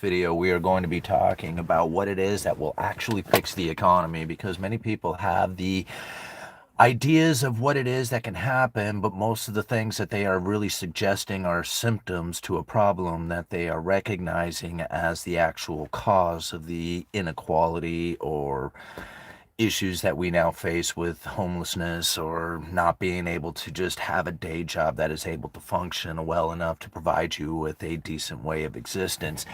Video, we are going to be talking about what it is that will actually fix the economy, because many people have the ideas of what it is that can happen, but most of the things that they are really suggesting are symptoms to a problem that they are recognizing as the actual cause of the inequality or issues that we now face with homelessness, or not being able to just have a day job that is able to function well enough to provide you with a decent way of existence.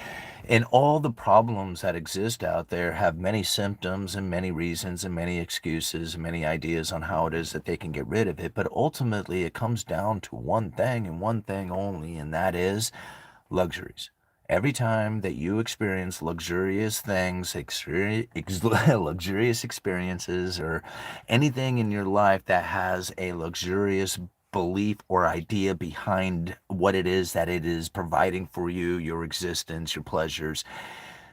And all the problems that exist out there have many symptoms and many reasons and many excuses and many ideas on how it is that they can get rid of it. But ultimately, it comes down to one thing and one thing only, and that is luxuries. Every time that you experience luxurious things, luxurious experiences, or anything in your life that has a luxurious belief or idea behind what it is that it is providing for you, your existence, your pleasures,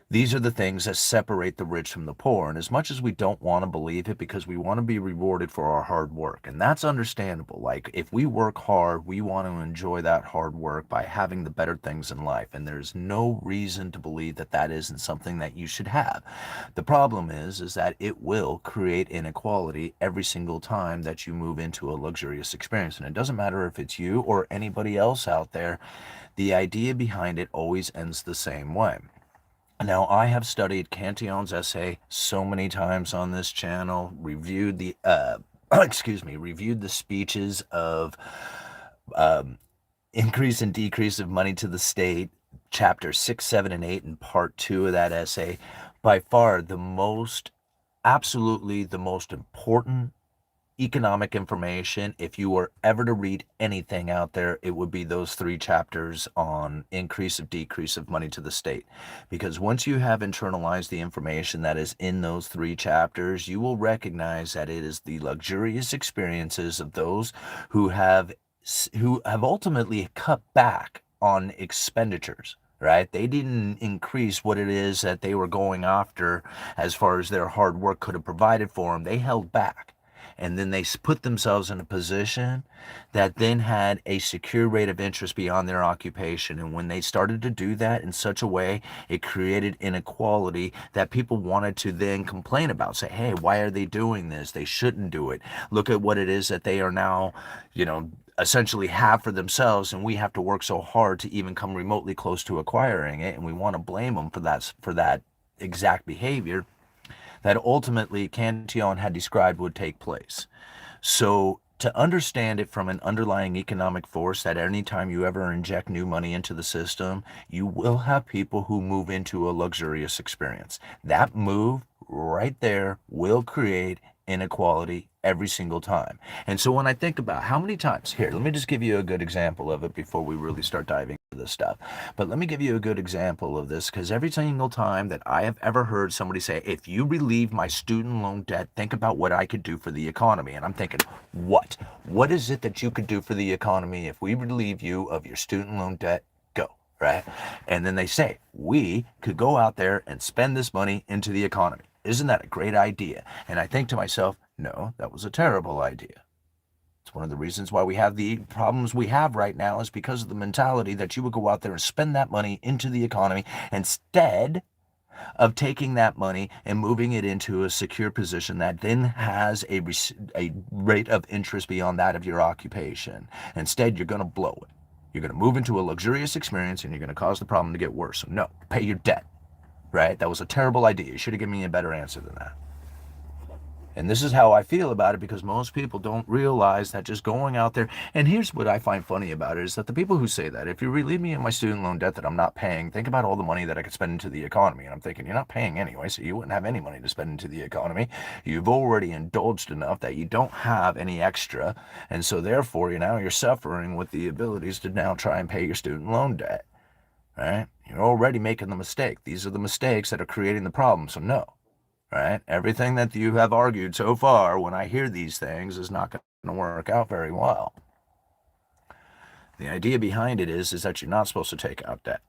these are the things that separate the rich from the poor. And as much as we don't want to believe it, because we want to be rewarded for our hard work, and that's understandable. Like, if we work hard, we want to enjoy that hard work by having the better things in life. And there's no reason to believe that that isn't something that you should have. The problem is that it will create inequality every single time that you move into a luxurious experience. And it doesn't matter if it's you or anybody else out there, the idea behind it always ends the same way. Now, I have studied Cantillon's essay so many times on this channel, reviewed the reviewed the speeches of um, increase and decrease of money to the state, chapter 6, 7, and 8, and part 2 of that essay. By far absolutely the most important economic information. If you were ever to read anything out there, it would be those 3 chapters on increase of decrease of money to the state. Because once you have internalized the information that is in those 3 chapters, you will recognize that it is the luxurious experiences of those who have ultimately cut back on expenditures. Right? They didn't increase what it is that they were going after as far as their hard work could have provided for them. They held back. And then they put themselves in a position that then had a secure rate of interest beyond their occupation. And when they started to do that in such a way, it created inequality that people wanted to then complain about. Say, hey, why are they doing this? They shouldn't do it. Look at what it is that they are now, essentially have for themselves, and we have to work so hard to even come remotely close to acquiring it. And we want to blame them for that exact behavior that ultimately Cantillon had described would take place. So to understand it from an underlying economic force, that anytime you ever inject new money into the system, you will have people who move into a luxurious experience. That move right there will create inequality every single time. And so when I think about how many times, here, let me just give you a good example of it before we really start diving into this stuff. But let me give you a good example of this, because every single time that I have ever heard somebody say, if you relieve my student loan debt, think about what I could do for the economy. And I'm thinking, what? What is it that you could do for the economy if we relieve you of your student loan debt? Go, right? And then they say, we could go out there and spend this money into the economy. Isn't that a great idea? And I think to myself, no, that was a terrible idea. It's one of the reasons why we have the problems we have right now, is because of the mentality that you would go out there and spend that money into the economy instead of taking that money and moving it into a secure position that then has a rate of interest beyond that of your occupation. Instead, you're going to blow it. You're going to move into a luxurious experience, and you're going to cause the problem to get worse. So no, pay your debt. Right? That was a terrible idea. You should have given me a better answer than that. And this is how I feel about it, because most people don't realize that just going out there, and here's what I find funny about it, is that the people who say that, if you relieve me of my student loan debt that I'm not paying, think about all the money that I could spend into the economy. And I'm thinking, you're not paying anyway, so you wouldn't have any money to spend into the economy. You've already indulged enough that you don't have any extra. And so therefore, you're suffering with the abilities to now try and pay your student loan debt. Right? You're already making the mistake. These are the mistakes that are creating the problem. So no. Right? Everything that you have argued so far, when I hear these things, is not going to work out very well. The idea behind it is that you're not supposed to take out debt.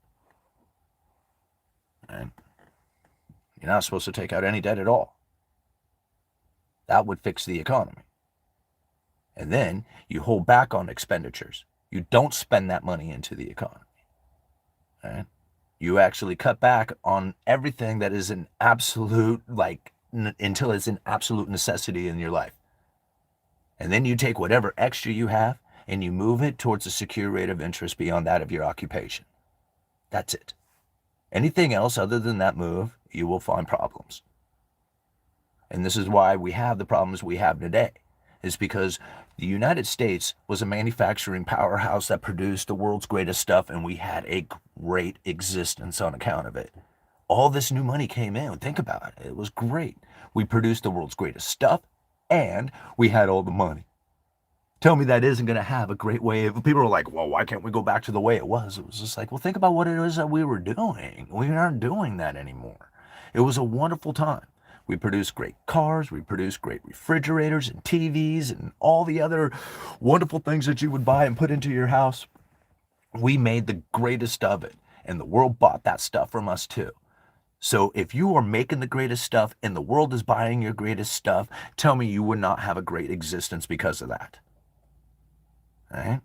Right? You're not supposed to take out any debt at all. That would fix the economy. And then you hold back on expenditures. You don't spend that money into the economy. Right? You actually cut back on everything that is an absolute, until it's an absolute necessity in your life. And then you take whatever extra you have and you move it towards a secure rate of interest beyond that of your occupation. That's it. Anything else other than that move, you will find problems. And this is why we have the problems we have today, is because the United States was a manufacturing powerhouse that produced the world's greatest stuff, and we had a great existence on account of it. All this new money came in. Think about it. It was great. We produced the world's greatest stuff, and we had all the money. Tell me that isn't going to have a great way of, people are like, well, why can't we go back to the way it was? It was just like, well, think about what it is that we were doing. We aren't doing that anymore. It was a wonderful time. We produced great cars, we produced great refrigerators and TVs and all the other wonderful things that you would buy and put into your house. We made the greatest of it, and the world bought that stuff from us too. So if you are making the greatest stuff and the world is buying your greatest stuff, tell me you would not have a great existence because of that. Right?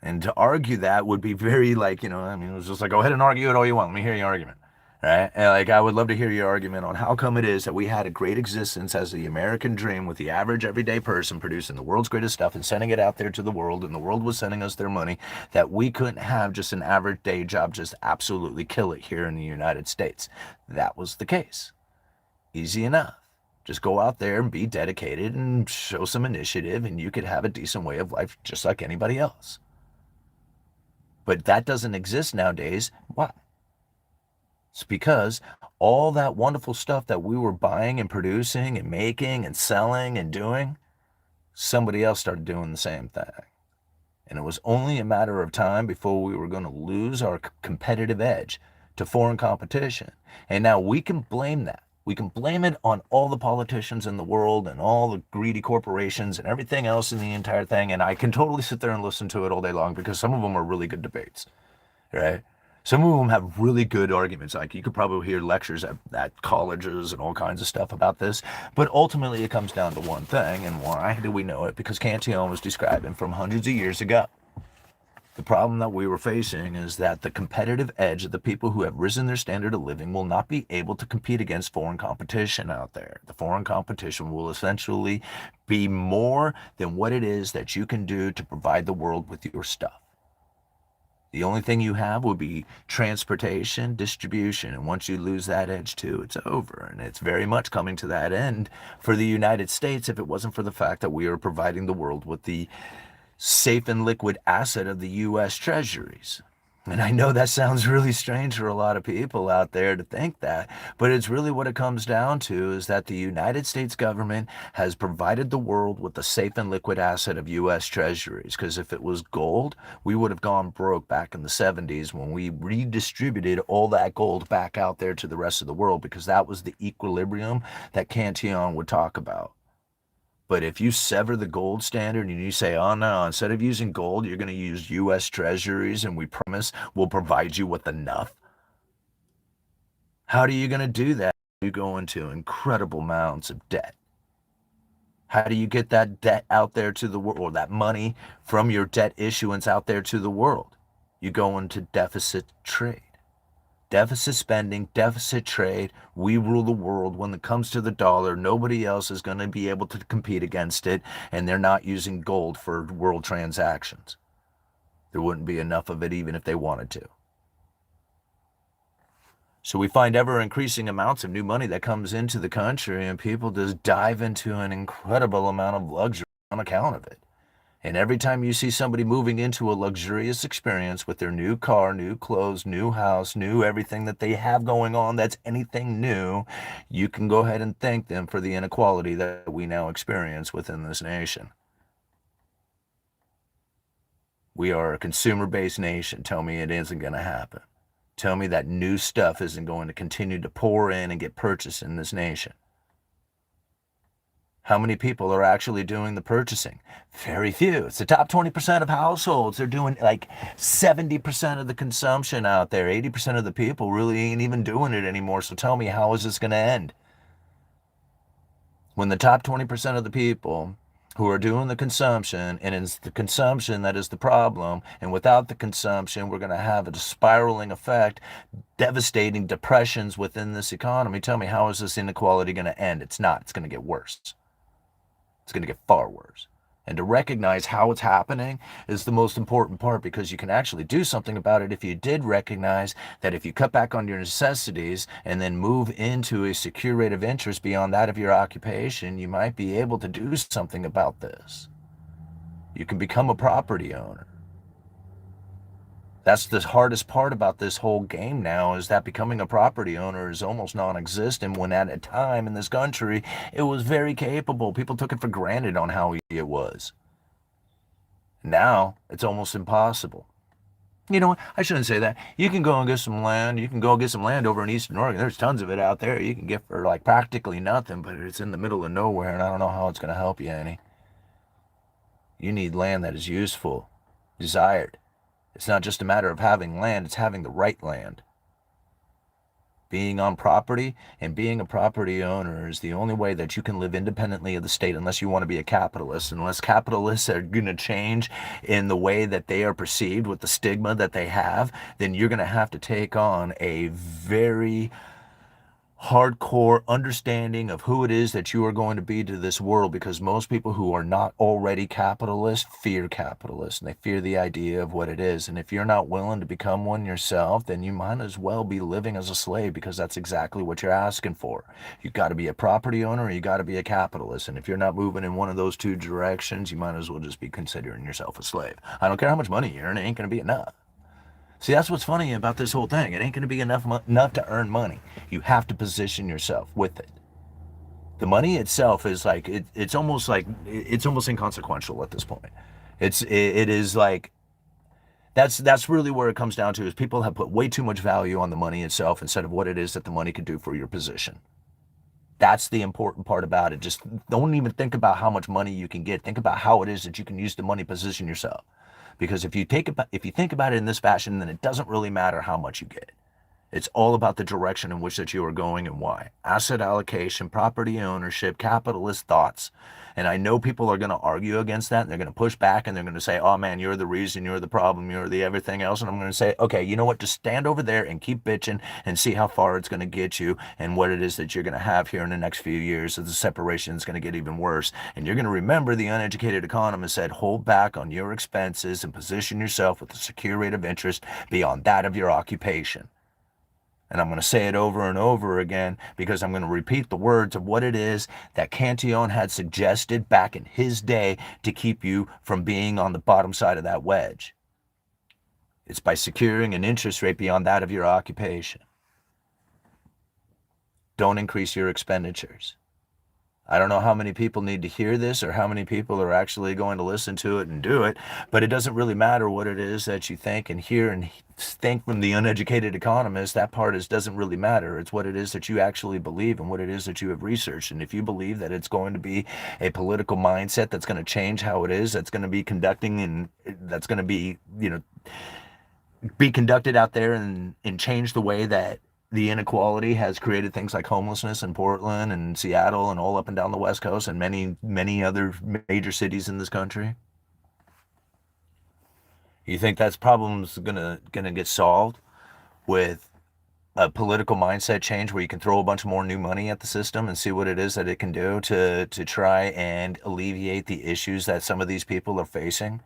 And to argue that would be very like, I mean, it was just like, go ahead and argue it all you want. Let me hear your argument. Right? And like, I would love to hear your argument on how come it is that we had a great existence as the American dream with the average everyday person producing the world's greatest stuff and sending it out there to the world, and the world was sending us their money, that we couldn't have just an average day job just absolutely kill it here in the United States. That was the case. Easy enough. Just go out there and be dedicated and show some initiative, and you could have a decent way of life just like anybody else. But that doesn't exist nowadays. Why? It's because all that wonderful stuff that we were buying and producing and making and selling and doing, somebody else started doing the same thing. And it was only a matter of time before we were going to lose our competitive edge to foreign competition. And now we can blame that. We can blame it on all the politicians in the world and all the greedy corporations and everything else in the entire thing. And I can totally sit there and listen to it all day long because some of them are really good debates, right? Some of them have really good arguments. Like, you could probably hear lectures at colleges and all kinds of stuff about this. But ultimately, it comes down to one thing. And why do we know it? Because Cantillon was describing from hundreds of years ago. The problem that we were facing is that the competitive edge of the people who have risen their standard of living will not be able to compete against foreign competition out there. The foreign competition will essentially be more than what it is that you can do to provide the world with your stuff. The only thing you have will be transportation, distribution, and once you lose that edge too, it's over. And it's very much coming to that end for the United States if it wasn't for the fact that we are providing the world with the safe and liquid asset of the U.S. Treasuries. And I know that sounds really strange for a lot of people out there to think that, but it's really what it comes down to, is that the United States government has provided the world with the safe and liquid asset of U.S. Treasuries. Because if it was gold, we would have gone broke back in the 70s when we redistributed all that gold back out there to the rest of the world, because that was the equilibrium that Cantillon would talk about. But if you sever the gold standard and you say, oh no, instead of using gold, you're going to use U.S. Treasuries, and we promise we'll provide you with enough. How are you going to do that? You go into incredible amounts of debt. How do you get that debt out there to the world, or that money from your debt issuance out there to the world? You go into deficit trade. Deficit spending, deficit trade. We rule the world. When it comes to the dollar, nobody else is going to be able to compete against it, and they're not using gold for world transactions. There wouldn't be enough of it even if they wanted to. So we find ever increasing amounts of new money that comes into the country, and people just dive into an incredible amount of luxury on account of it. And every time you see somebody moving into a luxurious experience with their new car, new clothes, new house, new everything that they have going on that's anything new, you can go ahead and thank them for the inequality that we now experience within this nation. We are a consumer-based nation. Tell me it isn't going to happen. Tell me that new stuff isn't going to continue to pour in and get purchased in this nation. How many people are actually doing the purchasing? Very few. It's the top 20% of households. They're doing like 70% of the consumption out there. 80% of the people really ain't even doing it anymore. So tell me, how is this going to end? When the top 20% of the people who are doing the consumption, and it's the consumption that is the problem. And without the consumption, we're going to have a spiraling effect, devastating depressions within this economy. Tell me, how is this inequality going to end? It's not. It's going to get worse. It's going to get far worse. And to recognize how it's happening is the most important part, because you can actually do something about it if you did recognize that if you cut back on your necessities and then move into a secure rate of interest beyond that of your occupation, you might be able to do something about this. You can become a property owner. That's the hardest part about this whole game now, is that becoming a property owner is almost non-existent, when at a time in this country it was very capable. People took it for granted on how easy it was. Now it's almost impossible. You know what? I shouldn't say that. You can go and get some land. You can go get some land over in Eastern Oregon. There's tons of it out there. You can get for like practically nothing, but it's in the middle of nowhere, and I don't know how it's going to help you any. You need land that is useful, desired. It's not just a matter of having land, it's having the right land. Being on property and being a property owner is the only way that you can live independently of the state, unless you want to be a capitalist. Unless capitalists are going to change in the way that they are perceived with the stigma that they have, then you're going to have to take on a very hardcore understanding of who it is that you are going to be to this world, because most people who are not already capitalists fear capitalists, and they fear the idea of what it is. And if you're not willing to become one yourself, then you might as well be living as a slave, because that's exactly what you're asking for. You got to be a property owner, or you got to be a capitalist. And if you're not moving in one of those two directions, you might as well just be considering yourself a slave. I don't care how much money you earn, it ain't going to be enough. See, that's what's funny about this whole thing. It ain't going to be enough to earn money. You have to position yourself with it. The money itself is like, it's almost inconsequential at this point. It is like, that's really where it comes down to, is people have put way too much value on the money itself instead of what it is that the money could do for your position. That's the important part about it. Just don't even think about how much money you can get. Think about how it is that you can use the money to position yourself. Because if you think about it in this fashion, then it doesn't really matter how much you get. It's all about the direction in which that you are going and why. Asset allocation, property ownership, capitalist thoughts. And I know people are going to argue against that, and they're going to push back, and they're going to say, oh man, you're the reason, you're the problem, you're the everything else. And I'm going to say, okay, you know what? Just stand over there and keep bitching and see how far it's going to get you, and what it is that you're going to have here in the next few years. So the separation is going to get even worse. And you're going to remember the uneducated economist said, hold back on your expenses and position yourself with a secure rate of interest beyond that of your occupation. And I'm going to say it over and over again, because I'm going to repeat the words of what it is that Cantillon had suggested back in his day to keep you from being on the bottom side of that wedge. It's by securing an interest rate beyond that of your occupation. Don't increase your expenditures. I don't know how many people need to hear this, or how many people are actually going to listen to it and do it, but it doesn't really matter what it is that you think and hear and think from the uneducated economist. That part doesn't really matter. It's what it is that you actually believe and what it is that you have researched. And if you believe that it's going to be a political mindset that's going to change how it is, that's going to be conducting, and that's going to be, be conducted out there and change the way that the inequality has created things like homelessness in Portland and Seattle and all up and down the West Coast and many, many other major cities in this country. You think that's problem's gonna get solved with a political mindset change, where you can throw a bunch more new money at the system and see what it is that it can do to try and alleviate the issues that some of these people are facing?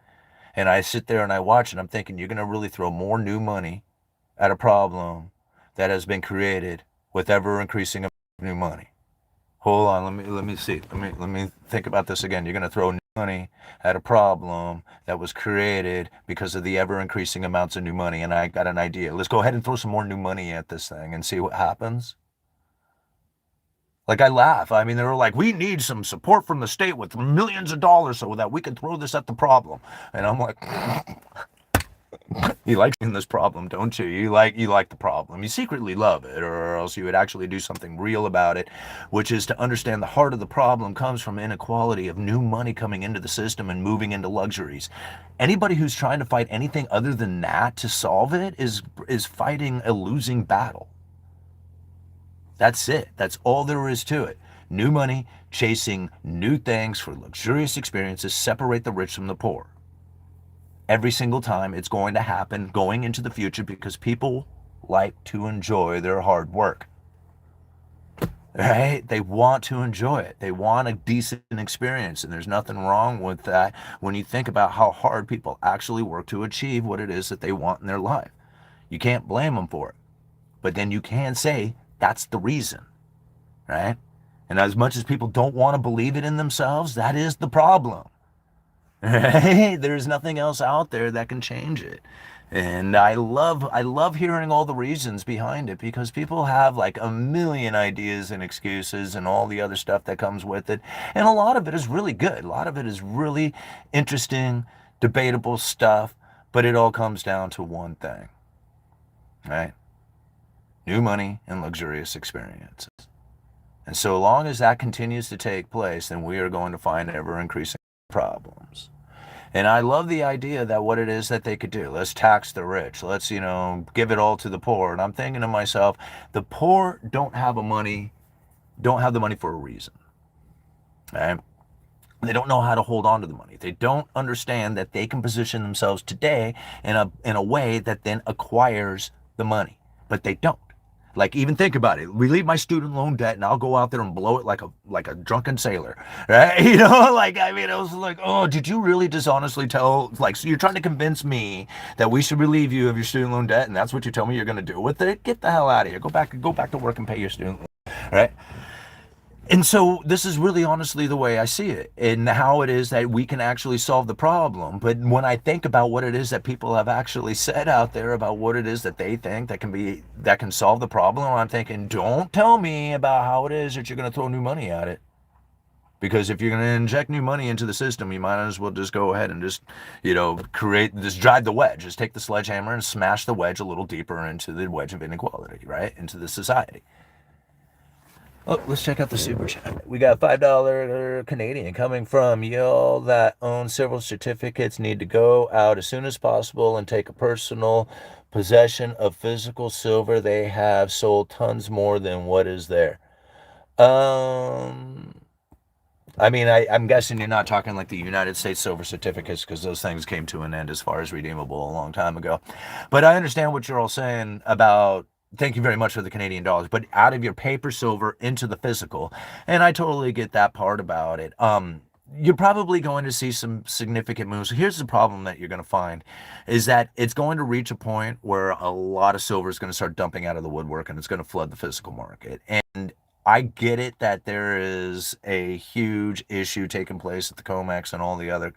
And I sit there and I watch, and I'm thinking, you're gonna really throw more new money at a problem that has been created with ever increasing new money. Hold on, let me see. Let me think about this again. You're going to throw new money at a problem that was created because of the ever increasing amounts of new money. And I got an idea. Let's go ahead and throw some more new money at this thing and see what happens. Like, I laugh. I mean, they were like, we need some support from the state with millions of dollars so that we can throw this at the problem. And I'm like, you like this problem, don't you? You like the problem. You secretly love it, or else you would actually do something real about it, which is to understand the heart of the problem comes from inequality of new money coming into the system and moving into luxuries. Anybody who's trying to fight anything other than that to solve it is fighting a losing battle. That's it. That's all there is to it. New money chasing new things for luxurious experiences separate the rich from the poor. Every single time it's going to happen going into the future because people like to enjoy their hard work. Right? They want to enjoy it. They want a decent experience, and there's nothing wrong with that when you think about how hard people actually work to achieve what it is that they want in their life. You can't blame them for it, but then you can say that's the reason, right? And as much as people don't want to believe it in themselves, that is the problem. Right? There's nothing else out there that can change it. And I love hearing all the reasons behind it because people have like a million ideas and excuses and all the other stuff that comes with it. And a lot of it is really good. A lot of it is really interesting, debatable stuff, but it all comes down to one thing, right? New money and luxurious experiences. And so long as that continues to take place, then we are going to find ever increasing problems. And I love the idea that what it is that they could do. Let's tax the rich. Let's, give it all to the poor. And I'm thinking to myself, the poor don't have the money for a reason. Right? They don't know how to hold on to the money. They don't understand that they can position themselves today in a way that then acquires the money. But they don't. Like, even think about it. Relieve my student loan debt, and I'll go out there and blow it like a drunken sailor, right? Like, I mean, I was like, oh, did you really dishonestly tell? Like, so you're trying to convince me that we should relieve you of your student loan debt, and that's what you tell me you're going to do with it? Get the hell out of here. Go back to work and pay your student loan, right? And so this is really honestly the way I see it and how it is that we can actually solve the problem. But when I think about what it is that people have actually said out there about what it is that they think that can solve the problem, I'm thinking, don't tell me about how it is that you're going to throw new money at it. Because if you're going to inject new money into the system, you might as well just go ahead and just, drive the wedge. Just take the sledgehammer and smash the wedge a little deeper into the wedge of inequality, right? Into the society. Oh, let's check out the super chat. We got $5 Canadian coming from y'all that own several certificates need to go out as soon as possible and take a personal possession of physical silver. They have sold tons more than what is there. Um, I mean, I'm guessing you're not talking like the United States silver certificates because those things came to an end as far as redeemable a long time ago. But I understand what you're all saying about thank you very much for the Canadian dollars, but out of your paper silver into the physical. And I totally get that part about it. You're probably going to see some significant moves. Here's the problem that you're going to find is that it's going to reach a point where a lot of silver is going to start dumping out of the woodwork and it's going to flood the physical market. And I get it that there is a huge issue taking place at the COMEX and all the other.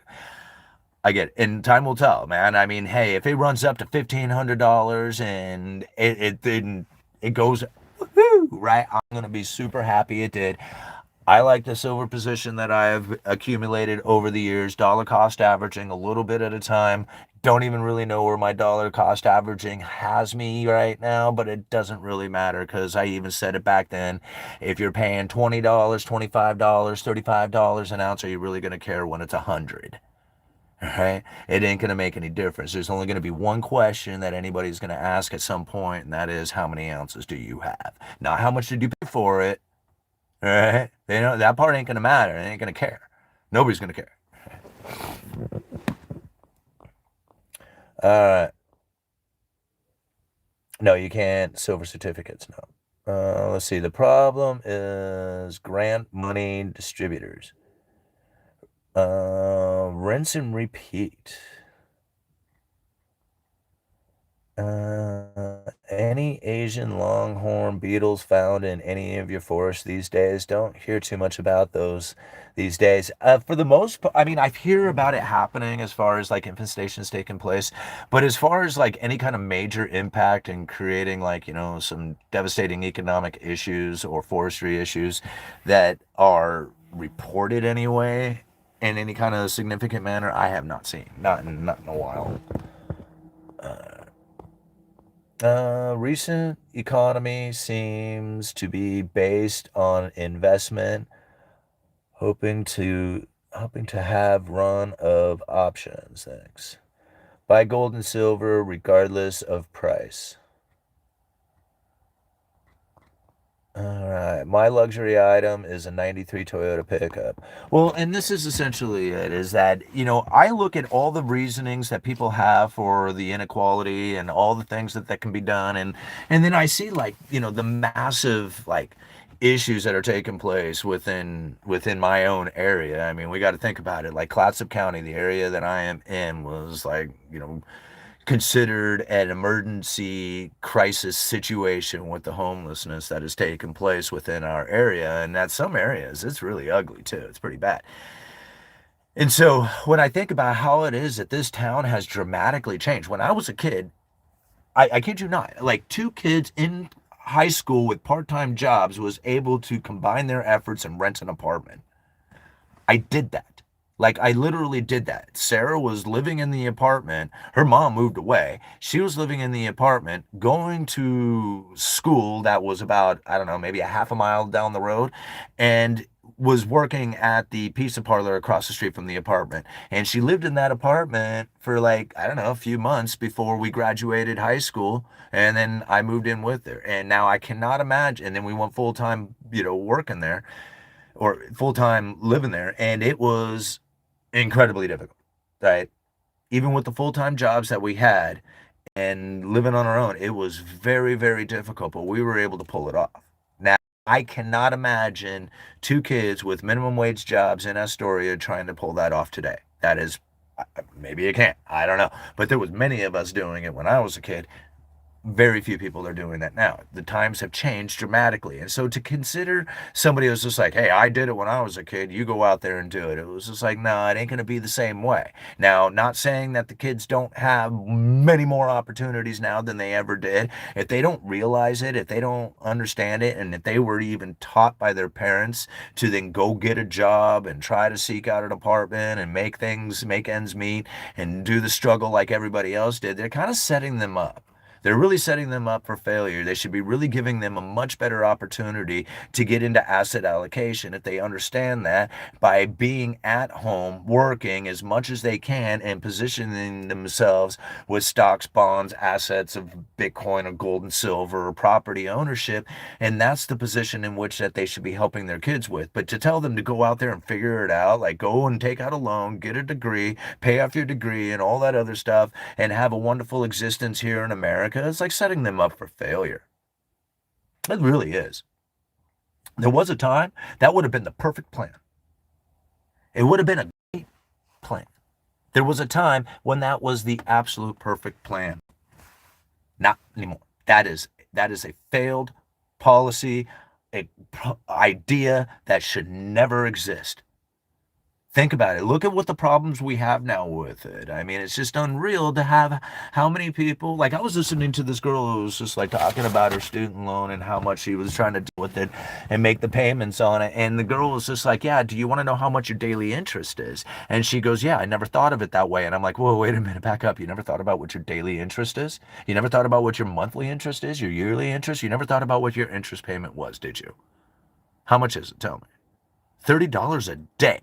I get it. And time will tell, man. I mean, hey, if it runs up to $1,500 and it goes, woohoo, right? I'm gonna be super happy it did. I like the silver position that I've accumulated over the years, dollar cost averaging a little bit at a time. Don't even really know where my dollar cost averaging has me right now, but it doesn't really matter because I even said it back then. If you're paying $20, $25, $35 an ounce, are you really going to care when it's 100? Right? It ain't going to make any difference. There's only going to be one question that anybody's going to ask at some point, and that is, how many ounces do you have? Not how much did you pay for it, right? They know that part ain't going to matter. They ain't going to care. Nobody's going to care. Uh, no, you can't. Silver certificates, no. Let's see. The problem is grant money distributors. Rinse and repeat. Any Asian longhorn beetles found in any of your forests these days? Don't hear too much about those these days. For the most part, I mean, I hear about it happening as far as like infestations taking place, but as far as like any kind of major impact and creating like, some devastating economic issues or forestry issues that are reported anyway in any kind of significant manner, I have not seen. Not in a while. Recent economy seems to be based on investment, hoping to have run of options. Thanks. Buy gold and silver regardless of price. All right, my luxury item is a 93 Toyota pickup. Well, and this is essentially it, is that, I look at all the reasonings that people have for the inequality and all the things that can be done, and then I see, like, the massive, like, issues that are taking place within my own area. I mean, we got to think about it. Like Clatsop County, the area that I am in, was like, considered an emergency crisis situation with the homelessness that has taken place within our area. And at some areas, it's really ugly too. It's pretty bad. And so when I think about how it is that this town has dramatically changed, when I was a kid, I kid you not, like two kids in high school with part-time jobs was able to combine their efforts and rent an apartment. I did that. Like, I literally did that. Sarah was living in the apartment. Her mom moved away. She was living in the apartment, going to school that was about, I don't know, maybe a half a mile down the road, and was working at the pizza parlor across the street from the apartment. And she lived in that apartment for, like, I don't know, a few months before we graduated high school. And then I moved in with her. And now I cannot imagine. And then we went full time, working there, or full time living there, and it was incredibly difficult, right? Even with the full time jobs that we had and living on our own, it was very, very difficult, but we were able to pull it off. Now, I cannot imagine two kids with minimum wage jobs in Astoria trying to pull that off today. That is, maybe you can't, I don't know. But there was many of us doing it when I was a kid. Very few people are doing that now. The times have changed dramatically. And so to consider somebody who's just like, hey, I did it when I was a kid, you go out there and do it. It was just like, no, it ain't going to be the same way. Now, not saying that the kids don't have many more opportunities now than they ever did. If they don't realize it, if they don't understand it, and if they were even taught by their parents to then go get a job and try to seek out an apartment and make ends meet and do the struggle like everybody else did, they're kind of setting them up. They're really setting them up for failure. They should be really giving them a much better opportunity to get into asset allocation if they understand that, by being at home, working as much as they can, and positioning themselves with stocks, bonds, assets of Bitcoin or gold and silver or property ownership. And that's the position in which that they should be helping their kids with. But to tell them to go out there and figure it out, like go and take out a loan, get a degree, pay off your degree and all that other stuff, and have a wonderful existence here in America, it's like setting them up for failure. It really is. There was a time that would have been the perfect plan. It would have been a great plan. There was a time when that was the absolute perfect plan. Not anymore. That is a failed policy, a idea that should never exist. Think about it. Look at what the problems we have now with it. I mean, it's just unreal to have how many people. Like, I was listening to this girl who was just like talking about her student loan and how much she was trying to deal with it and make the payments on it. And the girl was just like, yeah, do you want to know how much your daily interest is? And she goes, yeah, I never thought of it that way. And I'm like, whoa, wait a minute, back up. You never thought about what your daily interest is? You never thought about what your monthly interest is, your yearly interest? You never thought about what your interest payment was, did you? How much is it? Tell me. $30 a day.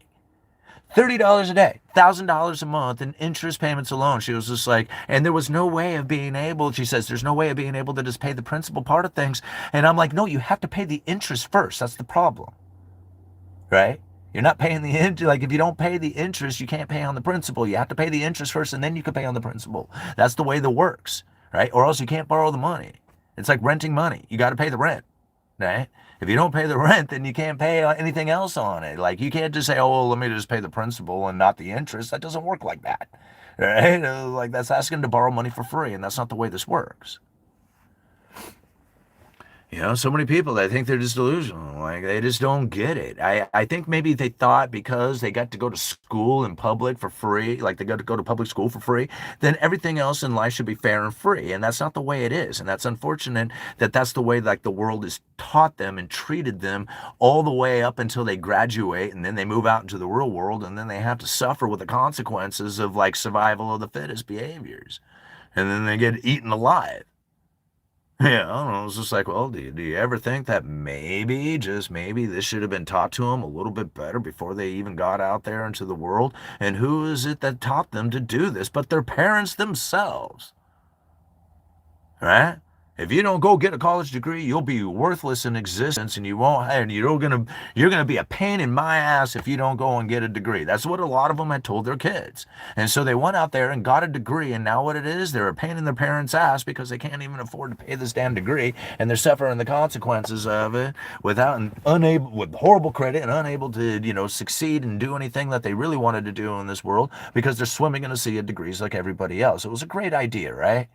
$30 a day, $1,000 a month in interest payments alone. She was just like, and there was no way of being able, she says, there's no way of being able to just pay the principal part of things. And I'm like, no, you have to pay the interest first. That's the problem, right? You're not paying the interest. Like, if you don't pay the interest, you can't pay on the principal. You have to pay the interest first, and then you can pay on the principal. That's the way that works, right? Or else you can't borrow the money. It's like renting money. You got to pay the rent, right? If you don't pay the rent, then you can't pay anything else on it. Like, you can't just say, oh, well, let me just pay the principal and not the interest. That doesn't work like that, right? Like, that's asking to borrow money for free, and that's not the way this works. So many people, they think they're just delusional. Like, they just don't get it. I think maybe they thought because they got to go to school in public for free, like they got to go to public school for free, then everything else in life should be fair and free. And that's not the way it is. And that's unfortunate that that's the way, like, the world has taught them and treated them all the way up until they graduate, and then they move out into the real world, and then they have to suffer with the consequences of, like, survival of the fittest behaviors. And then they get eaten alive. Yeah, I don't know. It's just like, well, do you ever think that maybe, just maybe, this should have been taught to them a little bit better before they even got out there into the world? And who is it that taught them to do this but their parents themselves? Right? If you don't go get a college degree, you'll be worthless in existence, and you're gonna be a pain in my ass if you don't go and get a degree. That's what a lot of them had told their kids. And so they went out there and got a degree, and now what it is, they're a pain in their parents' ass because they can't even afford to pay this damn degree, and they're suffering the consequences of it without unable with horrible credit and unable to, succeed and do anything that they really wanted to do in this world because they're swimming in a sea of degrees like everybody else. It was a great idea, right?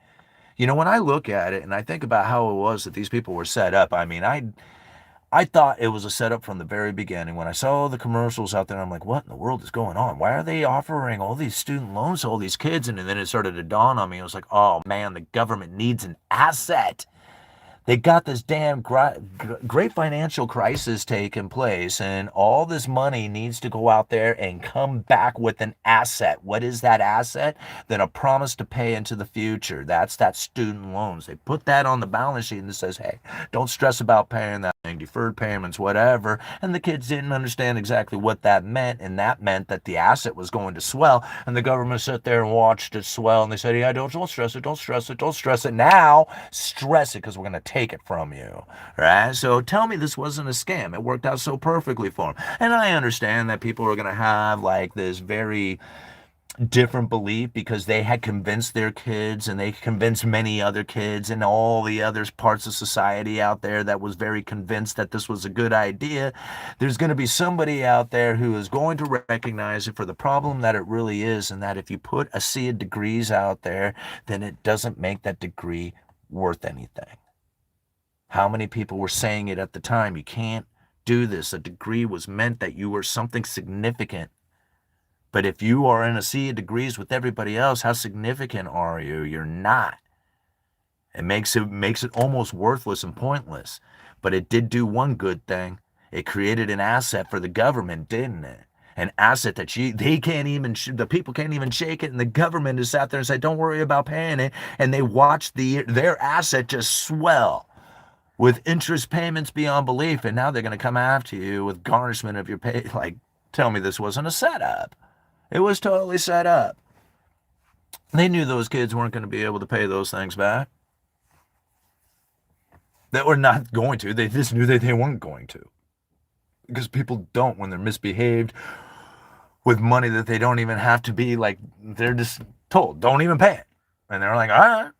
When I look at it and I think about how it was that these people were set up, I mean, I thought it was a setup from the very beginning. When I saw the commercials out there, I'm like, what in the world is going on? Why are they offering all these student loans to all these kids? And then it started to dawn on me. I was like, oh man, the government needs an asset. They got this damn great financial crisis taking place, and all this money needs to go out there and come back with an asset. What is that asset? Then a promise to pay into the future. That's that student loans. They put that on the balance sheet and it says, hey, don't stress about paying that thing, deferred payments, whatever. And the kids didn't understand exactly what that meant, and that meant that the asset was going to swell, and the government sat there and watched it swell, and they said, yeah, don't stress it, don't stress it, don't stress it. Now, stress it because we're going to take it from you, right? So tell me this wasn't a scam. It worked out so perfectly for them. And I understand that people are going to have like this very different belief because they had convinced their kids and they convinced many other kids and all the other parts of society out there that was very convinced that this was a good idea. There's going to be somebody out there who is going to recognize it for the problem that it really is, and that if you put a sea of degrees out there, then it doesn't make that degree worth anything. How many people were saying it at the time? You can't do this. A degree was meant that you were something significant. But if you are in a sea of degrees with everybody else, how significant are you? You're not. It makes it almost worthless and pointless. But it did do one good thing. It created an asset for the government, didn't it? An asset that the people can't even shake it, and the government is sat there and said, "Don't worry about paying it," and they watched their asset just swell with interest payments beyond belief, and now they're going to come after you with garnishment of your pay. Like, tell me this wasn't a setup. It was totally set up. They knew those kids weren't going to be able to pay those things back. That were not going to. They just knew that they weren't going to. Because people don't when they're misbehaved with money that they don't even have to be, like, they're just told, don't even pay it. And they're like, all right.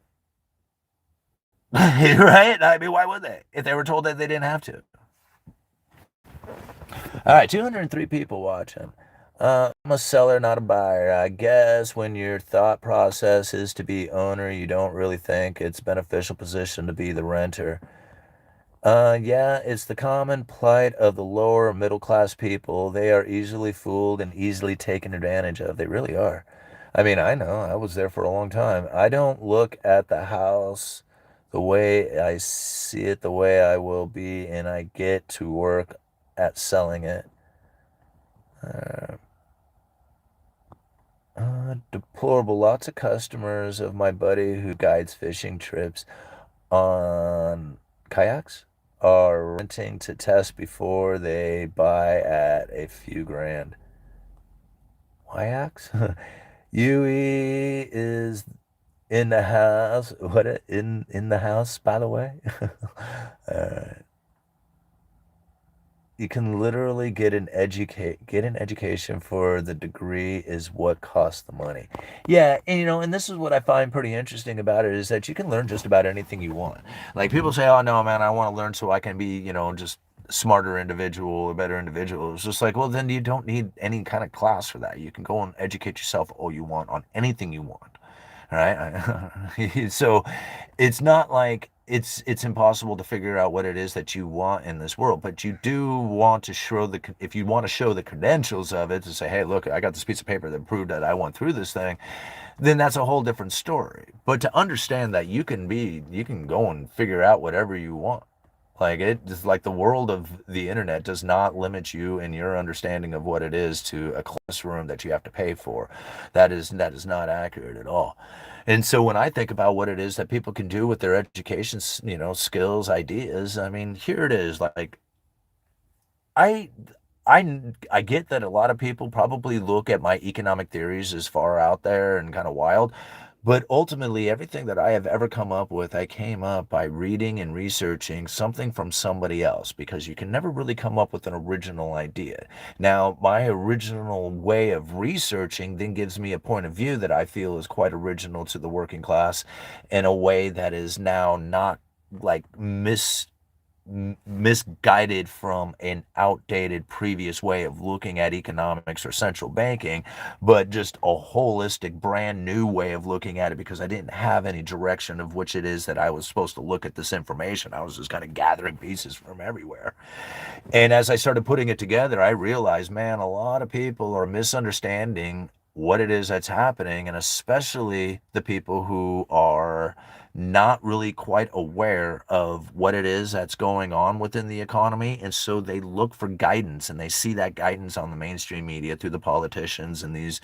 Right? I mean, why would they? If they were told that they didn't have to. All right, 203 people watching. I'm a seller, not a buyer. I guess when your thought process is to be owner, you don't really think it's beneficial position to be the renter. Yeah, it's the common plight of the lower middle class people. They are easily fooled and easily taken advantage of. They really are. I mean, I know. I was there for a long time. I don't look at the house the way I see it, the way I will be, and I get to work at selling it. Deplorable. Lots of customers of my buddy who guides fishing trips on kayaks are renting to test before they buy at a few grand. Kayaks? Yui is in the house. What in the house, by the way? uh, you can literally get an education for the degree is what costs the money. Yeah, and and this is what I find pretty interesting about it is that you can learn just about anything you want. Like people say, oh no, man, I want to learn so I can be, just smarter individual, a better individual. It's just like, well, then you don't need any kind of class for that. You can go and educate yourself all you want on anything you want. All right. So it's not like it's impossible to figure out what it is that you want in this world, but you do want to show if you want to show the credentials of it to say, hey, look, I got this piece of paper that proved that I went through this thing, then that's a whole different story. But to understand that you can go and figure out whatever you want. Like it just like the world of the internet does not limit you in your understanding of what it is to a classroom that you have to pay for. That is not accurate at all. And so when I think about what it is that people can do with their education, skills, ideas, I mean, here it is. Like I I get that a lot of people probably look at my economic theories as far out there and kind of wild, But ultimately, everything that I have ever come up with, I came up by reading and researching something from somebody else because you can never really come up with an original idea. Now, my original way of researching then gives me a point of view that I feel is quite original to the working class in a way that is now not like misguided from an outdated previous way of looking at economics or central banking, but just a holistic, brand new way of looking at it because I didn't have any direction of which it is that I was supposed to look at this information. I was just kind of gathering pieces from everywhere. And as I started putting it together, I realized, man, a lot of people are misunderstanding what it is that's happening, and especially the people who are not really quite aware of what it is that's going on within the economy. And so they look for guidance and they see that guidance on the mainstream media through the politicians and these,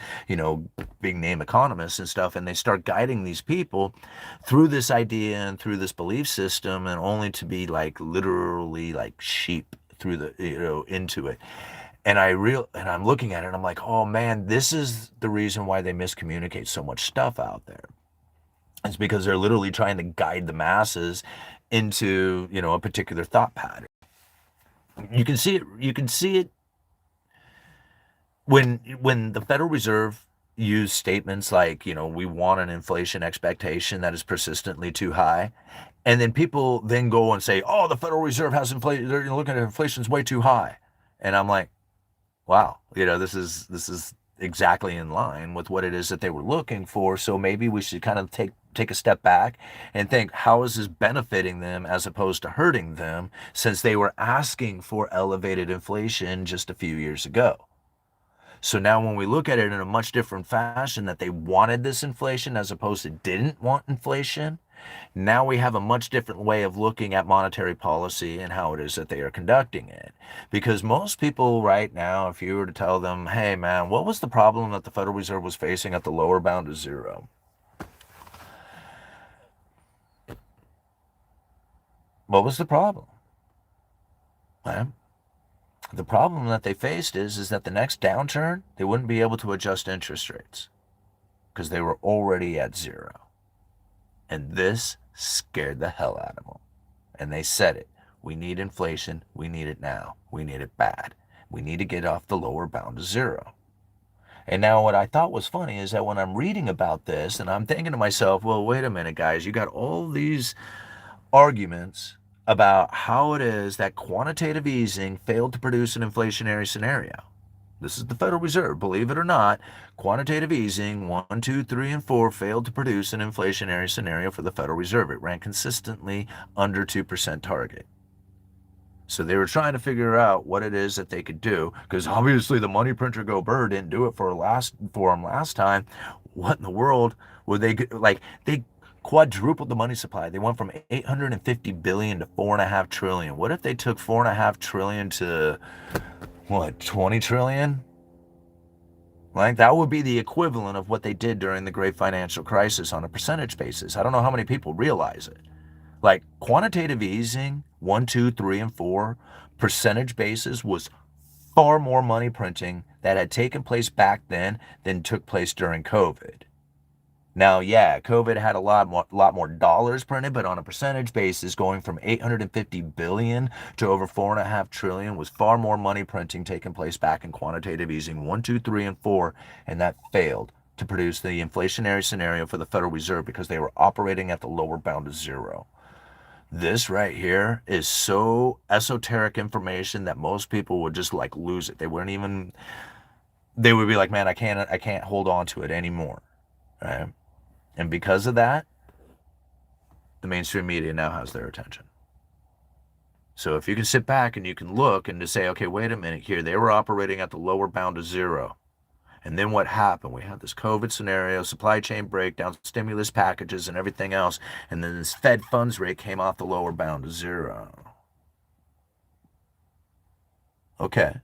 big name economists and stuff. And they start guiding these people through this idea and through this belief system, and only to be like literally like sheep through the into it. And I'm looking at it and I'm like, oh man, this is the reason why they miscommunicate so much stuff out there. It's because they're literally trying to guide the masses into, a particular thought pattern. You can see it when the Federal Reserve use statements like, we want an inflation expectation that is persistently too high. And then people then go and say, oh, the Federal Reserve has inflation, they're looking at inflation's way too high. And I'm like, wow, this is exactly in line with what it is that they were looking for. So maybe we should kind of take a step back and think, how is this benefiting them as opposed to hurting them, since they were asking for elevated inflation just a few years ago. So now when we look at it in a much different fashion, that they wanted this inflation as opposed to didn't want inflation, now we have a much different way of looking at monetary policy and how it is that they are conducting it. Because most people right now, if you were to tell them, hey man, what was the problem that the Federal Reserve was facing at the lower bound of zero? What was the problem? Right? The problem that they faced is that the next downturn, they wouldn't be able to adjust interest rates because they were already at zero. And this scared the hell out of them. And they said it. We need inflation. We need it now. We need it bad. We need to get off the lower bound of zero. And now what I thought was funny is that when I'm reading about this and I'm thinking to myself, well, wait a minute, guys, you got all these arguments about how it is that quantitative easing failed to produce an inflationary scenario. This is the Federal Reserve. Believe it or not, quantitative easing 1, 2, 3, and 4 failed to produce an inflationary scenario for the Federal Reserve. It ran consistently under 2% target. So they were trying to figure out what it is that they could do, because obviously the money printer Go Bird didn't do it for them last time. What in the world would they like? They quadrupled the money supply. They went from 850 billion to 4.5 trillion. What if they took 4.5 trillion to what, 20 trillion? Like that would be the equivalent of what they did during the great financial crisis on a percentage basis. I don't know how many people realize it. Like quantitative easing, 1, 2, 3, and 4 percentage basis was far more money printing that had taken place back then than took place during COVID. Now, yeah, COVID had a lot more dollars printed, but on a percentage basis, going from 850 billion to over 4.5 trillion was far more money printing taking place back in quantitative easing 1, 2, 3, and 4, and that failed to produce the inflationary scenario for the Federal Reserve because they were operating at the lower bound of zero. This right here is so esoteric information that most people would just like lose it. They would be like, man, I can't hold on to it anymore. Right? And because of that, the mainstream media now has their attention. So if you can sit back and you can look and to say, okay, wait a minute here, they were operating at the lower bound of zero. And then what happened? We had this COVID scenario, supply chain breakdown, stimulus packages, and everything else. And then this Fed funds rate came off the lower bound of zero. Okay.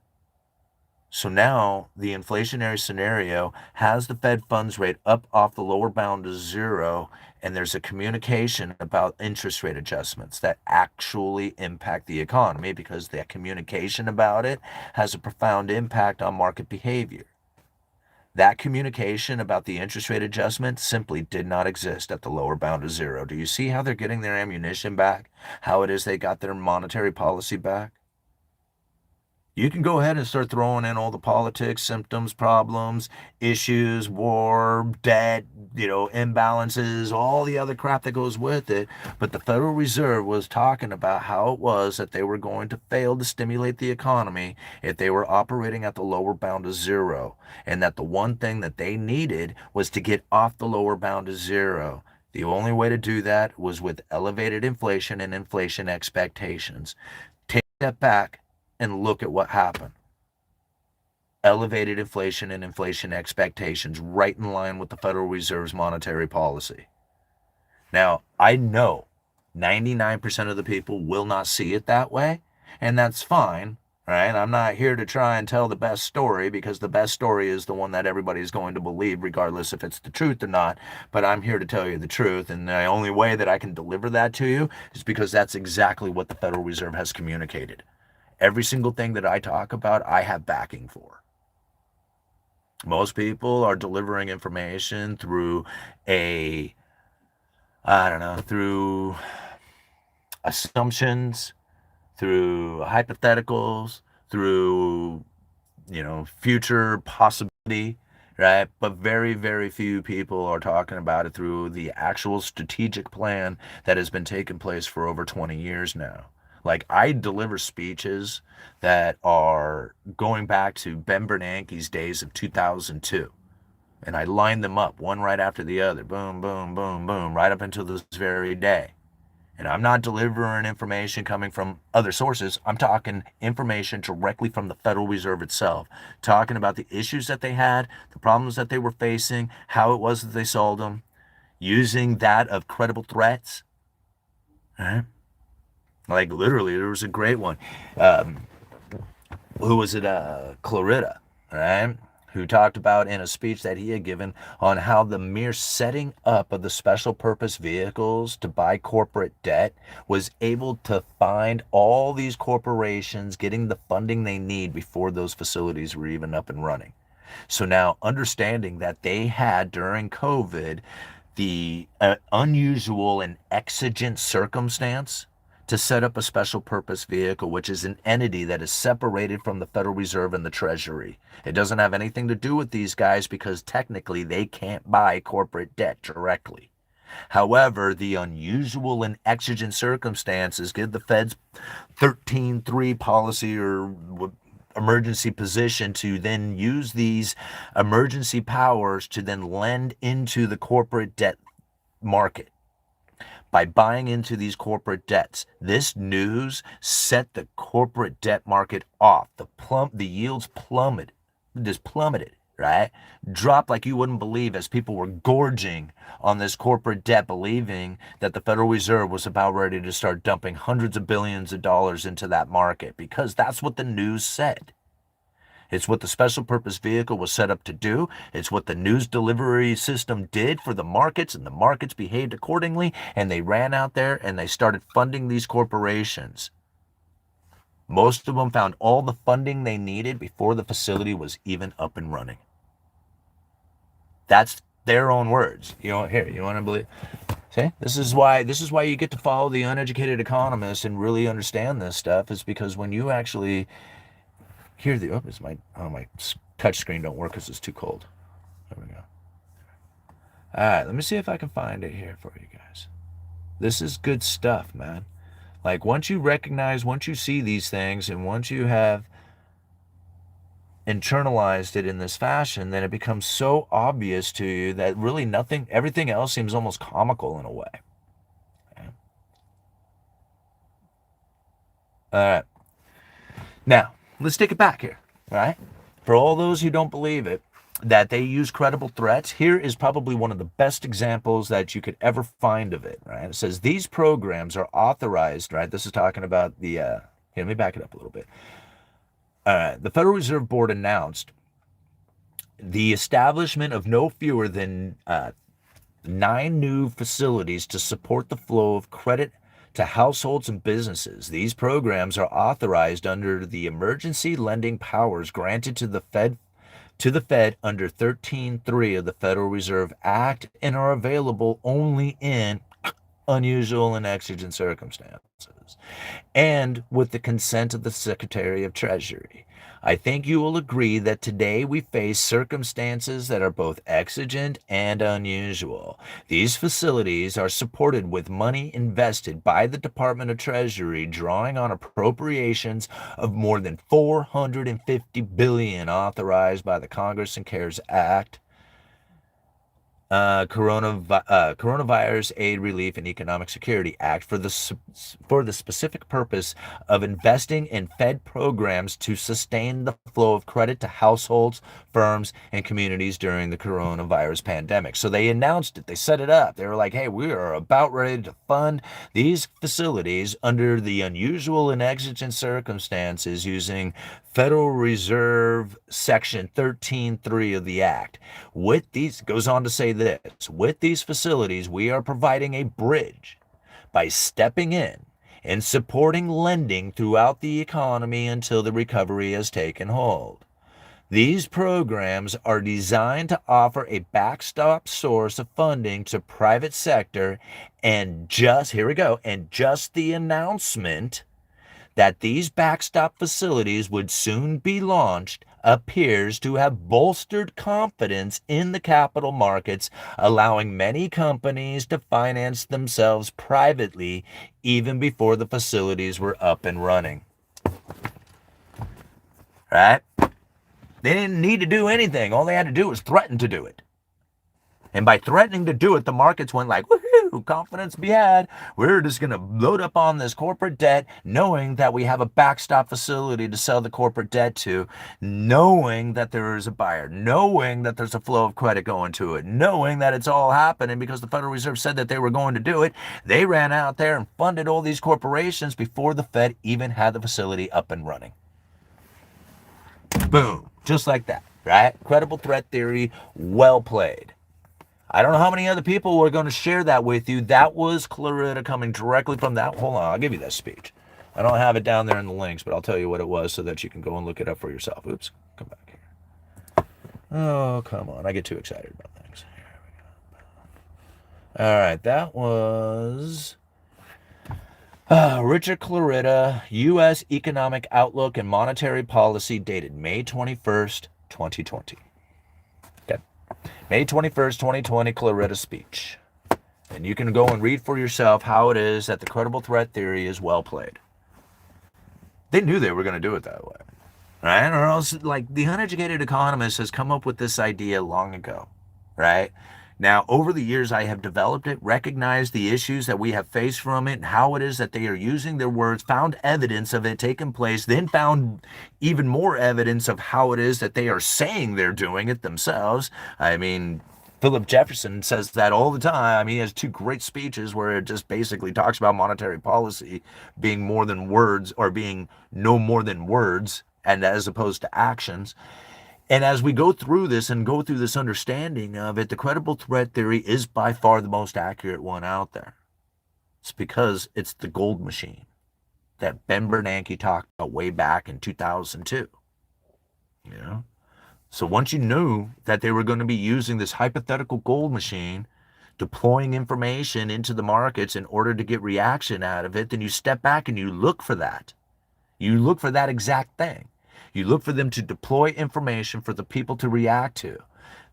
So now the inflationary scenario has the Fed funds rate up off the lower bound to zero, and there's a communication about interest rate adjustments that actually impact the economy because that communication about it has a profound impact on market behavior. That communication about the interest rate adjustment simply did not exist at the lower bound of zero. Do you see how they're getting their ammunition back? How it is they got their monetary policy back? You can go ahead and start throwing in all the politics, symptoms, problems, issues, war, debt, imbalances, all the other crap that goes with it. But the Federal Reserve was talking about how it was that they were going to fail to stimulate the economy if they were operating at the lower bound of zero. And that the one thing that they needed was to get off the lower bound of zero. The only way to do that was with elevated inflation and inflation expectations. Take a step back and look at what happened. Elevated inflation and inflation expectations, right in line with the Federal Reserve's monetary policy. Now, I know 99% of the people will not see it that way, and that's fine, right? I'm not here to try and tell the best story, because the best story is the one that everybody's going to believe, regardless if it's the truth or not. But I'm here to tell you the truth, and the only way that I can deliver that to you is because that's exactly what the Federal Reserve has communicated. Every single thing that I talk about, I have backing for. Most people are delivering information through through assumptions, through hypotheticals, through, future possibility, right? But very, very few people are talking about it through the actual strategic plan that has been taking place for over 20 years now. Like, I deliver speeches that are going back to Ben Bernanke's days of 2002. And I line them up one right after the other. Boom, boom, boom, boom, right up until this very day. And I'm not delivering information coming from other sources. I'm talking information directly from the Federal Reserve itself, talking about the issues that they had, the problems that they were facing, how it was that they solved them, using that of credible threats. Right? Like, literally, there was a great one. Who was it? Clarita, right? Who talked about in a speech that he had given on how the mere setting up of the special purpose vehicles to buy corporate debt was able to find all these corporations getting the funding they need before those facilities were even up and running. So now, understanding that they had during COVID the unusual and exigent circumstance to set up a special purpose vehicle, which is an entity that is separated from the Federal Reserve and the Treasury. It doesn't have anything to do with these guys, because technically they can't buy corporate debt directly. However, the unusual and exigent circumstances give the Fed's 13-3 policy or emergency position to then use these emergency powers to then lend into the corporate debt market. By buying into these corporate debts, this news set the corporate debt market off. The yields plummeted, right? Dropped like you wouldn't believe, as people were gorging on this corporate debt, believing that the Federal Reserve was about ready to start dumping hundreds of billions of dollars into that market, because that's what the news said. It's what the special purpose vehicle was set up to do. It's what the news delivery system did for the markets, and the markets behaved accordingly, and they ran out there and they started funding these corporations. Most of them found all the funding they needed before the facility was even up and running. That's their own words. You want to believe? See, this is why you get to follow the Uneducated Economist and really understand this stuff, is because when you actually hear the my touch screen don't work because it's too cold. There we go. All right, let me see if I can find it here for you guys. This is good stuff, man. Like, once you see these things, and once you have internalized it in this fashion, then it becomes so obvious to you that really everything else seems almost comical in a way. Okay. All right. Now, let's take it back here, all right? For all those who don't believe it, that they use credible threats, here is probably one of the best examples that you could ever find of it, right? It says these programs are authorized, right? This is talking about here, let me back it up a little bit. The Federal Reserve Board announced the establishment of no fewer than 9 new facilities to support the flow of credit to households and businesses. These programs are authorized under the emergency lending powers granted to the to the Fed under 13.3 of the Federal Reserve Act and are available only in unusual and exigent circumstances, and with the consent of the Secretary of Treasury. I think you will agree that today we face circumstances that are both exigent and unusual. These facilities are supported with money invested by the Department of Treasury, drawing on appropriations of more than $450 billion authorized by the Congress and CARES Act, Coronavirus Aid, Relief, and Economic Security Act for the specific purpose of investing in Fed programs to sustain the flow of credit to households, firms, and communities during the coronavirus pandemic. So they announced it. They set it up. They were like, hey, we are about ready to fund these facilities under the unusual and exigent circumstances using Federal Reserve Section 13.3 of the Act. With these, goes on to say this, with these facilities, we are providing a bridge by stepping in and supporting lending throughout the economy until the recovery has taken hold. These programs are designed to offer a backstop source of funding to private sector, and just, here we go, and just the announcement that these backstop facilities would soon be launched appears to have bolstered confidence in the capital markets, allowing many companies to finance themselves privately even before the facilities were up and running. Right? They didn't need to do anything. All they had to do was threaten to do it. And by threatening to do it, the markets went like, woohoo, confidence be had. We're just going to load up on this corporate debt, knowing that we have a backstop facility to sell the corporate debt to, knowing that there is a buyer, knowing that there's a flow of credit going to it, knowing that it's all happening because the Federal Reserve said that they were going to do it. They ran out there and funded all these corporations before the Fed even had the facility up and running. Boom. Just like that, right? Credible threat theory, well played. I don't know how many other people were going to share that with you. That was Clarita coming directly from that. Hold on, I'll give you that speech. I don't have it down there in the links, but I'll tell you what it was so that you can go and look it up for yourself. Oops, come back here. Oh, come on. I get too excited about things. Here we go. All right, that was Richard Clarita, U.S. Economic Outlook and Monetary Policy, dated May 21st, 2020. Okay. May 21st, 2020, Clarita speech. And you can go and read for yourself how it is that the credible threat theory is well played. They knew they were going to do it that way, right? Or else, like, the Uneducated Economist has come up with this idea long ago, right? Now, over the years, I have developed it, recognized the issues that we have faced from it, and how it is that they are using their words, found evidence of it taking place, then found even more evidence of how it is that they are saying they're doing it themselves. I mean, Philip Jefferson says that all the time. He has two great speeches where it just basically talks about monetary policy being more than words, or being no more than words, and as opposed to actions. And as we go through this and go through this understanding of it, the credible threat theory is by far the most accurate one out there. It's because it's the gold machine that Ben Bernanke talked about way back in 2002. You know? So once you knew that they were going to be using this hypothetical gold machine, deploying information into the markets in order to get reaction out of it, then you step back and you look for that. You look for that exact thing. You look for them to deploy information for the people to react to.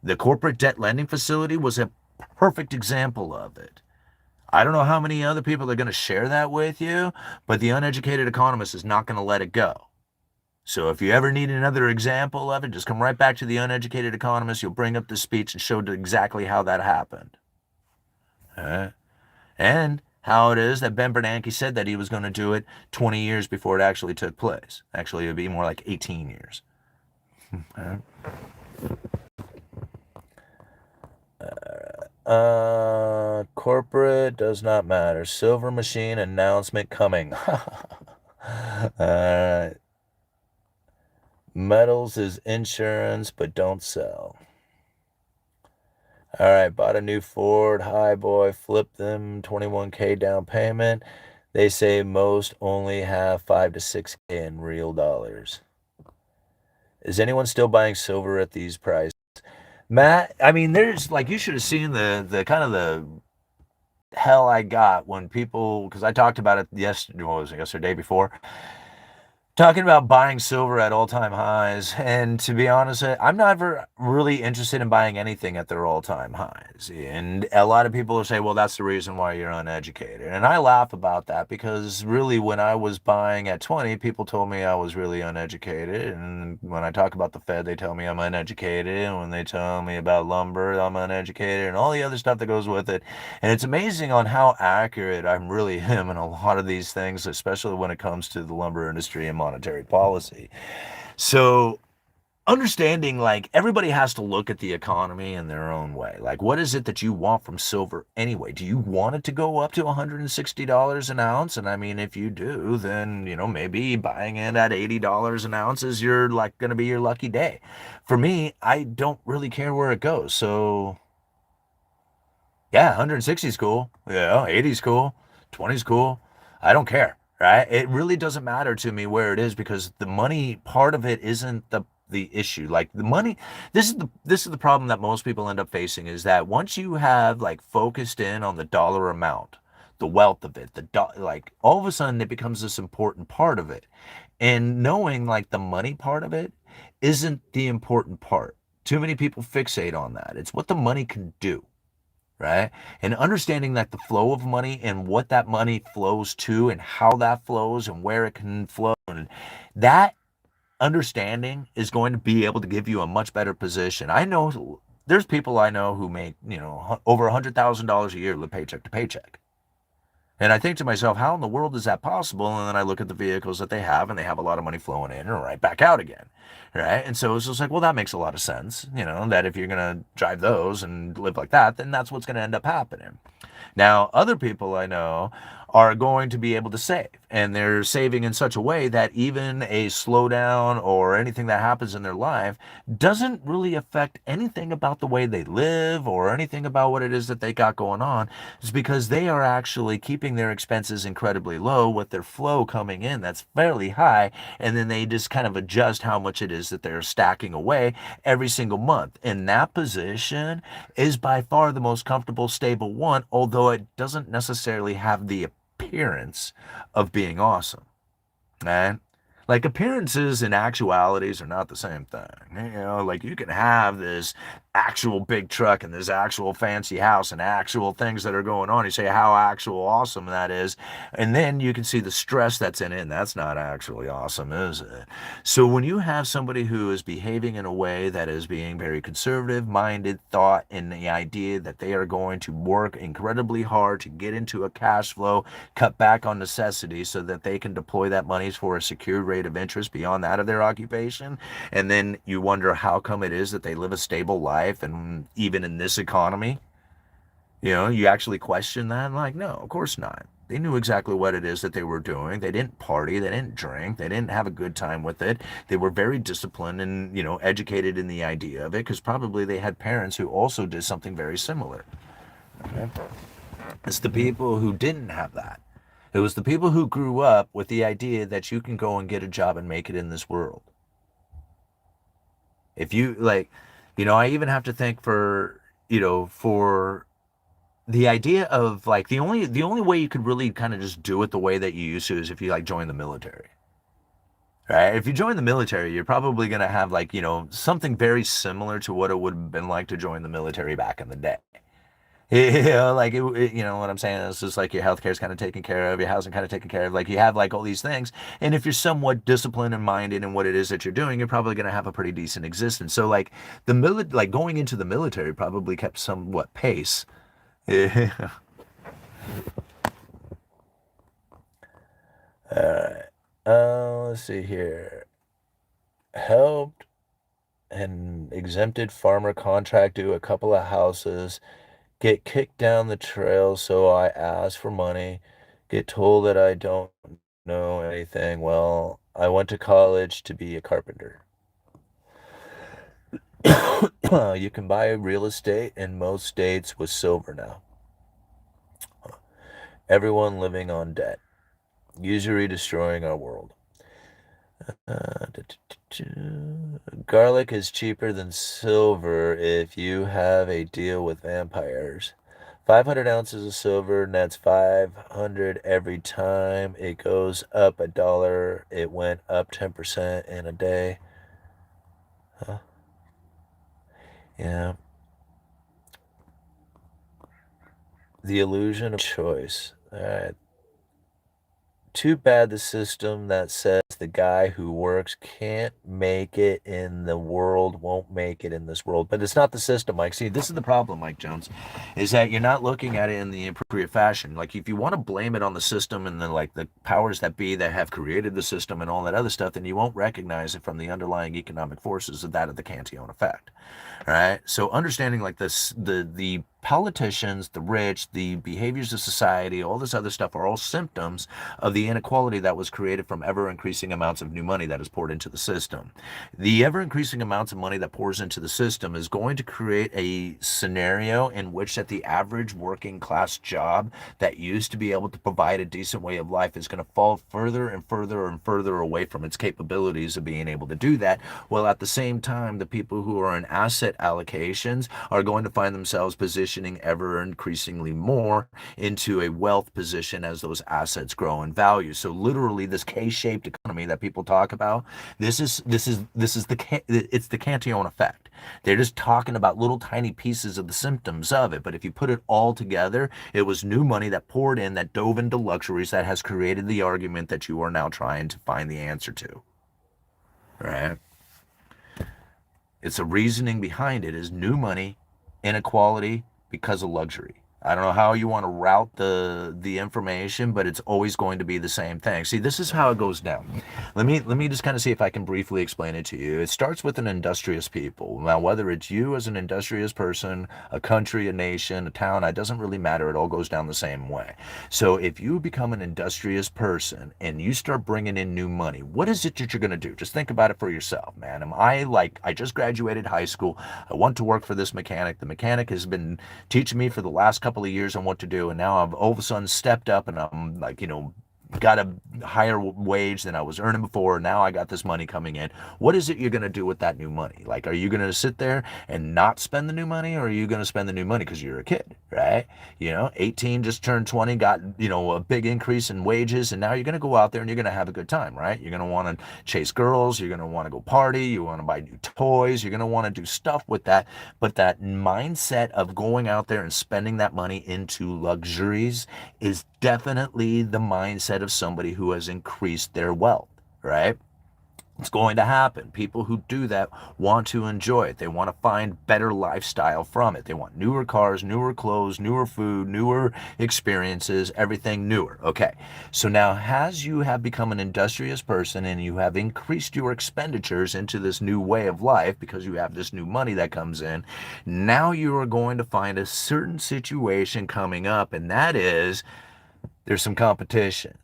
The corporate debt lending facility was a perfect example of it. I don't know how many other people are going to share that with you, but the Uneducated Economist is not going to let it go. So if you ever need another example of it, just come right back to the Uneducated Economist. You'll bring up the speech and show exactly how that happened. All right? And how it is that Ben Bernanke said that he was going to do it 20 years before it actually took place. Actually, it would be more like 18 years. Corporate does not matter. Silver machine announcement coming. Metals is insurance, but don't sell. All right, bought a new Ford Highboy, flipped them, $21K down payment. They say most only have $5 to $6K in real dollars. Is anyone still buying silver at these prices? Matt, I mean, there's like you should have seen the kind of the hell I got when people, because I talked about it yesterday, what was it, yesterday, day before, talking about buying silver at all-time highs. And to be honest, I'm never really interested in buying anything at their all-time highs. And a lot of people will say, well, that's the reason why you're uneducated. And I laugh about that because really when I was buying at 20, people told me I was really uneducated. And when I talk about the Fed, they tell me I'm uneducated. And when they tell me about lumber, I'm uneducated and all the other stuff that goes with it. And it's amazing on how accurate I really am in a lot of these things, especially when it comes to the lumber industry and monetary policy. So understanding like everybody has to look at the economy in their own way. Like, what is it that you want from silver anyway? Do you want it to go up to $160 an ounce? And I mean, if you do, then, maybe buying it at $80 an ounce is going to be your lucky day. For me, I don't really care where it goes. So yeah, 160 is cool. Yeah, 80 is cool. 20 is cool. I don't care, right? It really doesn't matter to me where it is because the money part of it isn't the issue. Like the money, this is the problem that most people end up facing is that once you have like focused in on the dollar amount, the wealth of it, like all of a sudden it becomes this important part of it. And knowing like the money part of it isn't the important part. Too many people fixate on that. It's what the money can do, right? And understanding that the flow of money and what that money flows to and how that flows and where it can flow, and that understanding is going to be able to give you a much better position. I know there's people I know who make, over $100,000 a year, live paycheck to paycheck. And I think to myself, how in the world is that possible? And then I look at the vehicles that they have, and they have a lot of money flowing in and right back out again. Right. And so it's just like, well, that makes a lot of sense, that if you're going to drive those and live like that, then that's what's going to end up happening. Now, other people I know are going to be able to save, and they're saving in such a way that even a slowdown or anything that happens in their life doesn't really affect anything about the way they live or anything about what it is that they got going on. It's because they are actually keeping their expenses incredibly low with their flow coming in that's fairly high, and then they just kind of adjust how much it is that they're stacking away every single month. In that position is by far the most comfortable, stable one, although it doesn't necessarily have the appearance of being awesome, man. Like appearances and actualities are not the same thing. Like you can have this actual big truck and this actual fancy house and actual things that are going on. You say how actual awesome that is. And then you can see the stress that's in it. And that's not actually awesome, is it? So when you have somebody who is behaving in a way that is being very conservative minded, thought in the idea that they are going to work incredibly hard to get into a cash flow, cut back on necessities so that they can deploy that money for a secure rate of interest beyond that of their occupation. And then you wonder how come it is that they live a stable life and even in this economy, you actually question that. Like, no, of course not. They knew exactly what it is that they were doing. They didn't party, they didn't drink, they didn't have a good time with it. They were very disciplined and, educated in the idea of it because probably they had parents who also did something very similar. Okay? It's the people who didn't have that. It was the people who grew up with the idea that you can go and get a job and make it in this world. If you like, I even have to think for the idea of like the only way you could really kind of just do it the way that you used to is if you like join the military. Right? If you join the military, you're probably going to have like, something very similar to what it would have been like to join the military back in the day. Like you know what I'm saying? It's just like your healthcare is kind of taken care of, your housing kind of taken care of. Like you have like all these things, and if you're somewhat disciplined and minded in what it is that you're doing, you're probably going to have a pretty decent existence. So like like going into the military probably kept somewhat pace. Yeah. All right. Let's see here. Helped an exempted farmer contract do a couple of houses, get kicked down the trail, so I ask for money, get told that I don't know anything. Well, I went to college to be a carpenter. You can buy real estate in most states with silver now. Everyone living on debt, usury destroying our world. Garlic is cheaper than silver if you have a deal with vampires. 500 ounces of silver nets 500 every time it goes up a dollar. It went up 10% in a day. Huh? Yeah. The illusion of choice. All right. Too bad the system that says the guy who works can't make it in the world won't make it in this world. But it's not the system, Mike. See, this is the problem, Mike Jones, is that you're not looking at it in the appropriate fashion. Like, if you want to blame it on the system and the powers that be that have created the system and all that other stuff, then you won't recognize it from the underlying economic forces of that of the Cantillon effect. All right. So understanding like this, the politicians, the rich, the behaviors of society, all this other stuff are all symptoms of the inequality that was created from ever increasing amounts of new money that is poured into the system. The ever increasing amounts of money that pours into the system is going to create a scenario in which that the average working class job that used to be able to provide a decent way of life is going to fall further and further and further away from its capabilities of being able to do that. While at the same time, the people who are in asset allocations are going to find themselves positioning ever increasingly more into a wealth position as those assets grow in value. So literally this K-shaped economy that people talk about, it's the Cantillon effect. They're just talking about little tiny pieces of the symptoms of it. But if you put it all together, it was new money that poured in, that dove into luxuries, that has created the argument that you are now trying to find the answer to. Right? It's a reasoning behind it is new money, inequality because of luxury. I don't know how you want to route the information, but it's always going to be the same thing. See, this is how it goes down. Let me just kind of see if I can briefly explain it to you. It starts with an industrious people. Now, whether it's you as an industrious person, a country, a nation, a town, it doesn't really matter. It all goes down the same way. So if you become an industrious person and you start bringing in new money, what is it that you're going to do? Just think about it for yourself, man. I just graduated high school. I want to work for this mechanic. The mechanic has been teaching me for the last couple of years on what to do, and now I've all of a sudden stepped up and I'm like, got a higher wage than I was earning before. Now I got this money coming in. What is it you're going to do with that new money? Like, are you going to sit there and not spend the new money, or are you going to spend the new money because you're a kid, right? 18 just turned 20, got, a big increase in wages, and now you're going to go out there and you're going to have a good time, right? You're going to want to chase girls, you're going to want to go party, you want to buy new toys, you're going to want to do stuff with that. But that mindset of going out there and spending that money into luxuries is definitely the mindset of somebody who has increased their wealth, right? It's going to happen. People who do that want to enjoy it. They want to find better lifestyle from it. They want newer cars, newer clothes, newer food, newer experiences, everything newer. Okay. So now, as you have become an industrious person and you have increased your expenditures into this new way of life because you have this new money that comes in, now you are going to find a certain situation coming up, and that is there's some competition.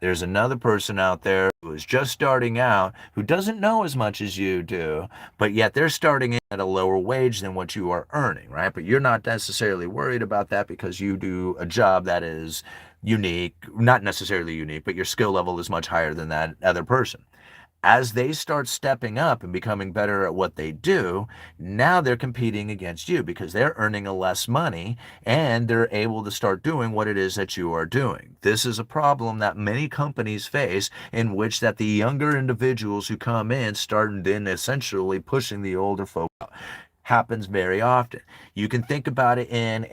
There's another person out there who is just starting out, who doesn't know as much as you do, but yet they're starting in at a lower wage than what you are earning, right? But you're not necessarily worried about that because you do a job that is unique, not necessarily unique, but your skill level is much higher than that other person. As they start stepping up and becoming better at what they do, now they're competing against you because they're earning a less money and they're able to start doing what it is that you are doing. This is a problem that many companies face, in which that the younger individuals who come in start then essentially pushing the older folk out. Happens very often. You can think about it in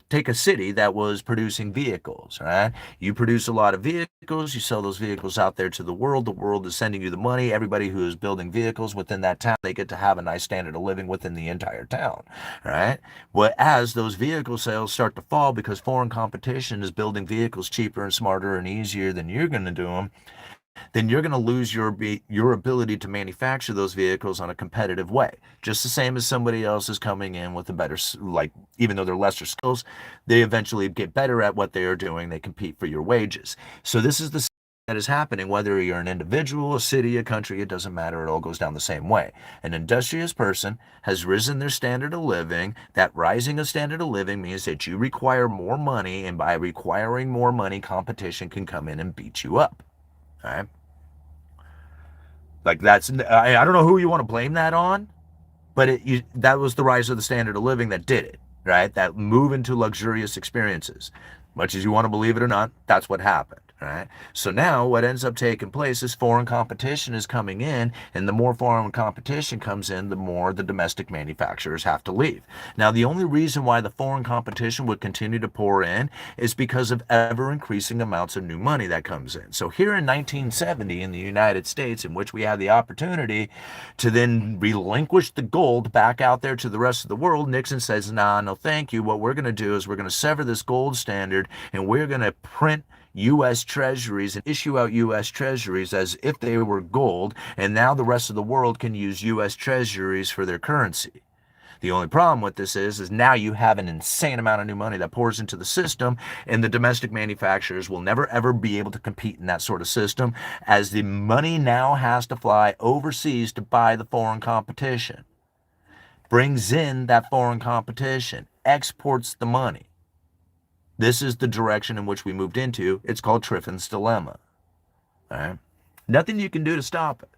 take a city that was producing vehicles, right? You produce a lot of vehicles, you sell those vehicles out there to the world is sending you the money. Everybody who is building vehicles within that town, they get to have a nice standard of living within the entire town, right? Well, as those vehicle sales start to fall because foreign competition is building vehicles cheaper and smarter and easier than you're going to do them, then you're going to lose your ability to manufacture those vehicles on a competitive way. Just the same as somebody else is coming in with a better, like, even though they're lesser skills, they eventually get better at what they are doing. They compete for your wages. So this is the that is happening, whether you're an individual, a city, a country, it doesn't matter. It all goes down the same way. An industrious person has risen their standard of living. That rising of standard of living means that you require more money, and by requiring more money, competition can come in and beat you up. All right. Like I don't know who you want to blame that on, but that was the rise of the standard of living that did it, right? That move into luxurious experiences. Much as you want to believe it or not, that's what happened, right? So now what ends up taking place is foreign competition is coming in, and the more foreign competition comes in, the more the domestic manufacturers have to leave. Now, the only reason why the foreign competition would continue to pour in is because of ever increasing amounts of new money that comes in. So here in 1970 in the United States, in which we had the opportunity to then relinquish the gold back out there to the rest of the world, Nixon says, nah, no thank you. What we're going to do is we're going to sever this gold standard, and we're going to print U.S. treasuries and issue out U.S. treasuries as if they were gold, and now the rest of the world can use U.S. treasuries for their currency. The only problem with this is now you have an insane amount of new money that pours into the system, and the domestic manufacturers will never ever be able to compete in that sort of system, as the money now has to fly overseas to buy the foreign competition. Brings in that foreign competition, exports the money. This is the direction in which we moved into. It's called Triffin's dilemma. All right? Nothing you can do to stop it.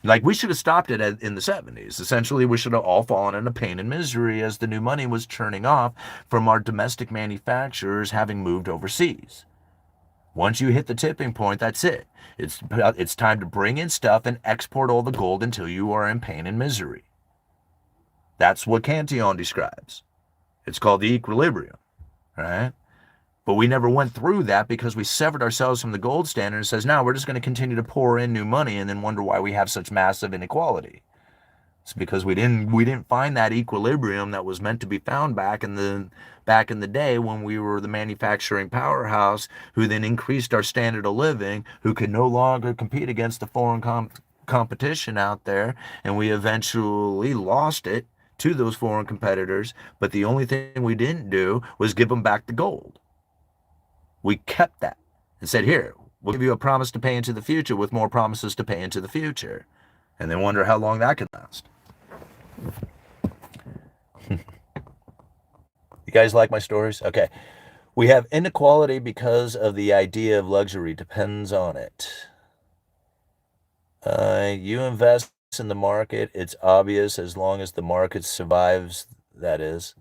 Like, we should have stopped it in the 70s. Essentially, we should have all fallen into pain and misery as the new money was churning off from our domestic manufacturers having moved overseas. Once you hit the tipping point, that's it. It's time to bring in stuff and export all the gold until you are in pain and misery. That's what Cantillon describes. It's called the equilibrium, right? But we never went through that because we severed ourselves from the gold standard and says, now we're just going to continue to pour in new money and then wonder why we have such massive inequality. It's because we didn't find that equilibrium that was meant to be found back in the day when we were the manufacturing powerhouse, who then increased our standard of living, who could no longer compete against the foreign competition out there, and we eventually lost it to those foreign competitors. But the only thing we didn't do was give them back the gold. We kept that and said, here, we'll give you a promise to pay into the future with more promises to pay into the future. And then wonder how long that can last. You guys like my stories? Okay. We have inequality because of the idea of luxury depends on it. You invest in the market, it's obvious as long as the market survives, that is.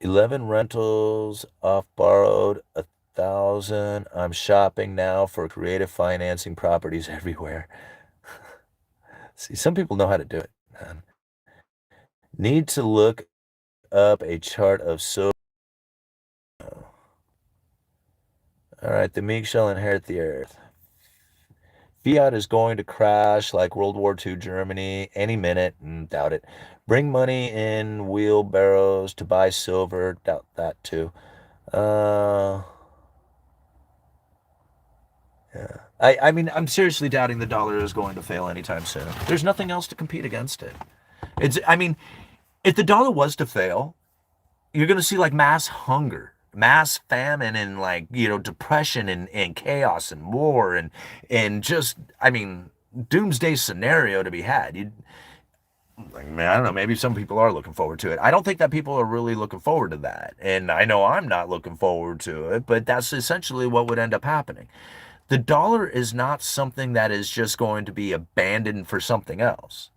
11 rentals off borrowed, 1,000. I'm shopping now for creative financing properties everywhere. See, some people know how to do it, man. Need to look up a chart of so. All right, the meek shall inherit the earth. Fiat is going to crash like World War II Germany any minute. Doubt it. Bring money in wheelbarrows to buy silver. Doubt that too. Yeah. I mean, I'm seriously doubting the dollar is going to fail anytime soon. There's nothing else to compete against it. I mean, if the dollar was to fail, you're going to see like mass hunger, mass famine, and like, depression and chaos and war and just, I mean, doomsday scenario to be had. Like, man, I don't know, maybe some people are looking forward to it. I don't think that people are really looking forward to that. And I know I'm not looking forward to it, but that's essentially what would end up happening. The dollar is not something that is just going to be abandoned for something else.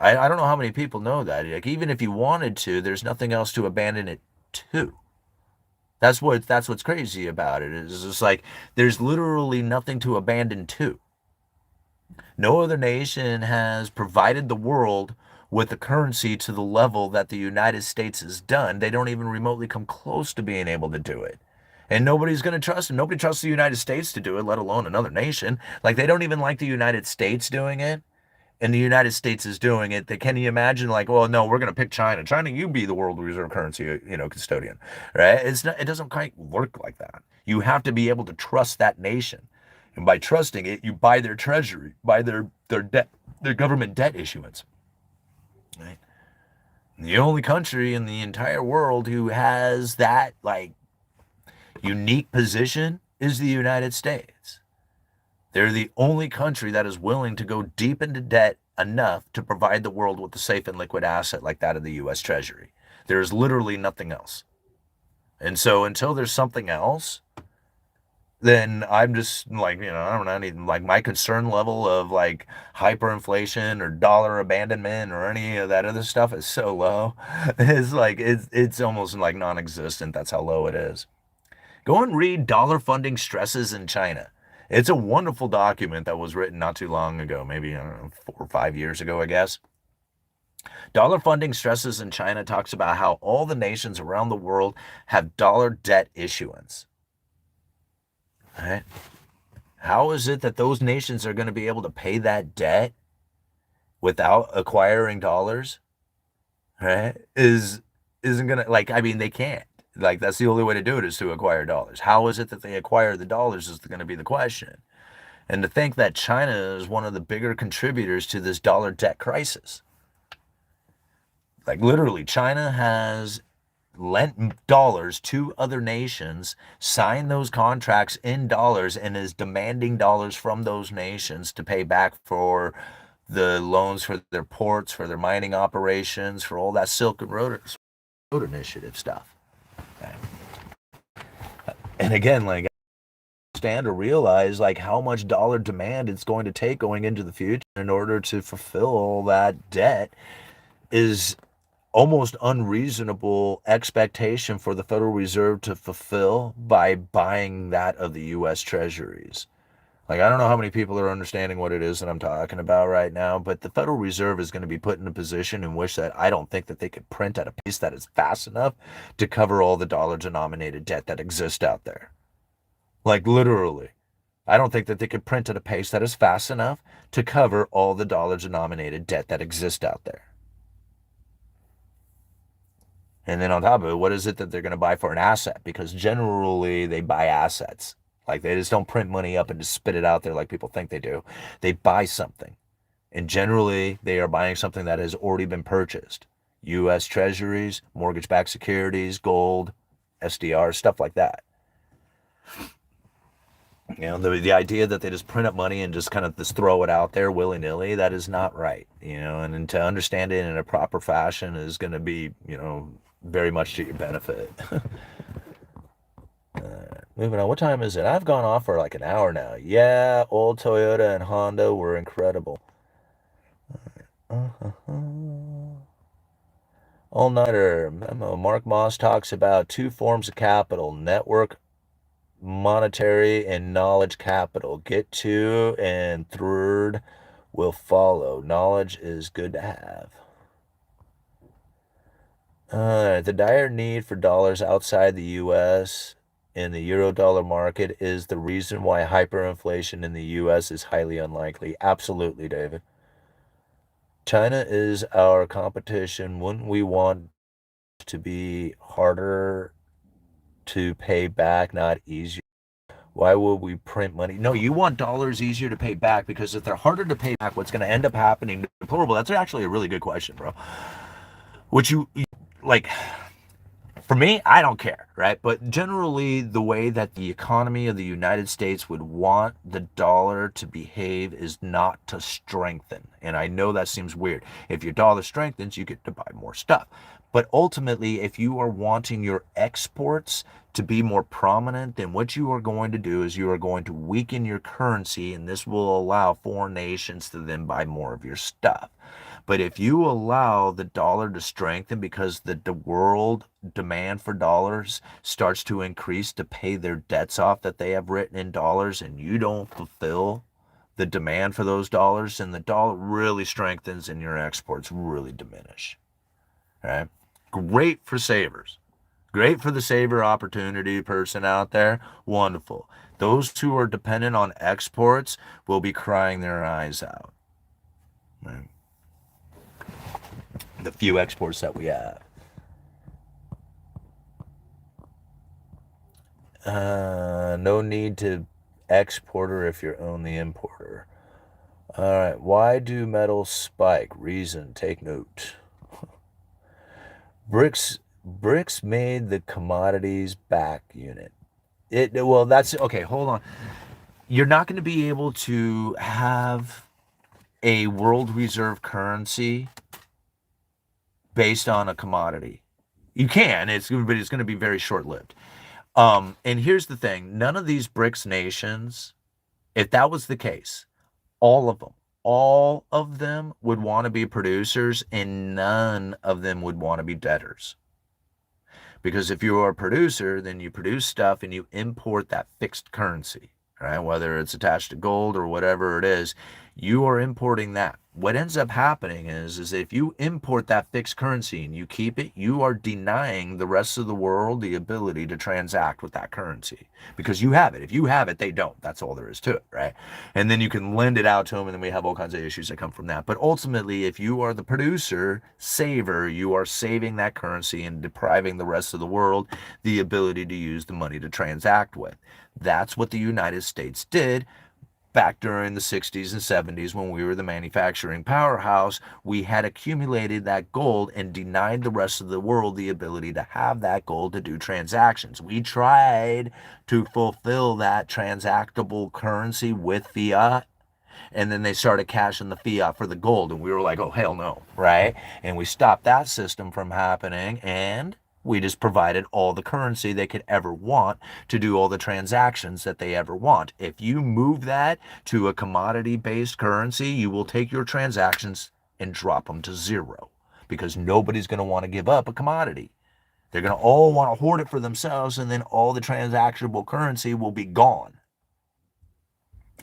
I don't know how many people know that. Like, even if you wanted to, there's nothing else to abandon it to. That's what's crazy about it. Is it's like there's literally nothing to abandon to. No other nation has provided the world with a currency to the level that the United States has done. They don't even remotely come close to being able to do it. And nobody's going to trust them. Nobody trusts the United States to do it, let alone another nation. Like, they don't even like the United States doing it. And the United States is doing it. Can you imagine, like, well, no, we're going to pick China. China, you be the world reserve currency, custodian, right? It doesn't quite work like that. You have to be able to trust that nation. And by trusting it, you buy their treasury, buy their debt, their government debt issuance. Right? The only country in the entire world who has that, like, unique position is the United States. They're the only country that is willing to go deep into debt enough to provide the world with a safe and liquid asset like that of the U.S. Treasury. There is literally nothing else. And so until there's something else, then I'm just like, I don't know, anything like my concern level of like hyperinflation or dollar abandonment or any of that other stuff is so low. It's like it's almost like non-existent. That's how low it is. Go and read Dollar Funding Stresses in China. It's a wonderful document that was written not too long ago, maybe, I don't know, 4 or 5 years ago, I guess. Dollar Funding Stresses in China talks about how all the nations around the world have dollar debt issuance. All right? How is it that those nations are going to be able to pay that debt without acquiring dollars? Right? Isn't going to, like, I mean, they can't. Like, that's the only way to do it is to acquire dollars. How is it that they acquire the dollars is going to be the question. And to think that China is one of the bigger contributors to this dollar debt crisis. Like, literally, China has lent dollars to other nations, signed those contracts in dollars, and is demanding dollars from those nations to pay back for the loans for their ports, for their mining operations, for all that Silk Road Initiative stuff. Okay. And again, like, stand to realize like how much dollar demand it's going to take going into the future in order to fulfill all that debt is almost unreasonable expectation for the Federal Reserve to fulfill by buying that of the U.S. Treasuries. Like, I don't know how many people are understanding what it is that I'm talking about right now, but the Federal Reserve is going to be put in a position in which that I don't think that they could print at a pace that is fast enough to cover all the dollar-denominated debt that exists out there. Like, literally. I don't think that they could print at a pace that is fast enough to cover all the dollar-denominated debt that exists out there. And then on top of it, what is it that they're going to buy for an asset? Because generally they buy assets. Like, they just don't print money up and just spit it out there like people think they do. They buy something. And generally they are buying something that has already been purchased. U.S. Treasuries, mortgage-backed securities, gold, SDR, stuff like that. The idea that they just print up money and just kind of just throw it out there willy-nilly, that is not right. And to understand it in a proper fashion is going to be, very much to your benefit. Moving on. What time is it? I've gone off for like an hour now. Yeah, old Toyota and Honda were incredible. All-nighter memo. Mark Moss talks about two forms of capital: network, monetary, and knowledge capital. Get to, and third will follow. Knowledge is good to have. The dire need for dollars outside the U.S. in the euro-dollar market is the reason why hyperinflation in the U.S. is highly unlikely. Absolutely, David. China is our competition. Wouldn't we want to be harder to pay back, not easier? Why would we print money? No, you want dollars easier to pay back, because if they're harder to pay back, what's going to end up happening? Deplorable. That's actually a really good question, bro. Which you like, for me, I don't care, right? But generally, the way that the economy of the United States would want the dollar to behave is not to strengthen. And I know that seems weird. If your dollar strengthens, you get to buy more stuff. But ultimately, if you are wanting your exports to be more prominent, then what you are going to do is you are going to weaken your currency, and this will allow foreign nations to then buy more of your stuff. But if you allow the dollar to strengthen because the world demand for dollars starts to increase to pay their debts off that they have written in dollars, and you don't fulfill the demand for those dollars, and the dollar really strengthens and your exports really diminish. Right? Great for savers. Great for the saver opportunity person out there. Wonderful. Those who are dependent on exports will be crying their eyes out. Right? The few exports that we have. No need to exporter if you're only importer. All right. Why do metals spike? Reason. Take note. Bricks made the commodities back unit. Well, that's okay. Hold on. You're not going to be able to have a world reserve currency based on a commodity. You can, but it's going to be very short-lived. And here's the thing: none of these BRICS nations, if that was the case, all of them, all of them would want to be producers, and none of them would want to be debtors. Because if you are a producer, then you produce stuff and you import that fixed currency, right? Whether it's attached to gold or whatever it is, you are importing that. What ends up happening is if you import that fixed currency and you keep it, you are denying the rest of the world the ability to transact with that currency because you have it. If you have it, they don't. That's all there is to it, right? And then you can lend it out to them, and then we have all kinds of issues that come from that. But ultimately, if you are the producer, saver, you are saving that currency and depriving the rest of the world the ability to use the money to transact with. That's what the United States did back during the 60s and 70s when we were the manufacturing powerhouse. We had accumulated that gold and denied the rest of the world the ability to have that gold to do transactions. We tried to fulfill that transactable currency with fiat, and then they started cashing the fiat for the gold, and we were like, oh hell no, right? And we stopped that system from happening, and we just provided all the currency they could ever want to do all the transactions that they ever want. If you move that to a commodity based currency, you will take your transactions and drop them to zero because nobody's going to want to give up a commodity. They're going to all want to hoard it for themselves, and then all the transactionable currency will be gone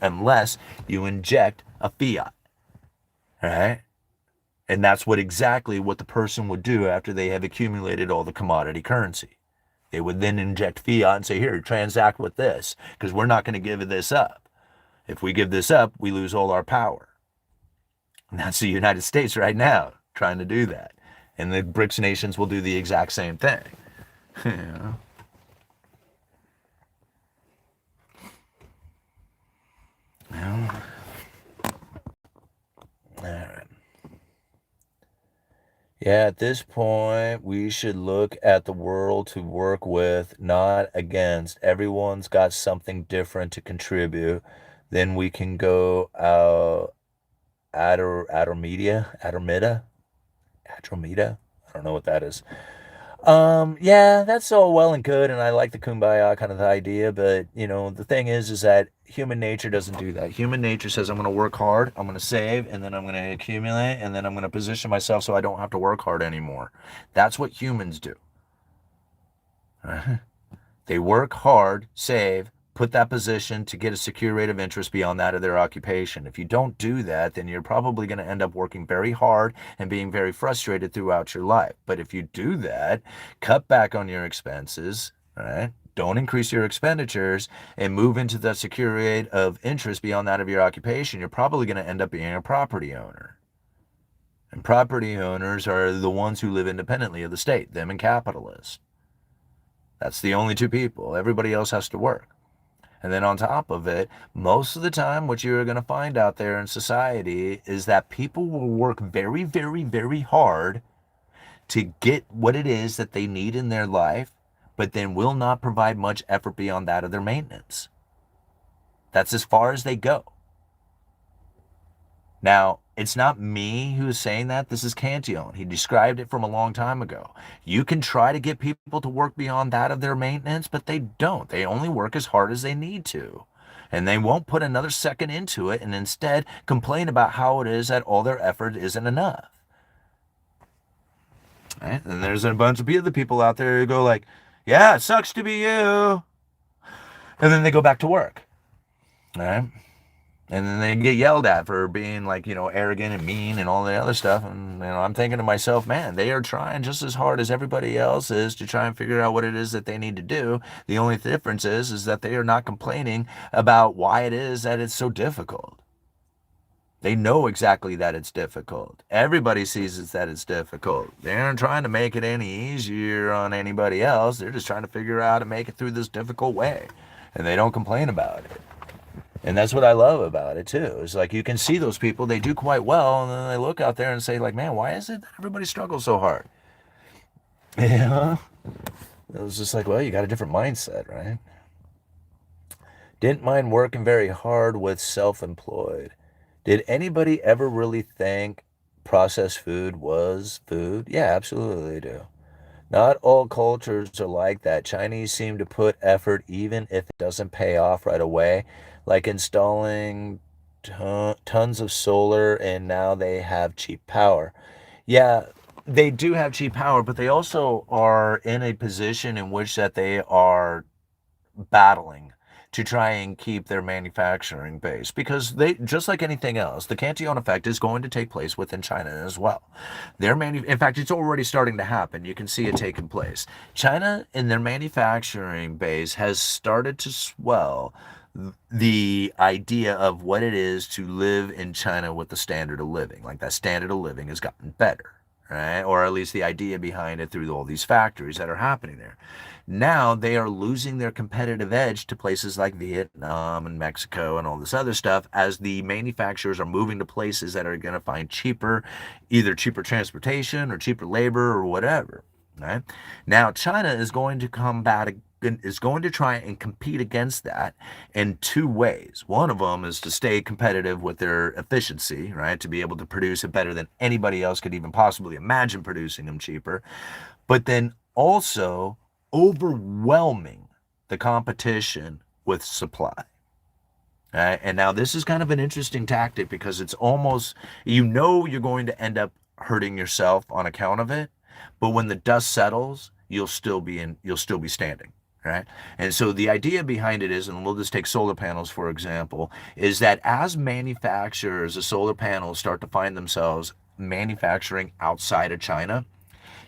unless you inject a fiat, right? And that's exactly what the person would do after they have accumulated all the commodity currency. They would then inject fiat and say, here, transact with this, because we're not going to give this up. If we give this up, we lose all our power. And that's the United States right now trying to do that. And the BRICS nations will do the exact same thing. Yeah. Well, all right. Yeah, at this point, we should look at the world to work with, not against. Everyone's got something different to contribute. Then we can go Adromeda. I don't know what that is. Yeah, that's all well and good, and I like the kumbaya kind of idea, but the thing is that human nature doesn't do that. Human nature says I'm going to work hard, I'm going to save, and then I'm going to accumulate, and then I'm going to position myself so I don't have to work hard anymore. That's what humans do. They work hard, save, put that position to get a secure rate of interest beyond that of their occupation. If you don't do that, then you're probably going to end up working very hard and being very frustrated throughout your life. But if you do that, cut back on your expenses, right? Don't increase your expenditures and move into the secure rate of interest beyond that of your occupation, you're probably going to end up being a property owner. And property owners are the ones who live independently of the state, them and capitalists. That's the only two people. Everybody else has to work. And then on top of it, most of the time, what you're going to find out there in society is that people will work very, very, very hard to get what it is that they need in their life, but then will not provide much effort beyond that of their maintenance. That's as far as they go. Now, it's not me who's saying that. This is Cantillon. He described it from a long time ago. You can try to get people to work beyond that of their maintenance, but they don't. They only work as hard as they need to. And they won't put another second into it and instead complain about how it is that all their effort isn't enough. Right? And there's a bunch of other people out there who go like, yeah, it sucks to be you. And then they go back to work. All right? And then they get yelled at for being like, arrogant and mean and all the other stuff. And, I'm thinking to myself, man, they are trying just as hard as everybody else is to try and figure out what it is that they need to do. The only difference is that they are not complaining about why it is that it's so difficult. They know exactly that it's difficult. Everybody sees that it's difficult. They aren't trying to make it any easier on anybody else. They're just trying to figure out how to make it through this difficult way. And they don't complain about it. And that's what I love about it too. It's like you can see those people, they do quite well, and then they look out there and say, like, man, why is it that everybody struggles so hard? Yeah. It was just like, well, you got a different mindset, right? Didn't mind working very hard with self-employed. Did anybody ever really think processed food was food? Yeah, absolutely they do. Not all cultures are like that. Chinese seem to put effort even if it doesn't pay off right away, like installing tons of solar, and now they have cheap power. Yeah, they do have cheap power, but they also are in a position in which that they are battling to try and keep their manufacturing base, because they, just like anything else, the Cantillon effect is going to take place within China as well. In fact, it's already starting to happen. You can see it taking place. China in their manufacturing base has started to swell the idea of what it is to live in China with the standard of living. Like, that standard of living has gotten better, right? Or at least the idea behind it through all these factories that are happening there. Now they are losing their competitive edge to places like Vietnam and Mexico and all this other stuff, as the manufacturers are moving to places that are going to find cheaper, either cheaper transportation or cheaper labor or whatever. Right? Now China is going to combat, is going to try and compete against that in two ways. One of them is to stay competitive with their efficiency, right? To be able to produce it better than anybody else could even possibly imagine producing them cheaper. But then also overwhelming the competition with supply. Right? And now this is kind of an interesting tactic, because it's almost, you're going to end up hurting yourself on account of it, but when the dust settles, you'll still be standing, right? And so the idea behind it is, and we'll just take solar panels for example, is that as manufacturers of solar panels start to find themselves manufacturing outside of China,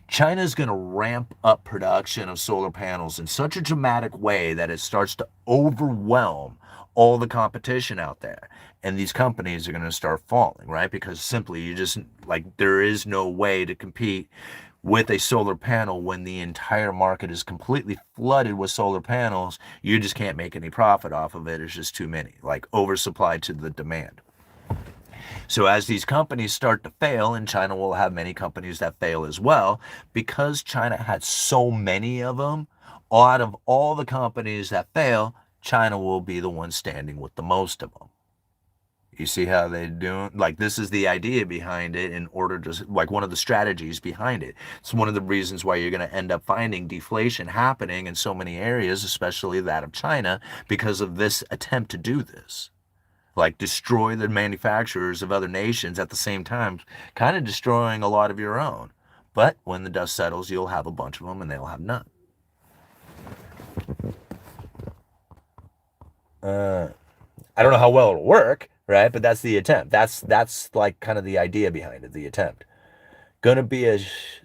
China is going to ramp up production of solar panels in such a dramatic way that it starts to overwhelm all the competition out there. And these companies are going to start falling, right? Because simply, you just, like, there is no way to compete with a solar panel when the entire market is completely flooded with solar panels. You just can't make any profit off of it. It's just too many, like oversupply to the demand. So as these companies start to fail, and China will have many companies that fail as well, because China had so many of them, out of all the companies that fail, China will be the one standing with the most of them. You see how they do? Like, this is the idea behind it, in order to, like, one of the strategies behind it. It's one of the reasons why you're going to end up finding deflation happening in so many areas, especially that of China, because of this attempt to do this, like destroy the manufacturers of other nations at the same time, kind of destroying a lot of your own. But when the dust settles, you'll have a bunch of them and they'll have none. Uh, I don't know how well it'll work, right? But that's the attempt. That's like kind of the idea behind it, the attempt. Gonna be a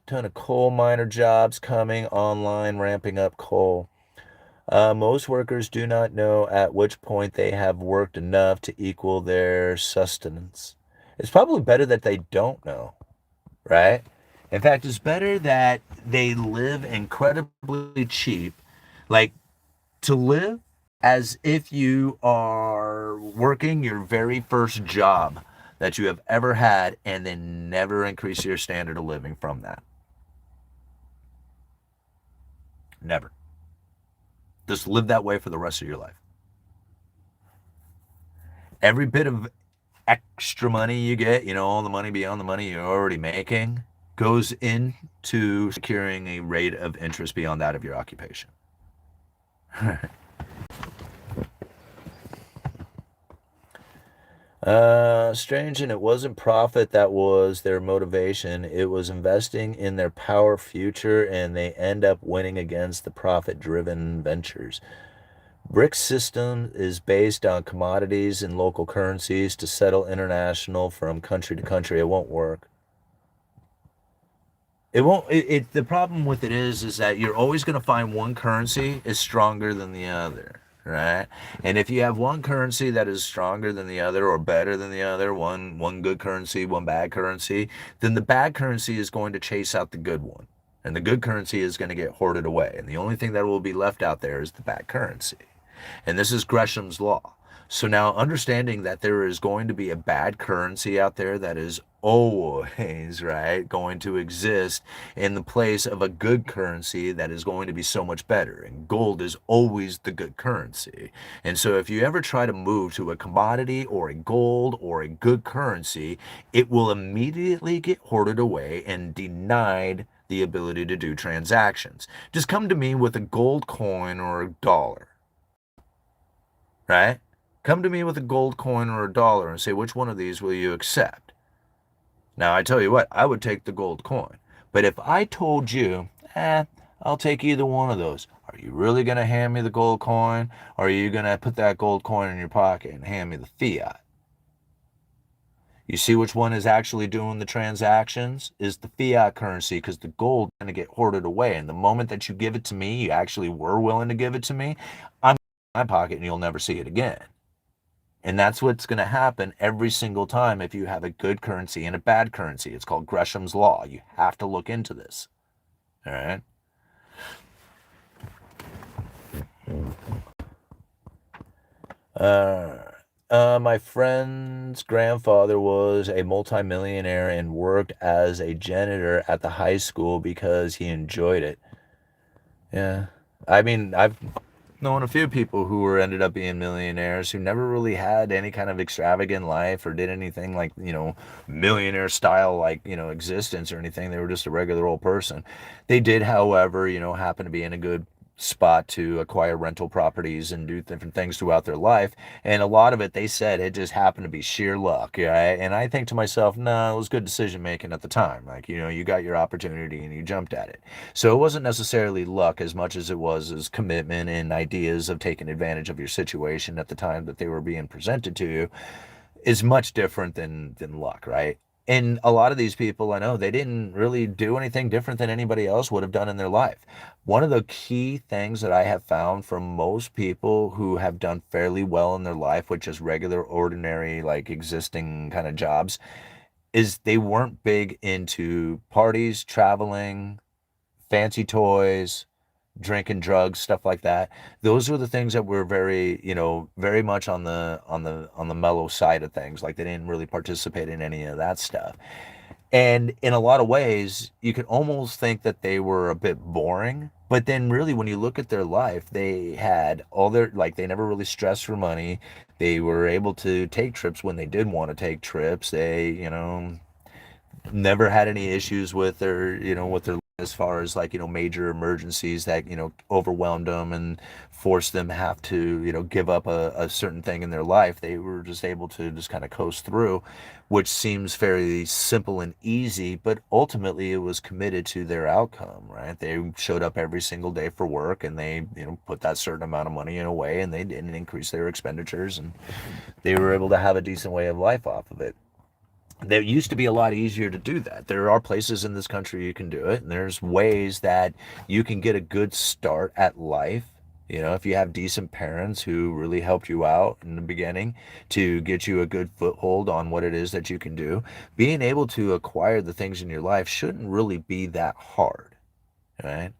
ton of coal miner jobs coming online, ramping up coal. Most workers do not know at which point they have worked enough to equal their sustenance. It's probably better that they don't know, right? In fact, it's better that they live incredibly cheap, like, to live as if you are working your very first job that you have ever had, and then never increase your standard of living from that. Never. Just live that way for the rest of your life. Every bit of extra money you get, all the money beyond the money you're already making, goes into securing a rate of interest beyond that of your occupation. Strange, and it wasn't profit that was their motivation. It was investing in their power future, and they end up winning against the profit-driven ventures. BRICS system is based on commodities and local currencies to settle international from country to country. It won't work. It won't. The problem with it is that you're always going to find one currency is stronger than the other, right? And if you have one currency that is stronger than the other, or better than the other, one good currency, one bad currency, then the bad currency is going to chase out the good one, and the good currency is going to get hoarded away, and the only thing that will be left out there is the bad currency. And this is Gresham's law. So now, understanding that there is going to be a bad currency out there that is always, right, going to exist in the place of a good currency that is going to be so much better. And gold is always the good currency. And so if you ever try to move to a commodity or a gold or a good currency, it will immediately get hoarded away and denied the ability to do transactions. Just come to me with a gold coin or a dollar, right? Come to me with a gold coin or a dollar and say, which one of these will you accept? Now, I tell you what, I would take the gold coin. But if I told you, I'll take either one of those, are you really going to hand me the gold coin? Or are you going to put that gold coin in your pocket and hand me the fiat? You see which one is actually doing the transactions? Is the fiat currency, because the gold is going to get hoarded away. And the moment that you give it to me, you actually were willing to give it to me, I'm in my pocket and you'll never see it again. And that's what's going to happen every single time if you have a good currency and a bad currency. It's called Gresham's Law. You have to look into this. All right. My friend's grandfather was a multimillionaire and worked as a janitor at the high school because he enjoyed it. Yeah. I mean, I've known a few people who were ended up being millionaires who never really had any kind of extravagant life or did anything like, millionaire style, like, existence or anything. They were just a regular old person. They did, however, happen to be in a good spot to acquire rental properties and do different things throughout their life. And a lot of it, they said, it just happened to be sheer luck. Right? And I think to myself, no, it was good decision making at the time. Like, you got your opportunity and you jumped at it. So it wasn't necessarily luck as much as it was as commitment and ideas of taking advantage of your situation at the time that they were being presented to you is much different than luck, right? And a lot of these people I know, they didn't really do anything different than anybody else would have done in their life. One of the key things that I have found from most people who have done fairly well in their life with just regular, ordinary, like existing kind of jobs, is they weren't big into parties, traveling, fancy toys, drinking drugs, stuff like that. Those were the things that were very, very much on the mellow side of things. Like they didn't really participate in any of that stuff. And in a lot of ways, you could almost think that they were a bit boring. But then really when you look at their life, they had all their, like, they never really stressed for money. They were able to take trips when they did want to take trips. They, never had any issues with their as far as like major emergencies that overwhelmed them and forced them have to give up a certain thing in their life. They were just able to just kind of coast through, which seems fairly simple and easy, but ultimately it was committed to their outcome, right? They showed up every single day for work and they put that certain amount of money in a way, and they didn't increase their expenditures, and they were able to have a decent way of life off of it. There used to be a lot easier to do that. There are places in this country you can do it, and there's ways that you can get a good start at life. If you have decent parents who really helped you out in the beginning to get you a good foothold on what it is that you can do, being able to acquire the things in your life shouldn't really be that hard, right?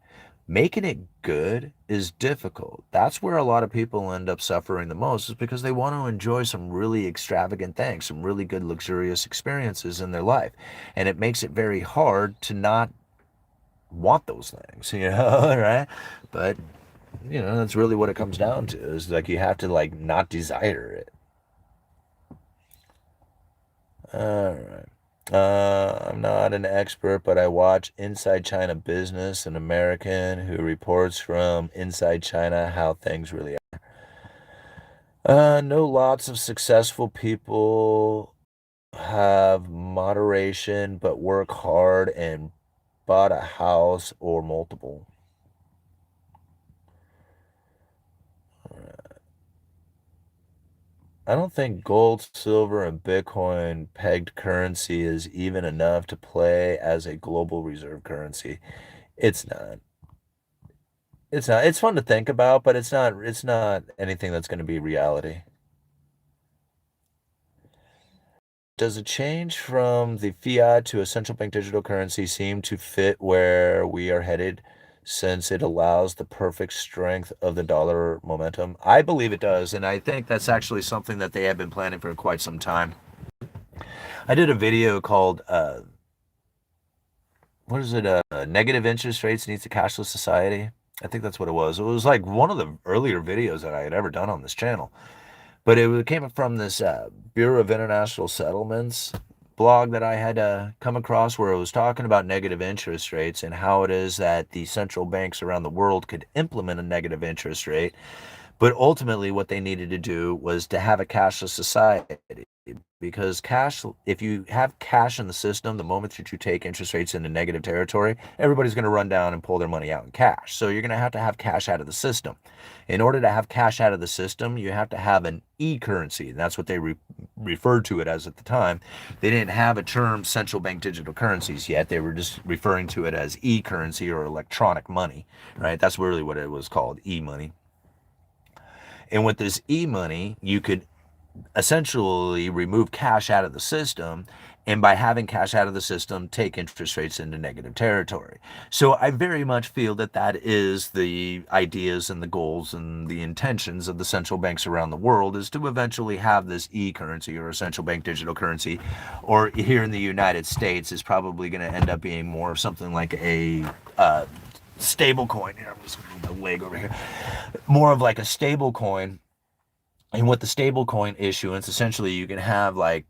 Making it good is difficult. That's where a lot of people end up suffering the most, is because they want to enjoy some really extravagant things, some really good luxurious experiences in their life. And it makes it very hard to not want those things, right? But, that's really what it comes down to, is like you have to like not desire it. All right. I'm not an expert, but I watch Inside China Business, an American who reports from inside China how things really are. Know lots of successful people have moderation, but work hard and bought a house or multiple. I don't think gold, silver, and Bitcoin pegged currency is even enough to play as a global reserve currency. It's not. It's not. It's fun to think about, but it's not anything that's going to be reality. Does a change from the fiat to a central bank digital currency seem to fit where we are headed, since it allows the perfect strength of the dollar momentum? I believe it does, and I think that's actually something that they have been planning for quite some time. I did a video called what is it? Negative interest rates needs a cashless society. I think that's what it was. It was like one of the earlier videos that I had ever done on this channel. But it came from this Bureau of International Settlements. blog that I had come across where it was talking about negative interest rates and how it is that the central banks around the world could implement a negative interest rate. But ultimately, what they needed to do was to have a cashless society. Because cash, if you have cash in the system, the moment that you take interest rates into negative territory, everybody's going to run down and pull their money out in cash. So you're going to have cash out of the system. In order to have cash out of the system, you have to have an e-currency. That's what they referred to it as at the time. They didn't have a term central bank digital currencies yet. They were just referring to it as e-currency or electronic money, right? That's really what it was called, e-money. And with this e-money, you could essentially remove cash out of the system, and by having cash out of the system, take interest rates into negative territory. So I very much feel that that is the ideas and the goals and the intentions of the central banks around the world, is to eventually have this e-currency or a central bank digital currency, or here in the United States is probably going to end up being more of something like a stable coin. Here, I'm just going to move my leg over here. More of like a stable coin. And with the stable coin issuance, essentially you can have like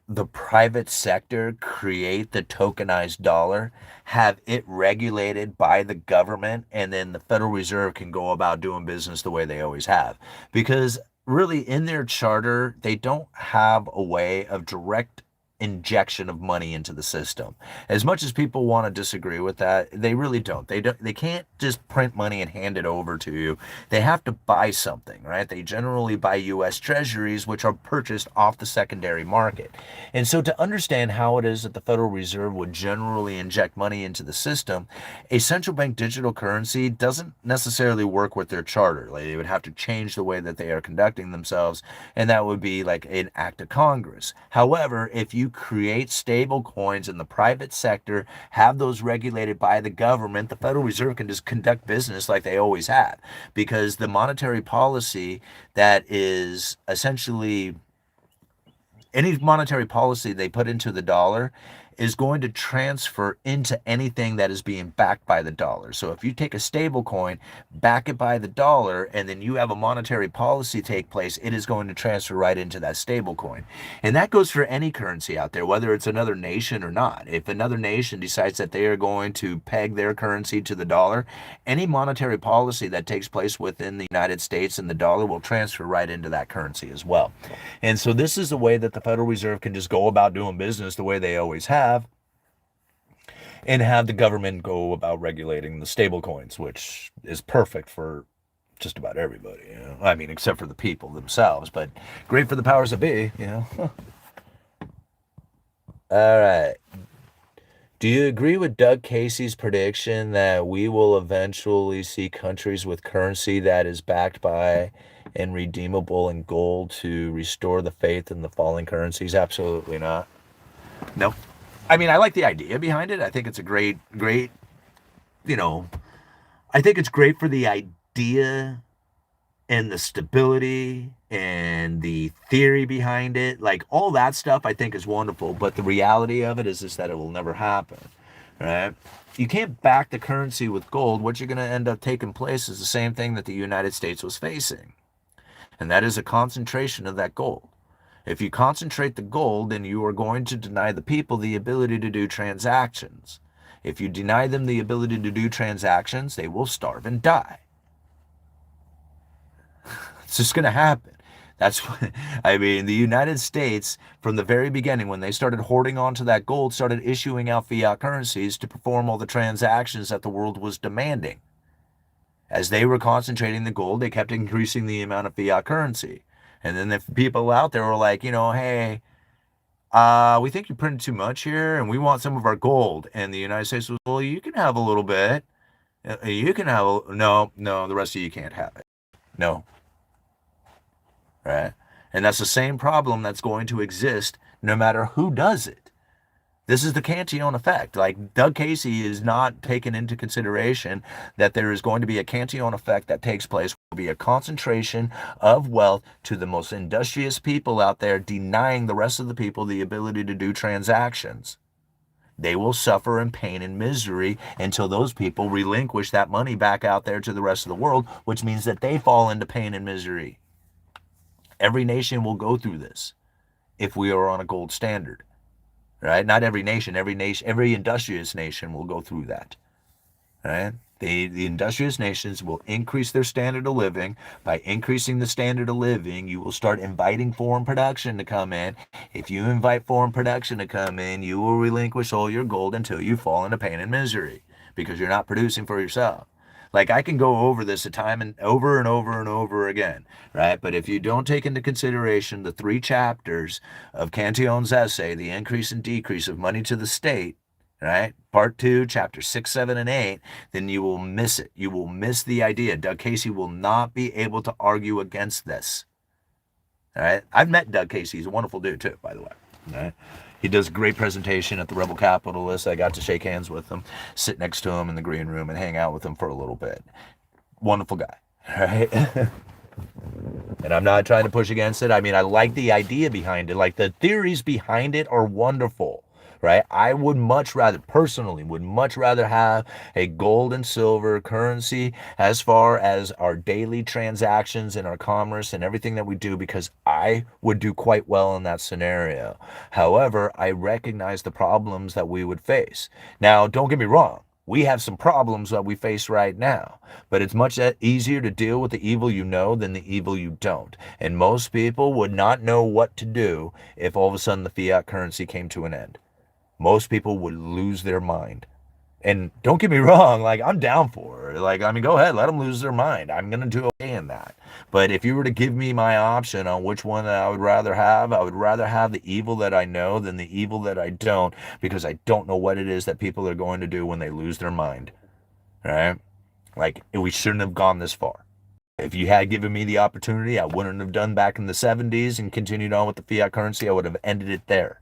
the private sector create the tokenized dollar, have it regulated by the government, and then the Federal Reserve can go about doing business the way they always have. Because really, in their charter, they don't have a way of direct injection of money into the system. As much as people want to disagree with that, they really don't. They can't just print money and hand it over to you. They have to buy something, right? They generally buy US treasuries, which are purchased off the secondary market. And so to understand how it is that the Federal Reserve would generally inject money into the system, a central bank digital currency doesn't necessarily work with their charter. Like, they would have to change the way that they are conducting themselves, and that would be like an act of Congress. However, if you create stable coins in the private sector, have those regulated by the government, the Federal Reserve can just conduct business like they always have, because the monetary policy that is essentially any monetary policy they put into the dollar is going to transfer into anything that is being backed by the dollar. So if you take a stable coin, back it by the dollar, and then you have a monetary policy take place, it is going to transfer right into that stable coin. And that goes for any currency out there, whether it's another nation or not. If another nation decides that they are going to peg their currency to the dollar, any monetary policy that takes place within the United States and the dollar will transfer right into that currency as well. And so this is the way that the Federal Reserve can just go about doing business the way they always have, and have the government go about regulating the stable coins, which is perfect for just about everybody, you know? I mean, except for the people themselves, but great for the powers that be, you know? All right. Do you agree with Doug Casey's prediction that we will eventually see countries with currency that is backed by and redeemable in gold to restore the faith in the falling currencies? Absolutely not. Nope. I mean, I like the idea behind it. I think it's a great, you know, I think it's great for the idea and the stability and the theory behind it. Like, all that stuff I think is wonderful, but the reality of it is just that it will never happen, right? You can't back the currency with gold. What you're going to end up taking place is the same thing that the United States was facing, and that is a concentration of that gold. If you concentrate the gold, then you are going to deny the people the ability to do transactions. If you deny them the ability to do transactions, they will starve and die. It's just going to happen. That's what, I mean, the United States, from the very beginning, when they started hoarding onto that gold, started issuing out fiat currencies to perform all the transactions that the world was demanding. As they were concentrating the gold, they kept increasing the amount of fiat currency. And then the people out there were like, you know, hey, we think you printed too much here and we want some of our gold. And the United States was, well, you can have a little bit. You can have no, the rest of you can't have it. No. Right? And that's the same problem that's going to exist no matter who does it. This is the Cantillon effect. Like, Doug Casey is not taking into consideration that there is going to be a Cantillon effect that takes place. There will be a concentration of wealth to the most industrious people out there, denying the rest of the people the ability to do transactions. They will suffer in pain and misery until those people relinquish that money back out there to the rest of the world, which means that they fall into pain and misery. Every nation will go through this if we are on a gold standard. right? Not every nation, every industrious nation will go through that, right? The industrious nations will increase their standard of living. By increasing the standard of living, you will start inviting foreign production to come in. If you invite foreign production to come in, you will relinquish all your gold until you fall into pain and misery because you're not producing for yourself. Like I can go over this a time and over and over and over again, right? But if you don't take into consideration the three chapters of Cantillon's essay, The Increase and Decrease of Money to the State, right? Part two, chapter 6, 7, and 8, then you will miss it. You will miss the idea. Doug Casey will not be able to argue against this. All right. I've met Doug Casey. He's a wonderful dude, too, by the way. All right. He does a great presentation at the Rebel Capitalist. I got to shake hands with him, sit next to him in the green room, and hang out with him for a little bit. Wonderful guy. All right. And I'm not trying to push against it. I mean, I like the idea behind it. Like the theories behind it are wonderful, right? I would much rather, personally, would much rather have a gold and silver currency as far as our daily transactions and our commerce and everything that we do, because I would do quite well in that scenario. However, I recognize the problems that we would face. Now, don't get me wrong. We have some problems that we face right now, but it's much easier to deal with the evil you know than the evil you don't. And most people would not know what to do if all of a sudden the fiat currency came to an end. Most people would lose their mind. And don't get me wrong, like I'm down for it. Like, I mean, go ahead, let them lose their mind. I'm going to do okay in that. But if you were to give me my option on which one that I would rather have the evil that I know than the evil that I don't, because I don't know what it is that people are going to do when they lose their mind. Right? Like, we shouldn't have gone this far. If you had given me the opportunity, I wouldn't have done back in the 70s and continued on with the fiat currency. I would have ended it there.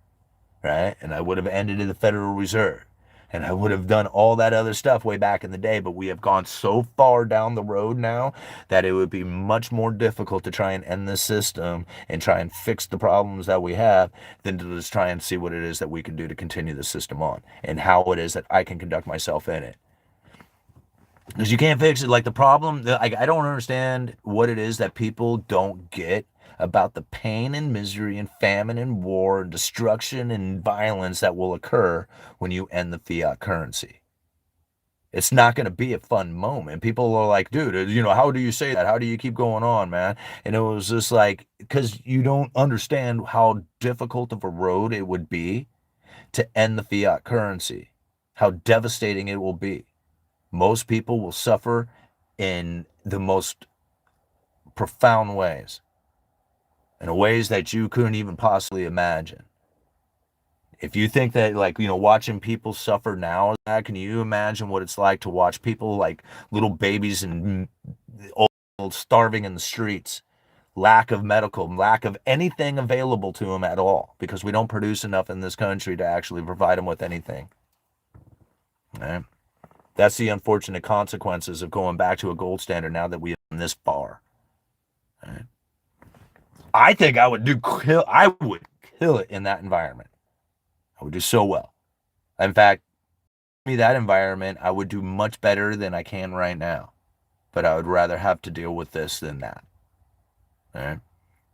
Right? And I would have ended in the Federal Reserve. And I would have done all that other stuff way back in the day, but we have gone so far down the road now that it would be much more difficult to try and end this system and try and fix the problems that we have than to just try and see what it is that we can do to continue the system on and how it is that I can conduct myself in it. Because you can't fix it. Like the problem, I don't understand what it is that people don't get about the pain and misery and famine and war and destruction and violence that will occur when you end the fiat currency. It's not going to be a fun moment. People are like, dude, how do you say that? How do you keep going on, man? And it was just like, because you don't understand how difficult of a road it would be to end the fiat currency, how devastating it will be. Most people will suffer in the most profound ways, in ways that you couldn't even possibly imagine. If you think that, like, watching people suffer now, can you imagine what it's like to watch people like little babies and old starving in the streets? Lack of medical, lack of anything available to them at all, because we don't produce enough in this country to actually provide them with anything. Right? That's the unfortunate consequences of going back to a gold standard now that we have gone this far. Right? I think I would kill it in that environment. I would do so well. In fact, me that environment, I would do much better than I can right now. But I would rather have to deal with this than that. Right?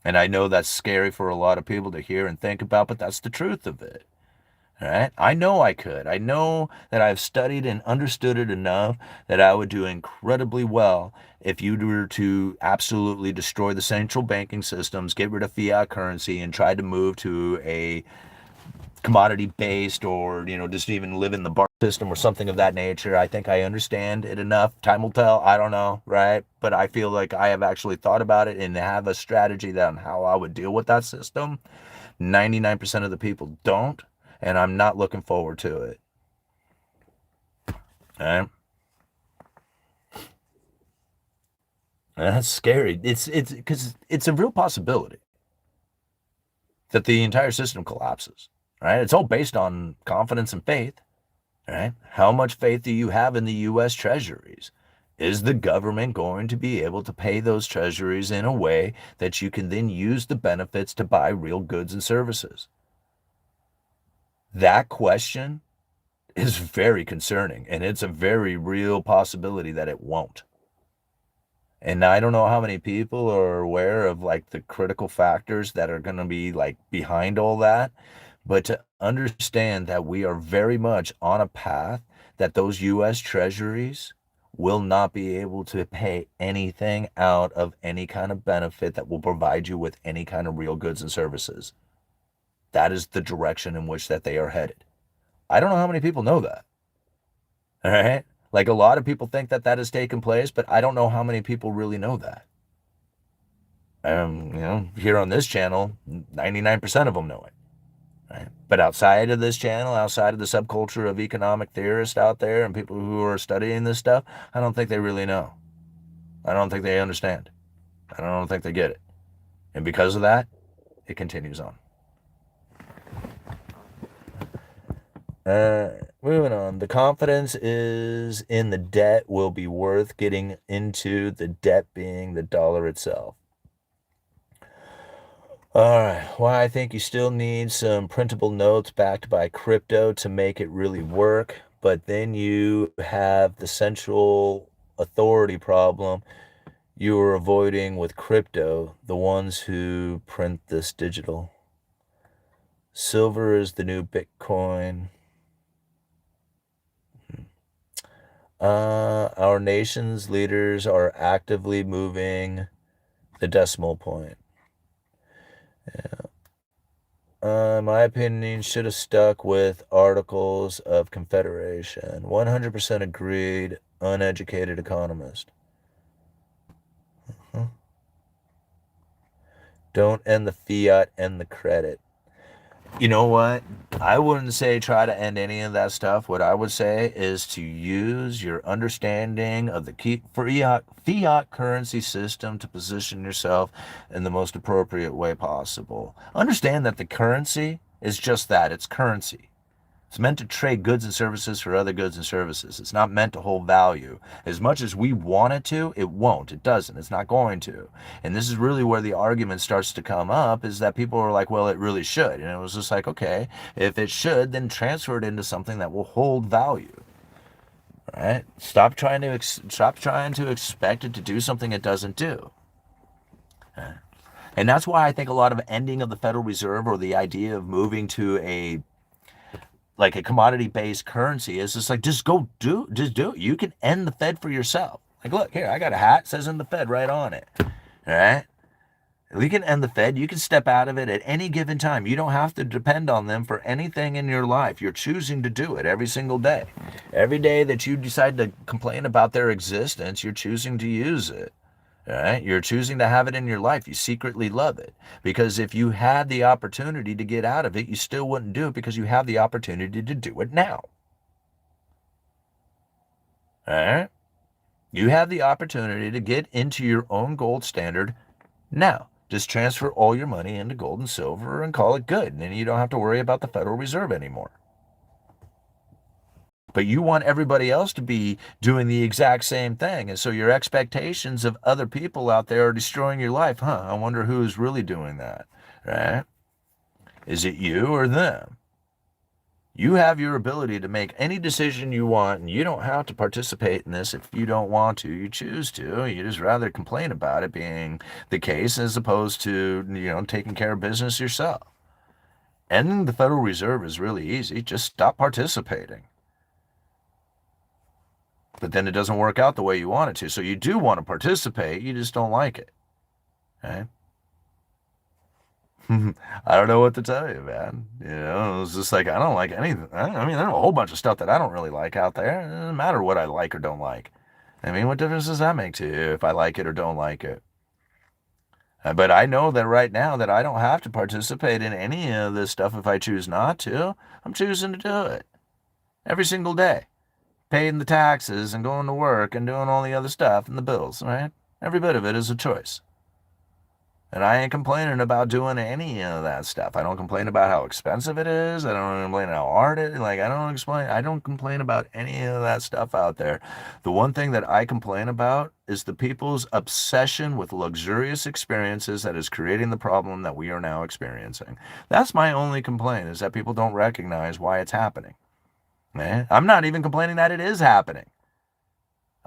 And I know that's scary for a lot of people to hear and think about, but that's the truth of it. All right. I know I could. I know that I've studied and understood it enough that I would do incredibly well if you were to absolutely destroy the central banking systems, get rid of fiat currency, and try to move to a commodity based or, just even live in the bar system or something of that nature. I think I understand it enough. Time will tell. I don't know. Right. But I feel like I have actually thought about it and have a strategy on how I would deal with that system. 99% of the people don't. And I'm not looking forward to it. All right? And that's scary. It's because it's a real possibility that the entire system collapses. Right? It's all based on confidence and faith. Right? How much faith do you have in the U.S. treasuries? Is the government going to be able to pay those treasuries in a way that you can then use the benefits to buy real goods and services? That question is very concerning, and it's a very real possibility that it won't. And I don't know how many people are aware of like the critical factors that are going to be like behind all that, but to understand that we are very much on a path that those U.S. treasuries will not be able to pay anything out of any kind of benefit that will provide you with any kind of real goods and services. That is the direction in which that they are headed. I don't know how many people know that. All right? Like a lot of people think that that has taken place, but I don't know how many people really know that. Here on this channel, 99% of them know it. Right? But outside of this channel, outside of the subculture of economic theorists out there and people who are studying this stuff, I don't think they really know. I don't think they understand. I don't think they get it. And because of that, it continues on. Moving on. The confidence is in the debt will be worth getting into, the debt being the dollar itself. All right. Well, I think you still need some printable notes backed by crypto to make it really work. But then you have the central authority problem you are avoiding with crypto, the ones who print this digital. Silver is the new Bitcoin. Our nation's leaders are actively moving the decimal point. My opinion, should have stuck with Articles of Confederation. 100% agreed, uneducated economist. Don't end the fiat, end the credit. You know what? I wouldn't say try to end any of that stuff. What I would say is to use your understanding of the fiat currency system to position yourself in the most appropriate way possible. Understand that the currency is just that. It's currency. It's meant to trade goods and services for other goods and services. It's not meant to hold value. As much as we want it to, it won't. It doesn't. It's not going to. And this is really where the argument starts to come up, is that people are like, well, it really should. And it was just like, okay, if it should, then transfer it into something that will hold value. All right? Stop trying to expect it to do something it doesn't do. Right? And that's why I think a lot of ending of the Federal Reserve, or the idea of moving to a commodity-based currency, is just like, just do it. You can end the Fed for yourself. Like, look, here, I got a hat, says "in the Fed" right on it. All right? We can end the Fed. You can step out of it at any given time. You don't have to depend on them for anything in your life. You're choosing to do it every single day. Every day that you decide to complain about their existence, you're choosing to use it. All right? You're choosing to have it in your life. You secretly love it. Because if you had the opportunity to get out of it, you still wouldn't do it, because you have the opportunity to do it now. All right? You have the opportunity to get into your own gold standard now. Just transfer all your money into gold and silver and call it good. And then you don't have to worry about the Federal Reserve anymore. But you want everybody else to be doing the exact same thing. And so your expectations of other people out there are destroying your life. I wonder who's really doing that, right? Is it you or them? You have your ability to make any decision you want, and you don't have to participate in this if you don't want to. You choose to. You just rather complain about it being the case, as opposed to, taking care of business yourself. Ending the Federal Reserve is really easy. Just stop participating. But then it doesn't work out the way you want it to. So you do want to participate, you just don't like it. Okay? I don't know what to tell you, man. It's just like, I don't like anything. I mean, there's a whole bunch of stuff that I don't really like out there. It doesn't matter what I like or don't like. I mean, what difference does that make to you if I like it or don't like it? But I know that right now that I don't have to participate in any of this stuff if I choose not to. I'm choosing to do it every single day. Paying the taxes and going to work and doing all the other stuff and the bills, right? Every bit of it is a choice. And I ain't complaining about doing any of that stuff. I don't complain about how expensive it is. I don't complain how hard it is. I don't complain about any of that stuff out there. The one thing that I complain about is the people's obsession with luxurious experiences that is creating the problem that we are now experiencing. That's my only complaint, is that people don't recognize why it's happening. I'm not even complaining that it is happening.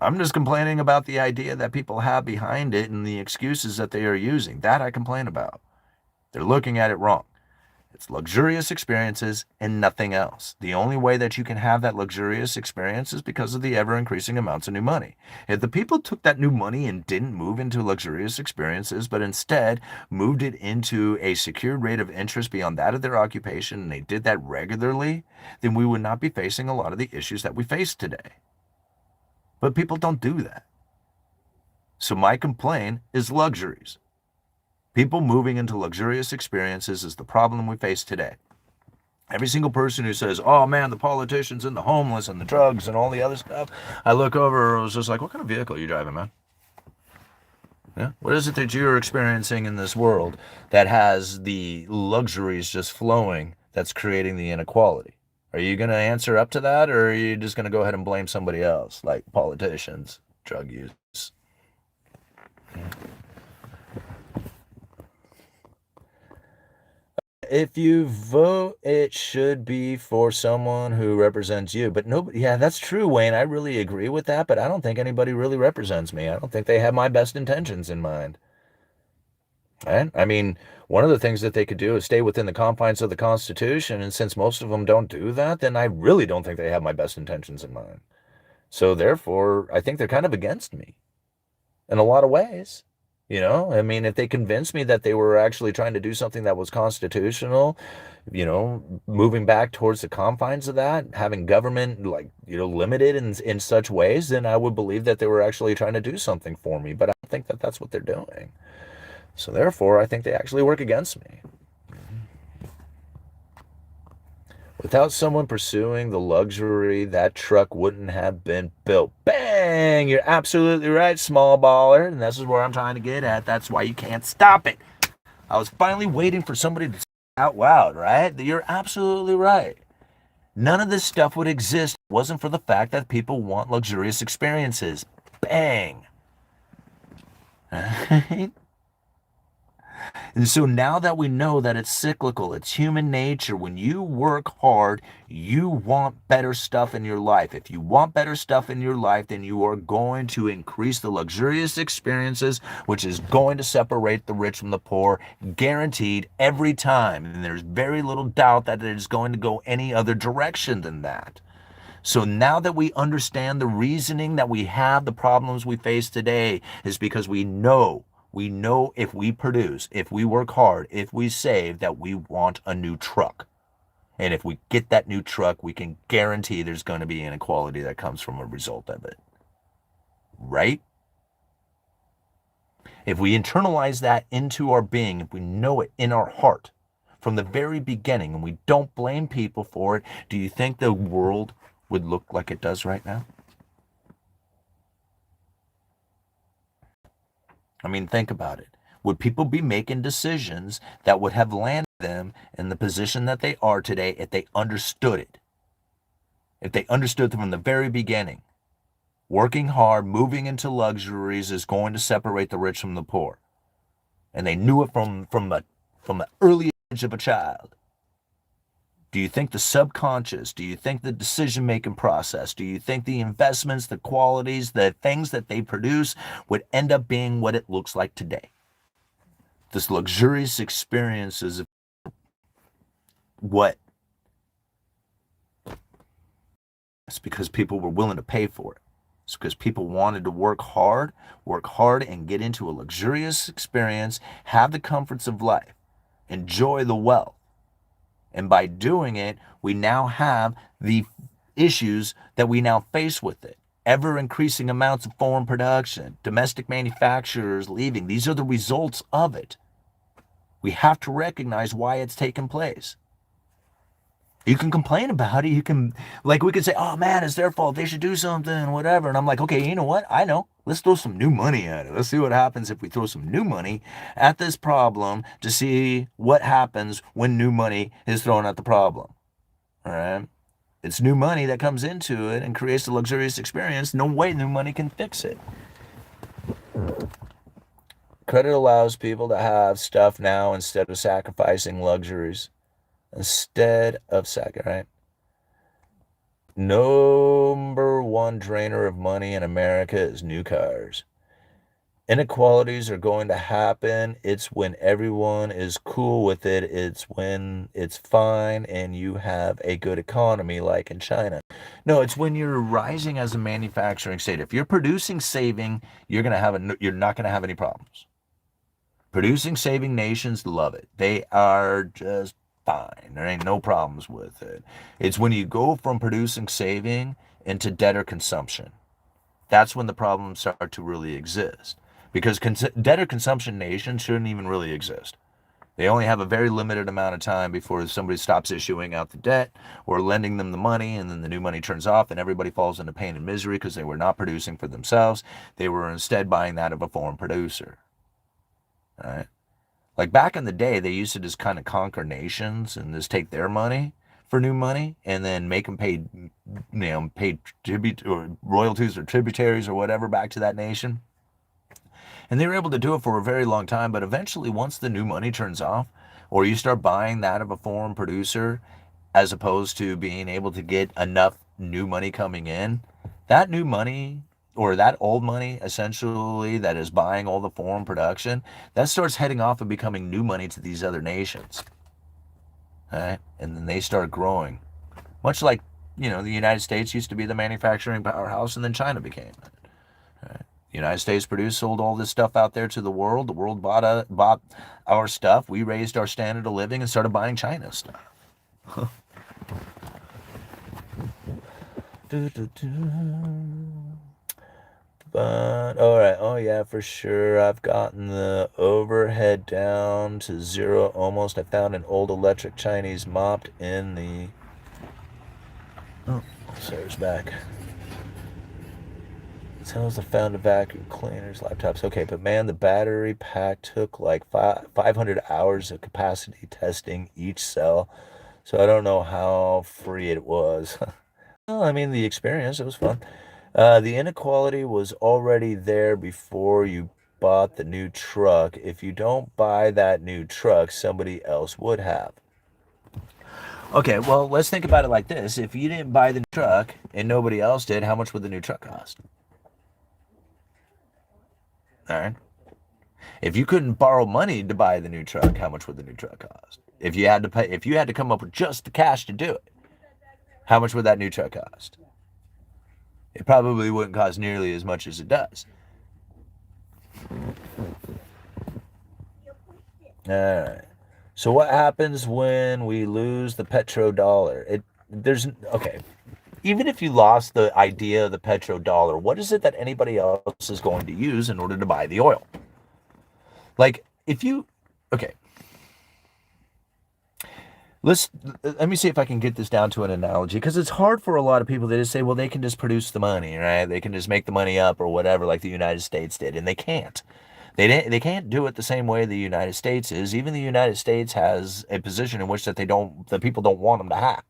I'm just complaining about the idea that people have behind it and the excuses that they are using. That I complain about. They're looking at it wrong. It's luxurious experiences and nothing else. The only way that you can have that luxurious experience is because of the ever-increasing amounts of new money. If the people took that new money and didn't move into luxurious experiences, but instead moved it into a secured rate of interest beyond that of their occupation, and they did that regularly, then we would not be facing a lot of the issues that we face today. But people don't do that. So my complaint is luxuries. People moving into luxurious experiences is the problem we face today. Every single person who says, oh man, the politicians and the homeless and the drugs and all the other stuff, I look over and I was just like, what kind of vehicle are you driving, man? Yeah? What is it that you're experiencing in this world that has the luxuries just flowing that's creating the inequality? Are you going to answer up to that, or are you just going to go ahead and blame somebody else, like politicians, drug use? Yeah. If you vote, it should be for someone who represents you. But nobody, yeah, that's true, Wayne. I really agree with that, but I don't think anybody really represents me. I don't think they have my best intentions in mind. Right? I mean, one of the things that they could do is stay within the confines of the Constitution. And since most of them don't do that, then I really don't think they have my best intentions in mind. So therefore, I think they're kind of against me in a lot of ways. I mean, if they convinced me that they were actually trying to do something that was constitutional, moving back towards the confines of that, having government like, limited in such ways, then I would believe that they were actually trying to do something for me. But I don't think that that's what they're doing. So therefore, I think they actually work against me. Without someone pursuing the luxury, that truck wouldn't have been built. Bang! You're absolutely right, small baller. And this is where I'm trying to get at. That's why you can't stop it. I was finally waiting for somebody to say out loud, right? You're absolutely right. None of this stuff would exist if it wasn't for the fact that people want luxurious experiences. Bang! And so now that we know that it's cyclical, it's human nature, when you work hard, you want better stuff in your life. If you want better stuff in your life, then you are going to increase the luxurious experiences, which is going to separate the rich from the poor, guaranteed every time. And there's very little doubt that it is going to go any other direction than that. So now that we understand the reasoning that we have the problems we face today is because we know if we produce, if we work hard, if we save, that we want a new truck. And if we get that new truck, we can guarantee there's going to be inequality that comes from a result of it. Right? If we internalize that into our being, if we know it in our heart from the very beginning and we don't blame people for it, do you think the world would look like it does right now? I mean, think about it. Would people be making decisions that would have landed them in the position that they are today if they understood it? If they understood from the very beginning, working hard, moving into luxuries is going to separate the rich from the poor. And they knew it from the early age of a child. Do you think the subconscious, do you think the decision-making process, do you think the investments, the qualities, the things that they produce would end up being what it looks like today? This luxurious experience is what? It's because people were willing to pay for it. It's because people wanted to work hard and get into a luxurious experience, have the comforts of life, enjoy the wealth. And by doing it, we now have the issues that we now face with it. Ever increasing amounts of foreign production, domestic manufacturers leaving. These are the results of it. We have to recognize why it's taken place. You can complain about it. You can, like, we could say, oh man, it's their fault. They should do something, whatever. And I'm like, okay, you know what? I know. Let's throw some new money at it. Let's see what happens if we throw some new money at this problem to see what happens when new money is thrown at the problem. All right? It's new money that comes into it and creates a luxurious experience. No way new money can fix it. Credit allows people to have stuff now instead of sacrificing luxuries. Right? Number one drainer of money in America is new cars. Inequalities are going to happen. It's when everyone is cool with it. It's when it's fine and you have a good economy like in China. No, it's when you're rising as a manufacturing state. If you're producing saving, you're not going to have any problems. Producing saving nations love it. They are just fine. There ain't no problems with it. It's when you go from producing saving into debtor consumption. That's when the problems start to really exist. Because debtor consumption nations shouldn't even really exist. They only have a very limited amount of time before somebody stops issuing out the debt or lending them the money, and then the new money turns off, and everybody falls into pain and misery because they were not producing for themselves. They were instead buying that of a foreign producer. Right? Like back in the day, they used to just kind of conquer nations and just take their money for new money and then make them pay tribute or royalties or tributaries or whatever back to that nation. And they were able to do it for a very long time, but eventually once the new money turns off or you start buying that of a foreign producer as opposed to being able to get enough new money coming in, that new money or that old money essentially that is buying all the foreign production, that starts heading off and becoming new money to these other nations. Right? And then they start growing. Much like, the United States used to be the manufacturing powerhouse and then China became it. Right? The United States produced, sold all this stuff out there to the world. The world bought our stuff. We raised our standard of living and started buying China's stuff. But, all right. Oh, yeah, for sure. I've gotten the overhead down to zero almost. I found an old electric Chinese mopped in the... Oh, Sarah's back. Sounds I found a vacuum cleaners, laptops. Okay, but man, the battery pack took like 500 hours of capacity testing each cell. So I don't know how free it was. Well, I mean, the experience, it was fun. The inequality was already there before you bought the new truck. If you don't buy that new truck, somebody else would have. Okay, well, let's think about it like this. If you didn't buy the truck and nobody else did, how much would the new truck cost? All right. If you couldn't borrow money to buy the new truck, how much would the new truck cost? If you had to come up with just the cash to do it, how much would that new truck cost? It probably wouldn't cost nearly as much as it does. All right. So what happens when we lose the petrodollar? Okay. Even if you lost the idea of the petrodollar, what is it that anybody else is going to use in order to buy the oil? Like okay. Let me see if I can get this down to an analogy, because it's hard for a lot of people. They just say, well, they can just produce the money, right? They can just make the money up or whatever, like the United States did, and they can't. They can't do it the same way the United States is. Even the United States has a position in which that the people don't want them to have,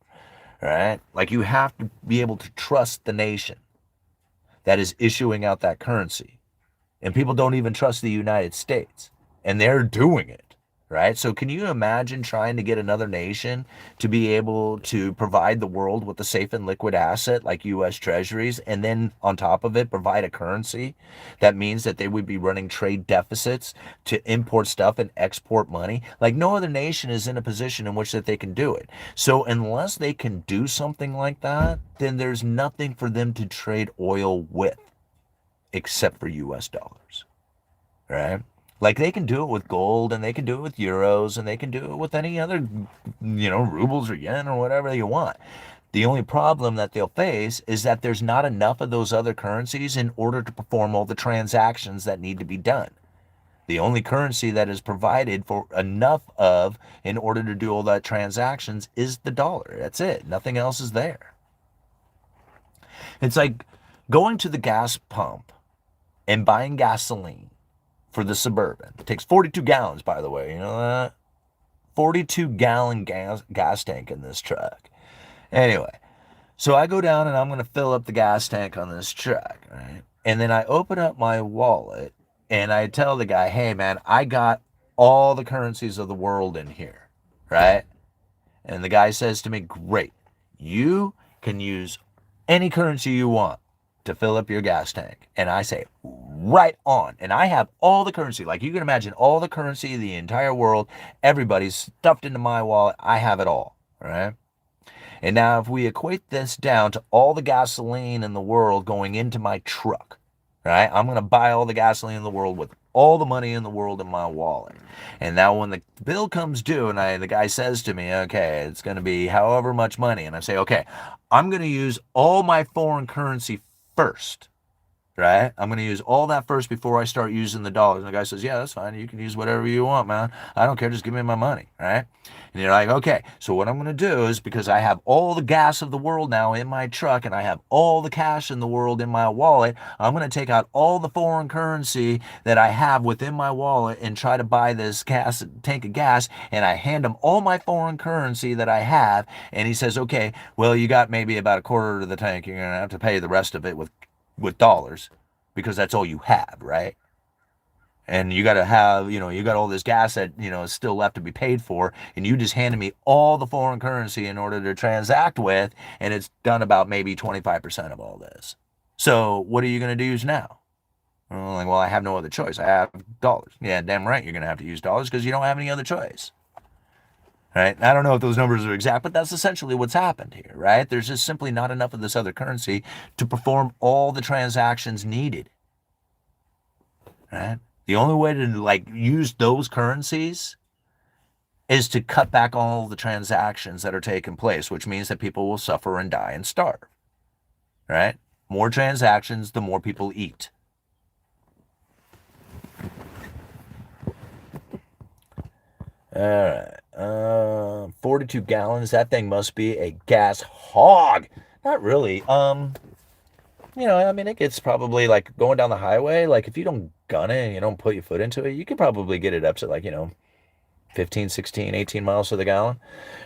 right? Like you have to be able to trust the nation that is issuing out that currency, and people don't even trust the United States, and they're doing it. Right? So can you imagine trying to get another nation to be able to provide the world with a safe and liquid asset like U.S. Treasuries, and then on top of it provide a currency that means that they would be running trade deficits to import stuff and export money? Like no other nation is in a position in which that they can do it. So unless they can do something like that, then there's nothing for them to trade oil with except for U.S. dollars. Right? Like they can do it with gold and they can do it with euros and they can do it with any other, rubles or yen or whatever you want. The only problem that they'll face is that there's not enough of those other currencies in order to perform all the transactions that need to be done. The only currency that is provided for enough of in order to do all that transactions is the dollar. That's it. Nothing else is there. It's like going to the gas pump and buying gasoline for the Suburban. It takes 42 gallons, by the way. You know that? 42-gallon gas tank in this truck. Anyway, so I go down and I'm going to fill up the gas tank on this truck, right? And then I open up my wallet and I tell the guy, hey, man, I got all the currencies of the world in here, right? And the guy says to me, great. You can use any currency you want. to fill up your gas tank. And I say, right on. And I have all the currency. Like you can imagine all the currency of the entire world. Everybody's stuffed into my wallet. I have it all. Right. And now if we equate this down to all the gasoline in the world going into my truck, right? I'm going to buy all the gasoline in the world with all the money in the world in my wallet. And now when the bill comes due and the guy says to me, okay, it's going to be however much money. And I say, okay, I'm going to use all my foreign currency first. Right? I'm going to use all that first before I start using the dollars. And the guy says, yeah, that's fine. You can use whatever you want, man. I don't care. Just give me my money. Right? And you're like, okay, so what I'm going to do is because I have all the gas of the world now in my truck and I have all the cash in the world in my wallet, I'm going to take out all the foreign currency that I have within my wallet and try to buy this tank of gas. And I hand him all my foreign currency that I have. And he says, okay, well, you got maybe about a quarter of the tank. You're going to have to pay the rest of it with dollars because that's all you have, right? And you got to have, you got all this gas that, is still left to be paid for, and you just handed me all the foreign currency in order to transact with, and it's done about maybe 25% of all this. So what are you going to use now? Well, I have no other choice. I have dollars. Yeah, damn right you're going to have to use dollars because you don't have any other choice. Right? I don't know if those numbers are exact, but that's essentially what's happened here, right? There's just simply not enough of this other currency to perform all the transactions needed, right? The only way to use those currencies is to cut back all the transactions that are taking place, which means that people will suffer and die and starve, right? More transactions, the more people eat. All right. 42 gallons. That thing must be a gas hog. Not really. It gets probably like going down the highway. Like if you don't gun it and you don't put your foot into it, you could probably get it up to 15, 16, 18 miles to the gallon,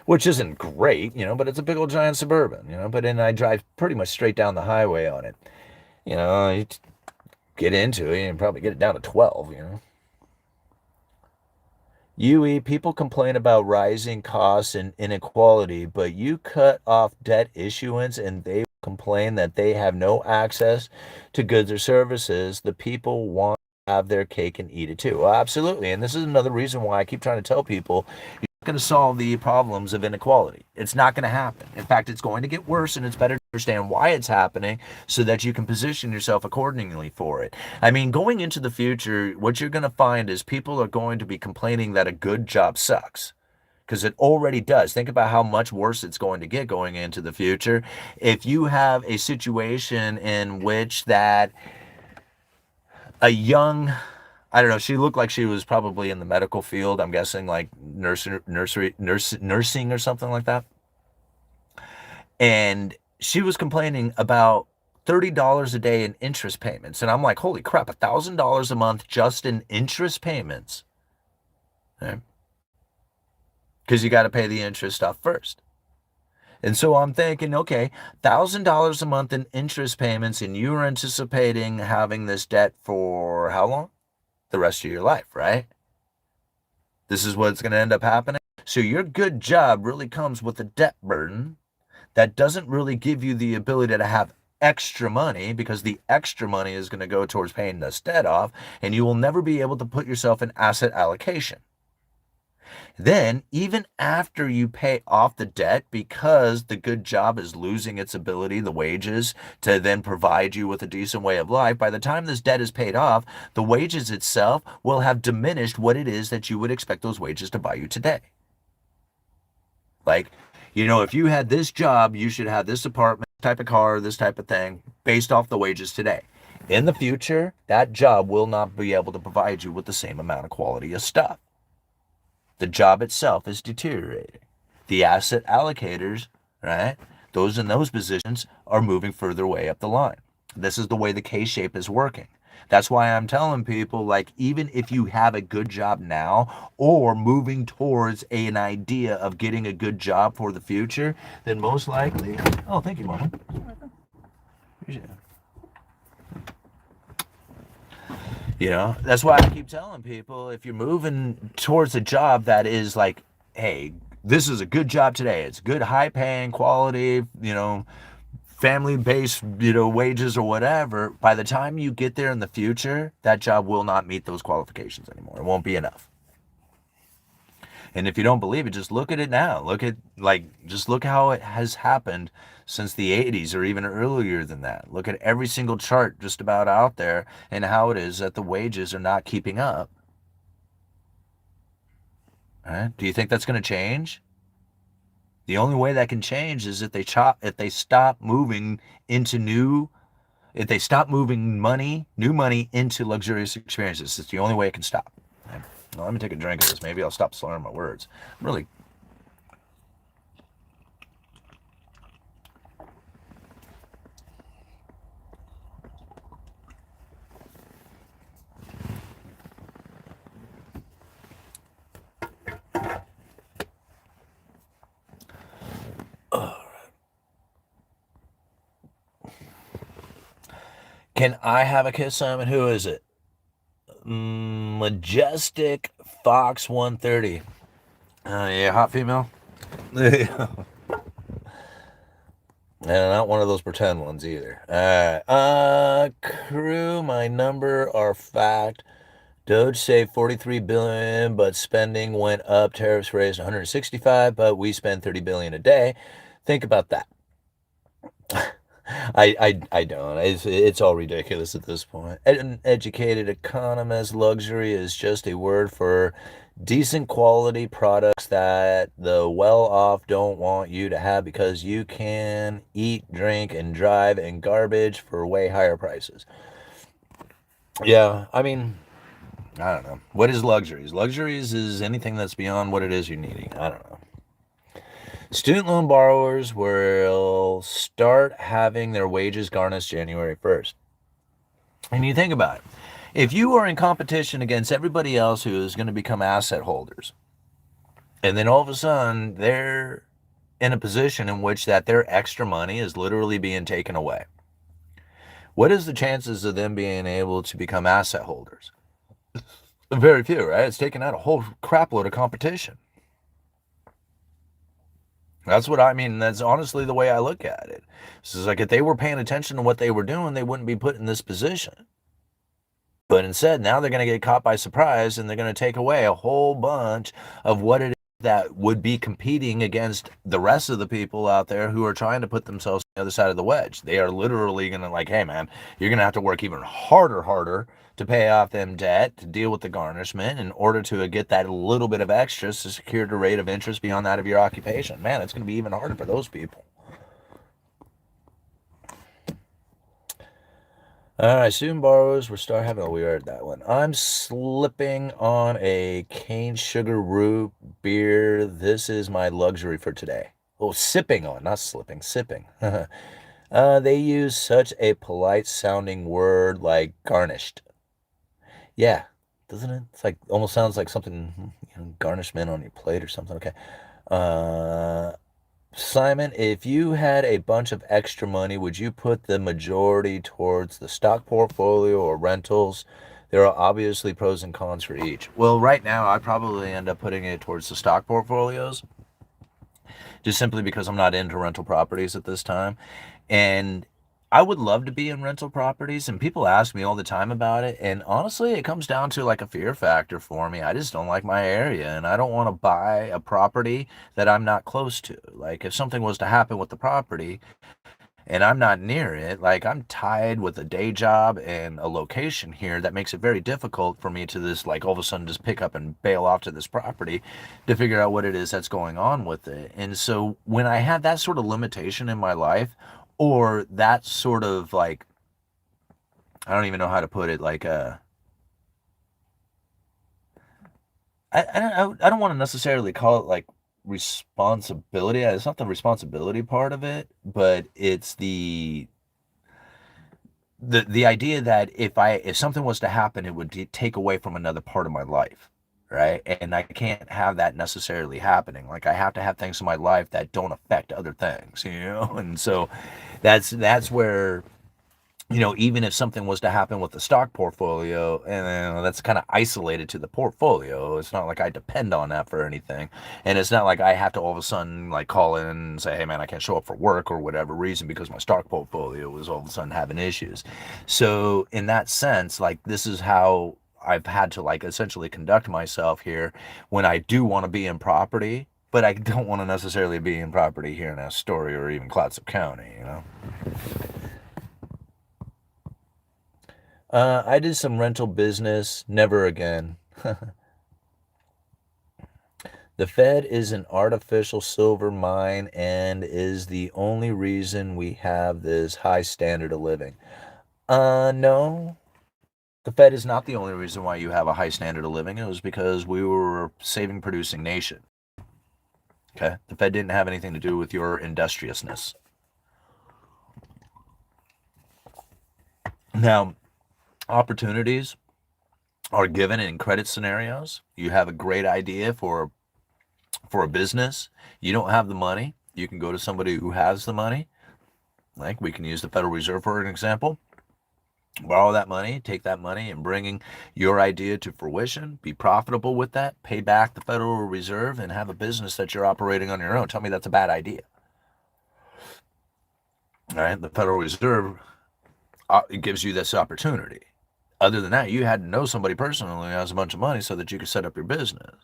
which isn't great, but it's a big old giant Suburban, but then I drive pretty much straight down the highway on it. You get into it and probably get it down to 12. People complain about rising costs and inequality, but you cut off debt issuance and they complain that they have no access to goods or services. The people want to have their cake and eat it too. Well, absolutely. And this is another reason why I keep trying to tell people going to solve the problems of inequality. It's not going to happen. In fact, it's going to get worse, and it's better to understand why it's happening so that you can position yourself accordingly for it. I mean, going into the future, what you're going to find is people are going to be complaining that a good job sucks. Because it already does. Think about how much worse it's going to get going into the future. If you have a situation in which that a young, I don't know, she looked like she was probably in the medical field. I'm guessing like nursing or something like that. And she was complaining about $30 a day in interest payments. And I'm like, holy crap, $1,000 a month just in interest payments. Okay? Because you got to pay the interest stuff first. And so I'm thinking, okay, $1,000 a month in interest payments, and you were anticipating having this debt for how long? The rest of your life, right? This is what's going to end up happening. So your good job really comes with a debt burden that doesn't really give you the ability to have extra money, because the extra money is going to go towards paying this debt off, and you will never be able to put yourself in asset allocation. Then, even after you pay off the debt, because the good job is losing its ability, the wages, to then provide you with a decent way of life, by the time this debt is paid off, the wages itself will have diminished what it is that you would expect those wages to buy you today. Like, if you had this job, you should have this apartment, this type of car, this type of thing, based off the wages today. In the future, that job will not be able to provide you with the same amount of quality of stuff. The job itself is deteriorating. The asset allocators, right, those in those positions are moving further way up the line. This is the way the K-shape is working. That's why I'm telling people, like, even if you have a good job now or moving towards an idea of getting a good job for the future, then most likely, oh, thank you, Mama. Appreciate it. That's why I keep telling people, if you're moving towards a job that is like, hey, this is a good job today. It's good, high paying, quality, family-based, wages or whatever, by the time you get there in the future, that job will not meet those qualifications anymore. It won't be enough. And if you don't believe it, just look at it now. Just look how it has happened since the 80s or even earlier than that. Look at every single chart just about out there and how it is that the wages are not keeping up. All right? Do you think that's going to change? The only way that can change is if they stop moving new money into luxurious experiences. It's the only way it can stop. Well, let me take a drink of this. Maybe I'll stop slurring my words. Really. Can I have a kiss, Simon? Who is it? Majestic Fox 130. Yeah, hot female. Yeah. And not one of those pretend ones either. Crew, my number are fact. DOGE saved 43 billion, but spending went up. Tariffs raised 165, but we spend 30 billion a day. Think about that. I don't. It's all ridiculous at this point. An educated economist, luxury is just a word for decent quality products that the well-off don't want you to have because you can eat, drink, and drive and garbage for way higher prices. Yeah, I mean, I don't know. What is luxuries? Luxuries is anything that's beyond what it is you're needing. I don't know. Student loan borrowers will start having their wages garnished January 1st. And you think about it. If you are in competition against everybody else who is going to become asset holders, and then all of a sudden they're in a position in which that their extra money is literally being taken away, what is the chances of them being able to become asset holders? Very few, right? It's taken out a whole crapload of competition. That's what I mean. That's honestly the way I look at it. It's like if they were paying attention to what they were doing, they wouldn't be put in this position. But instead, now they're going to get caught by surprise and they're going to take away a whole bunch of what it is that would be competing against the rest of the people out there who are trying to put themselves on the other side of the wedge. They are literally going to hey man, you're going to have to work even harder to pay off them debt, to deal with the garnishment in order to get that little bit of extra to secure the rate of interest beyond that of your occupation. Man, it's going to be even harder for those people. All right, student borrowers, we heard that one. I'm slipping on a cane sugar root beer. This is my luxury for today. Oh, sipping on, not slipping, sipping. They use such a polite sounding word like garnished. Yeah, doesn't it? It's almost sounds like something, garnishment on your plate or something. Okay. Simon, if you had a bunch of extra money, would you put the majority towards the stock portfolio or rentals? There are obviously pros and cons for each. Well, right now, I'd probably end up putting it towards the stock portfolios, just simply because I'm not into rental properties at this time. And I would love to be in rental properties, and people ask me all the time about it. And honestly, it comes down to a fear factor for me. I just don't like my area, and I don't want to buy a property that I'm not close to. If something was to happen with the property and I'm not near it, I'm tied with a day job and a location here that makes it very difficult for me to all of a sudden just pick up and bail off to this property to figure out what it is that's going on with it. And so when I have that sort of limitation in my life, or that sort of I don't even know how to put it, I don't want to necessarily call it responsibility. It's not the responsibility part of it, but it's the idea that if something was to happen, it would take away from another part of my life, right? And I can't have that necessarily happening. I have to have things in my life that don't affect other things, and so that's where even if something was to happen with the stock portfolio, and that's kind of isolated to the portfolio. It's not like I depend on that for anything. And it's not like I have to all of a sudden like call in and say, hey man, I can't show up for work or whatever reason because my stock portfolio was all of a sudden having issues. So in that sense, like this is how I've had to like essentially conduct myself here when I do want to be in property, but I don't want to necessarily be in property here in Astoria or even Clatsop County. I did some rental business, never again. The Fed is an artificial silver mine and is the only reason we have this high standard of living. No. The Fed is not the only reason why you have a high standard of living. It was because we were a saving producing nation. Okay? The Fed didn't have anything to do with your industriousness. Now, opportunities are given in credit scenarios. You have a great idea for a business. You don't have the money. You can go to somebody who has the money. Like we can use the Federal Reserve for an example. Borrow that money, take that money and bringing your idea to fruition, be profitable with that, pay back the Federal Reserve and have a business that you're operating on your own. Tell me that's a bad idea. All right, the Federal Reserve it gives you this opportunity. Other than that, you had to know somebody personally who has a bunch of money so that you could set up your business.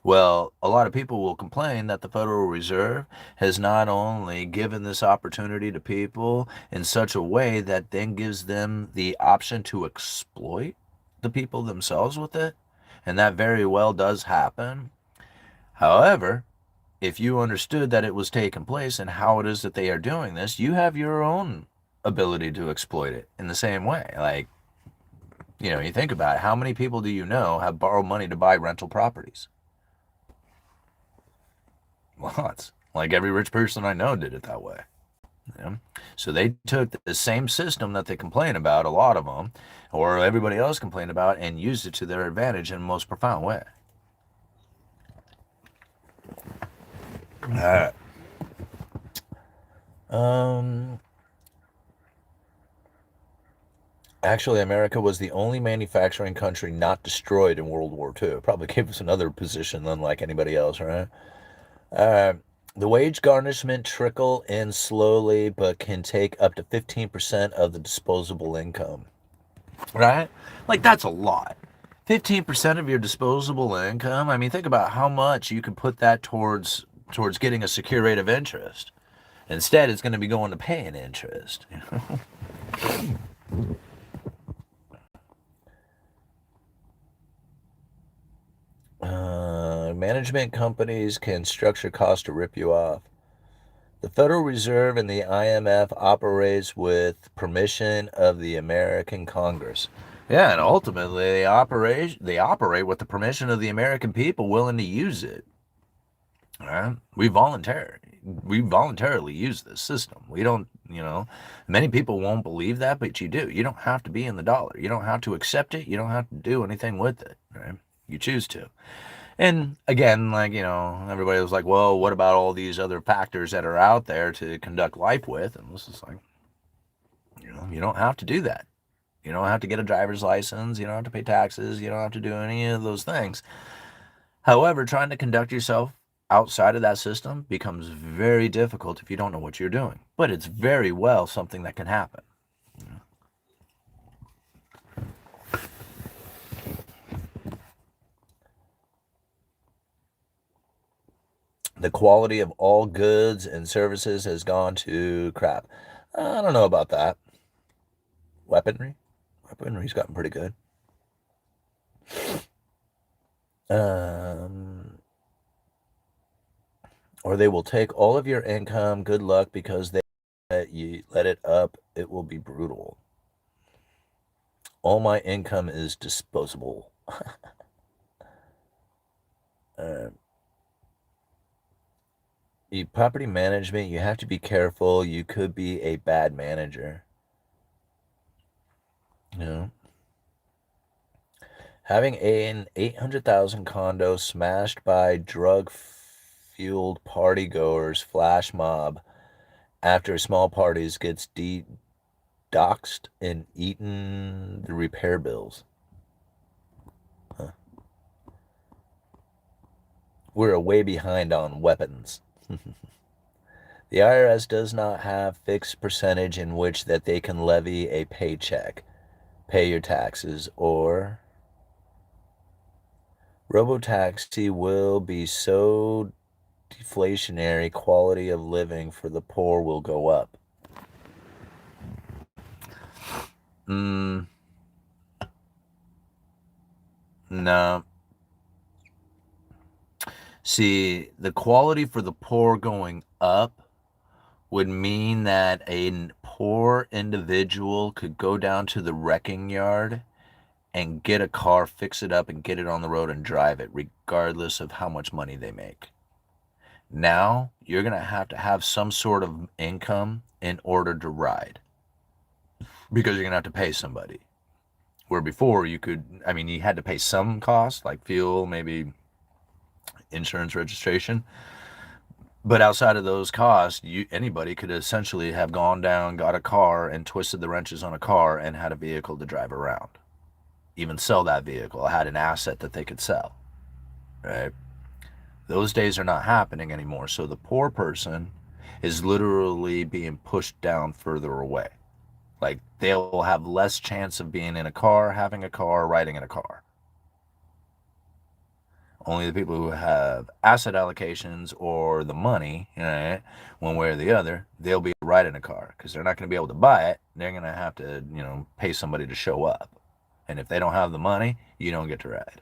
Well, a lot of people will complain that the Federal Reserve has not only given this opportunity to people in such a way that then gives them the option to exploit the people themselves with it, and that very well does happen. However, if you understood that it was taking place and how it is that they are doing this, you have your own ability to exploit it in the same way. Like, you think about it, how many people do you know have borrowed money to buy rental properties? Lots. Like every rich person I know did it that way. Yeah. So they took the same system that they complain about, a lot of them, or everybody else complained about, and used it to their advantage in the most profound way. Uh, um, Actually, America was the only manufacturing country not destroyed in World War II. Probably gave us another position unlike anybody else, right? Uh, the wage garnishment trickle in slowly, but can take up to 15% of the disposable income. Right? Like that's a lot. 15% of your disposable income. I mean, think about how much you could put that towards getting a secure rate of interest. Instead, it's going to be going to paying interest. Management companies can structure costs to rip you off. The Federal Reserve and the IMF operates with permission of the American Congress. Yeah, and ultimately they operate with the permission of the American people willing to use it. All right? We voluntarily use this system. We don't, many people won't believe that, but you do. You don't have to be in the dollar. You don't have to accept it. You don't have to do anything with it, right? You choose to. And again, like, everybody was like, well, what about all these other factors that are out there to conduct life with? And this is like, you don't have to do that. You don't have to get a driver's license. You don't have to pay taxes. You don't have to do any of those things. However, trying to conduct yourself outside of that system becomes very difficult if you don't know what you're doing. But it's very well something that can happen. The quality of all goods and services has gone to crap. I don't know about that. Weaponry? Weaponry's gotten pretty good. Um, or they will take all of your income. Good luck because they let it up. It will be brutal. All my income is disposable. uh, Property management, you have to be careful. You could be a bad manager. You know, having an 800,000 condo smashed by drug-fueled partygoers flash mob after small parties gets doxed and eaten the repair bills. Huh. We're way behind on weapons. The IRS does not have fixed percentage in which that they can levy a paycheck, pay your taxes, or robotaxi will be so deflationary, quality of living for the poor will go up. No. See, the quality for the poor going up would mean that a poor individual could go down to the wrecking yard and get a car, fix it up, and get it on the road and drive it, regardless of how much money they make. Now, you're going to have some sort of income in order to ride because you're going to have to pay somebody. Where before you had to pay some cost, like fuel, maybe insurance registration. But outside of those costs, anybody could essentially have gone down, got a car, and twisted the wrenches on a car and had a vehicle to drive around. Even sell that vehicle, had an asset that they could sell, right? Those days are not happening anymore. So the poor person is literally being pushed down further away. Like they'll have less chance of being in a car, having a car, riding in a car. Only the people who have asset allocations or the money, one way or the other, they'll be riding a car because they're not going to be able to buy it. They're going to have to, pay somebody to show up. And if they don't have the money, you don't get to ride.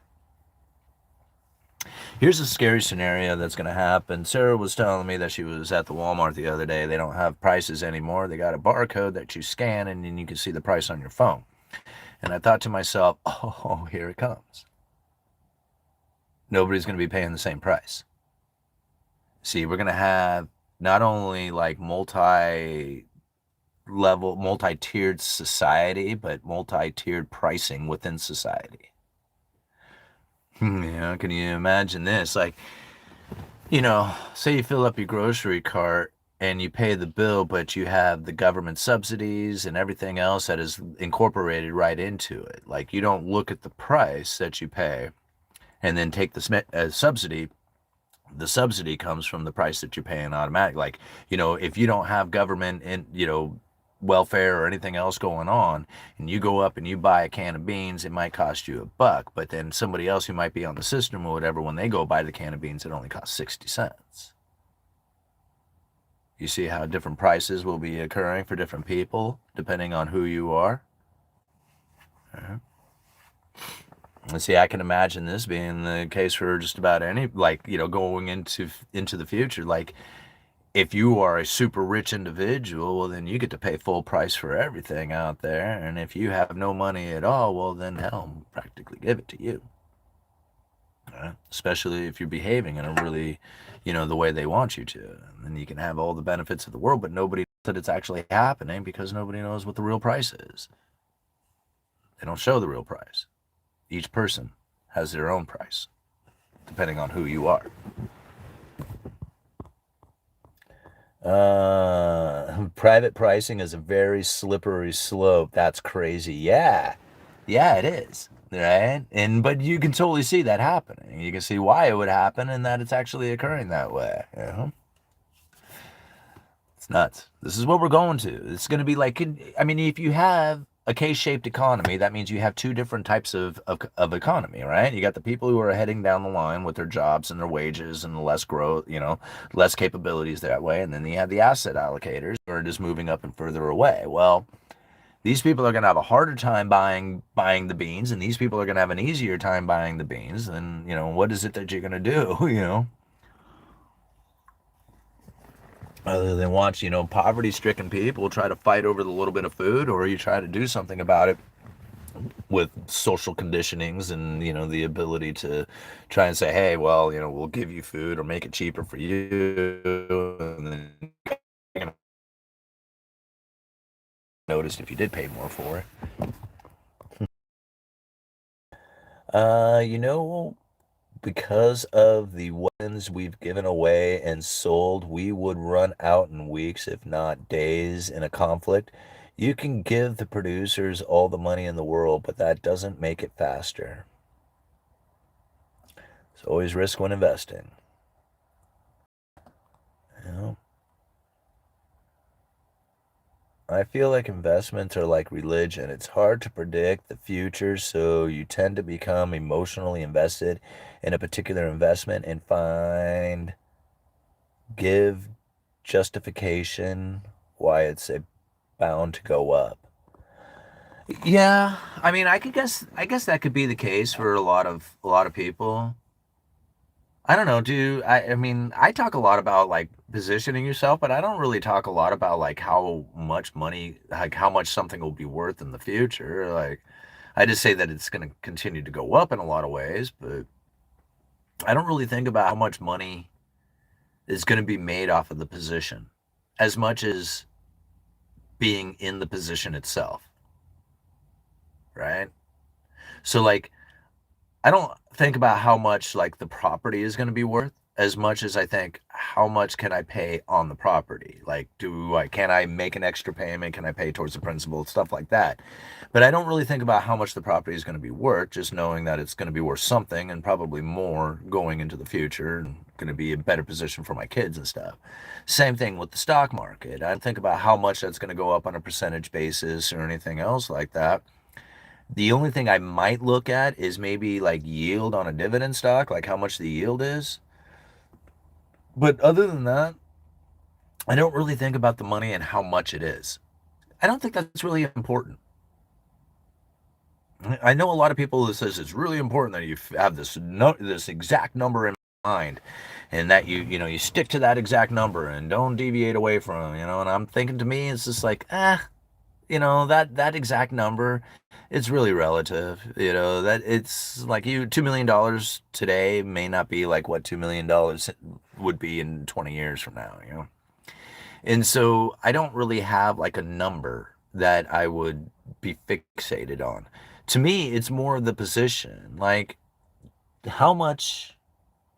Here's a scary scenario that's going to happen. Sarah was telling me that she was at the Walmart the other day. They don't have prices anymore. They got a barcode that you scan and then you can see the price on your phone. And I thought to myself, oh, here it comes. Nobody's going to be paying the same price. See, we're going to have not only like multi-tiered society, but multi-tiered pricing within society. Can you imagine this? Like, say you fill up your grocery cart and you pay the bill, but you have the government subsidies and everything else that is incorporated right into it. Like, you don't look at the price that you pay and then take the subsidy. The subsidy comes from the price that you're paying automatic. Like, if you don't have government and, welfare or anything else going on, and you go up and you buy a can of beans, it might cost you $1, but then somebody else who might be on the system or whatever, when they go buy the can of beans, it only costs 60 cents. You see how different prices will be occurring for different people depending on who you are? And see, I can imagine this being the case for just about any, going into the future. Like, if you are a super rich individual, well, then you get to pay full price for everything out there. And if you have no money at all, well, then hell, practically give it to you. Especially if you're behaving in a really, the way they want you to. And then you can have all the benefits of the world, but nobody knows that it's actually happening because nobody knows what the real price is. They don't show the real price. Each person has their own price, depending on who you are. Private pricing is a very slippery slope. That's crazy. Yeah, it is. Right? But you can totally see that happening. You can see why it would happen and that it's actually occurring that way. It's nuts. This is what we're going to. It's going to be like, if you have a K-shaped economy, that means you have two different types of economy, right? You got the people who are heading down the line with their jobs and their wages and less growth, less capabilities that way. And then you have the asset allocators who are just moving up and further away. Well, these people are going to have a harder time buying the beans, and these people are going to have an easier time buying the beans. And, what is it that you're going to do, Other than watch, poverty-stricken people try to fight over the little bit of food, or you try to do something about it with social conditionings and, the ability to try and say, hey, well, we'll give you food or make it cheaper for you. And then noticed if you did pay more for it. Because of the weapons we've given away and sold, we would run out in weeks, if not days, in a conflict. You can give the producers all the money in the world, but that doesn't make it faster. It's always risk when investing. You know? I feel like investments are like religion. It's hard to predict the future, so you tend to become emotionally invested in a particular investment and give justification why it's bound to go up. Yeah, I mean, I guess that could be the case for a lot of people. I don't know, I mean, I talk a lot about like positioning yourself, but I don't really talk a lot about like how much money, like how much something will be worth in the future. Like, I just say that it's going to continue to go up in a lot of ways, but I don't really think about how much money is going to be made off of the position as much as being in the position itself, right? So like I don't think about how much like the property is going to be worth as much as I think how much can I pay on the property? Like can I make an extra payment? Can I pay towards the principal? Stuff like that. But I don't really think about how much the property is going to be worth, just knowing that it's going to be worth something and probably more going into the future and going to be a better position for my kids and stuff. Same thing with the stock market. I don't think about how much that's going to go up on a percentage basis or anything else like that. The only thing I might look at is maybe like yield on a dividend stock, like how much the yield is. But other than that, I don't really think about the money and how much it is. I don't think that's really important. I know a lot of people who says it's really important that you have this exact number in mind, and that you stick to that exact number and don't deviate away from it. And I'm thinking, to me, it's just like that exact number, it's really relative. That it's like $2 million today may not be like what $2 million would be in 20 years from now. And so I don't really have like a number that I would be fixated on. To me, it's more the position. Like, how much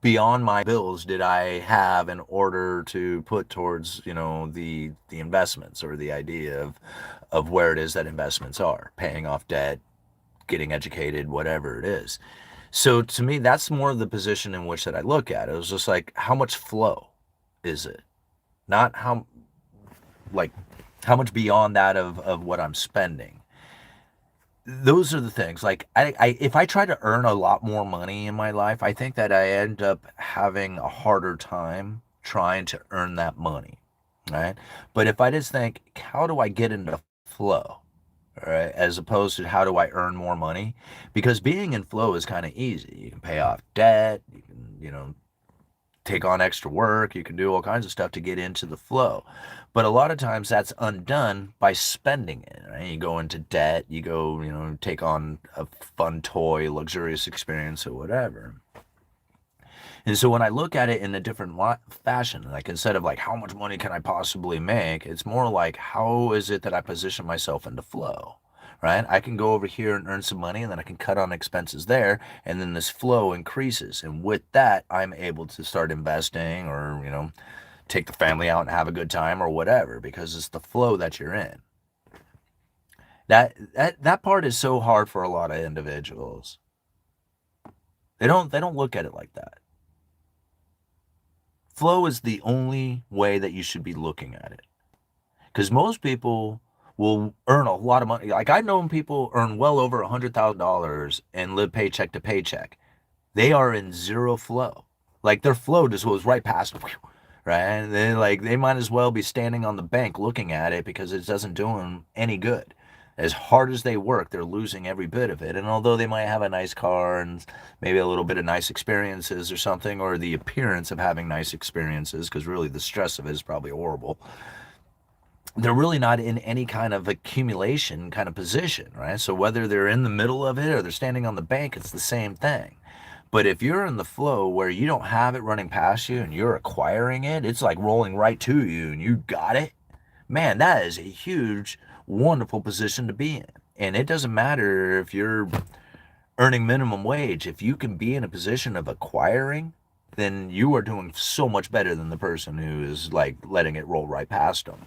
beyond my bills did I have in order to put towards, the investments, or the idea of where it is that investments are, paying off debt, getting educated, whatever it is. So to me, that's more of the position in which that I look at. It was just like, how much flow is it? Not like how much beyond that of what I'm spending. Those are the things. Like, if I try to earn a lot more money in my life, I think that I end up having a harder time trying to earn that money, right? But if I just think, how do I get into flow, right, as opposed to how do I earn more money? Because being in flow is kind of easy. You can pay off debt, you can, take on extra work, you can do all kinds of stuff to get into the flow. But a lot of times that's undone by spending it, right? You go into debt, you go, take on a fun toy, luxurious experience, or whatever. And so when I look at it in a different fashion, like instead of like how much money can I possibly make, it's more like how is it that I position myself into flow, right? I can go over here and earn some money, and then I can cut on expenses there, and then this flow increases. And with that, I'm able to start investing, or, take the family out and have a good time or whatever, because it's the flow that you're in. That part is so hard for a lot of individuals. They don't look at it like that. Flow is the only way that you should be looking at it. Because most people will earn a lot of money. Like, I've known people earn well over $100,000 and live paycheck to paycheck. They are in zero flow. Like, their flow just goes right past them, right? And they might as well be standing on the bank looking at it, because it doesn't do them any good. As hard as they work, they're losing every bit of it. And although they might have a nice car and maybe a little bit of nice experiences or something, or the appearance of having nice experiences, because really the stress of it is probably horrible, they're really not in any kind of accumulation kind of position, right? So whether they're in the middle of it or they're standing on the bank, it's the same thing. But if you're in the flow where you don't have it running past you and you're acquiring it, it's like rolling right to you and you got it. Man, that is a huge, wonderful position to be in. And it doesn't matter if you're earning minimum wage. If you can be in a position of acquiring, then you are doing so much better than the person who is like letting it roll right past them.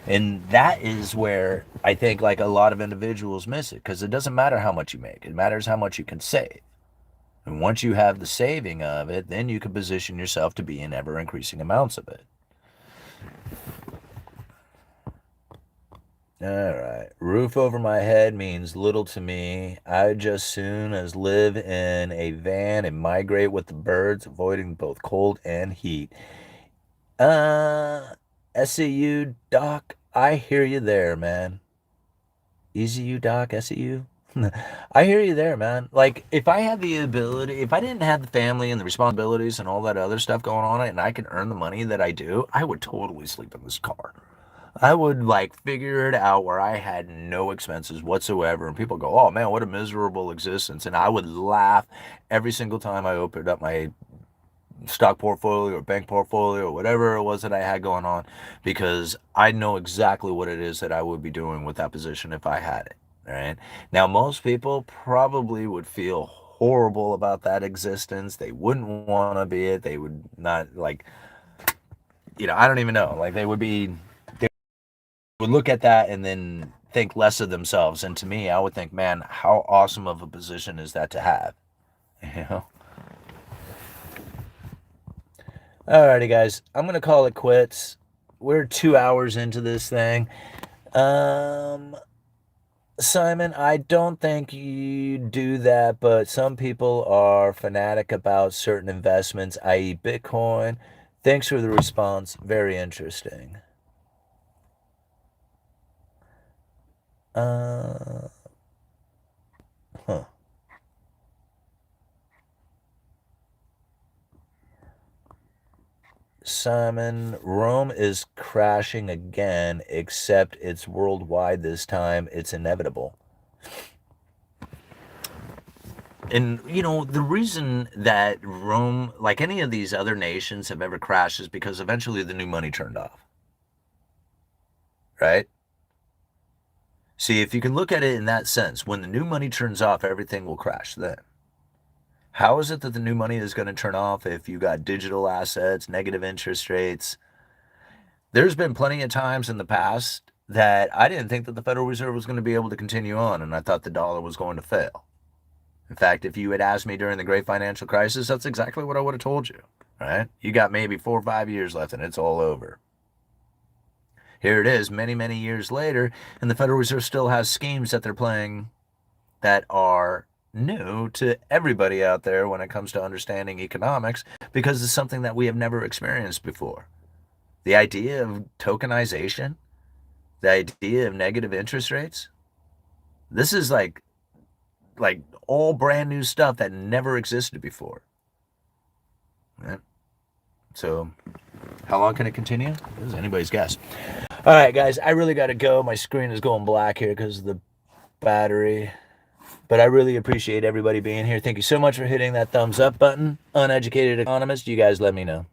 And that is where I think like a lot of individuals miss it, because it doesn't matter how much you make. It matters how much you can save. And once you have the saving of it, then you can position yourself to be in ever increasing amounts of it. All right. Roof over my head means little to me. I'd just soon as live in a van and migrate with the birds, avoiding both cold and heat. Uh, SEU, Doc, I hear you there, man. ECU, Doc, SEU. I hear you there, man. Like, if I had the ability, if I didn't have the family and the responsibilities and all that other stuff going on, and I could earn the money that I do, I would totally sleep in this car. I would like figure it out where I had no expenses whatsoever, and people go, "Oh man, what a miserable existence!" And I would laugh every single time I opened up my stock portfolio or bank portfolio or whatever it was that I had going on, because I know exactly what it is that I would be doing with that position if I had it. Right now, most people probably would feel horrible about that existence. They wouldn't want to be it. They would not like, I don't even know. Like they would look at that and then think less of themselves. And to me, I would think, man, how awesome of a position is that to have? You know? Alrighty, guys, I'm gonna call it quits. We're 2 hours into this thing. Simon, I don't think you do that, but some people are fanatic about certain investments, i.e., Bitcoin. Thanks for the response. Very interesting. Huh. Simon, Rome is crashing again, except it's worldwide this time. It's inevitable. And, the reason that Rome, like any of these other nations, have ever crashed is because eventually the new money turned off. Right? See, if you can look at it in that sense, when the new money turns off, everything will crash then. How is it that the new money is going to turn off if you got digital assets, negative interest rates? There's been plenty of times in the past that I didn't think that the Federal Reserve was going to be able to continue on, and I thought the dollar was going to fail. In fact, if you had asked me during the Great Financial Crisis, that's exactly what I would have told you, right? You got maybe 4 or 5 years left, and it's all over. Here it is, many, many years later, and the Federal Reserve still has schemes that they're playing that are new to everybody out there when it comes to understanding economics, because it's something that we have never experienced before. The idea of tokenization, the idea of negative interest rates, this is like all brand new stuff that never existed before. Right? So how long can it continue? This is anybody's guess. All right, guys, I really got to go. My screen is going black here because of the battery. But I really appreciate everybody being here. Thank you so much for hitting that thumbs up button. Uneducated Economist, you guys let me know.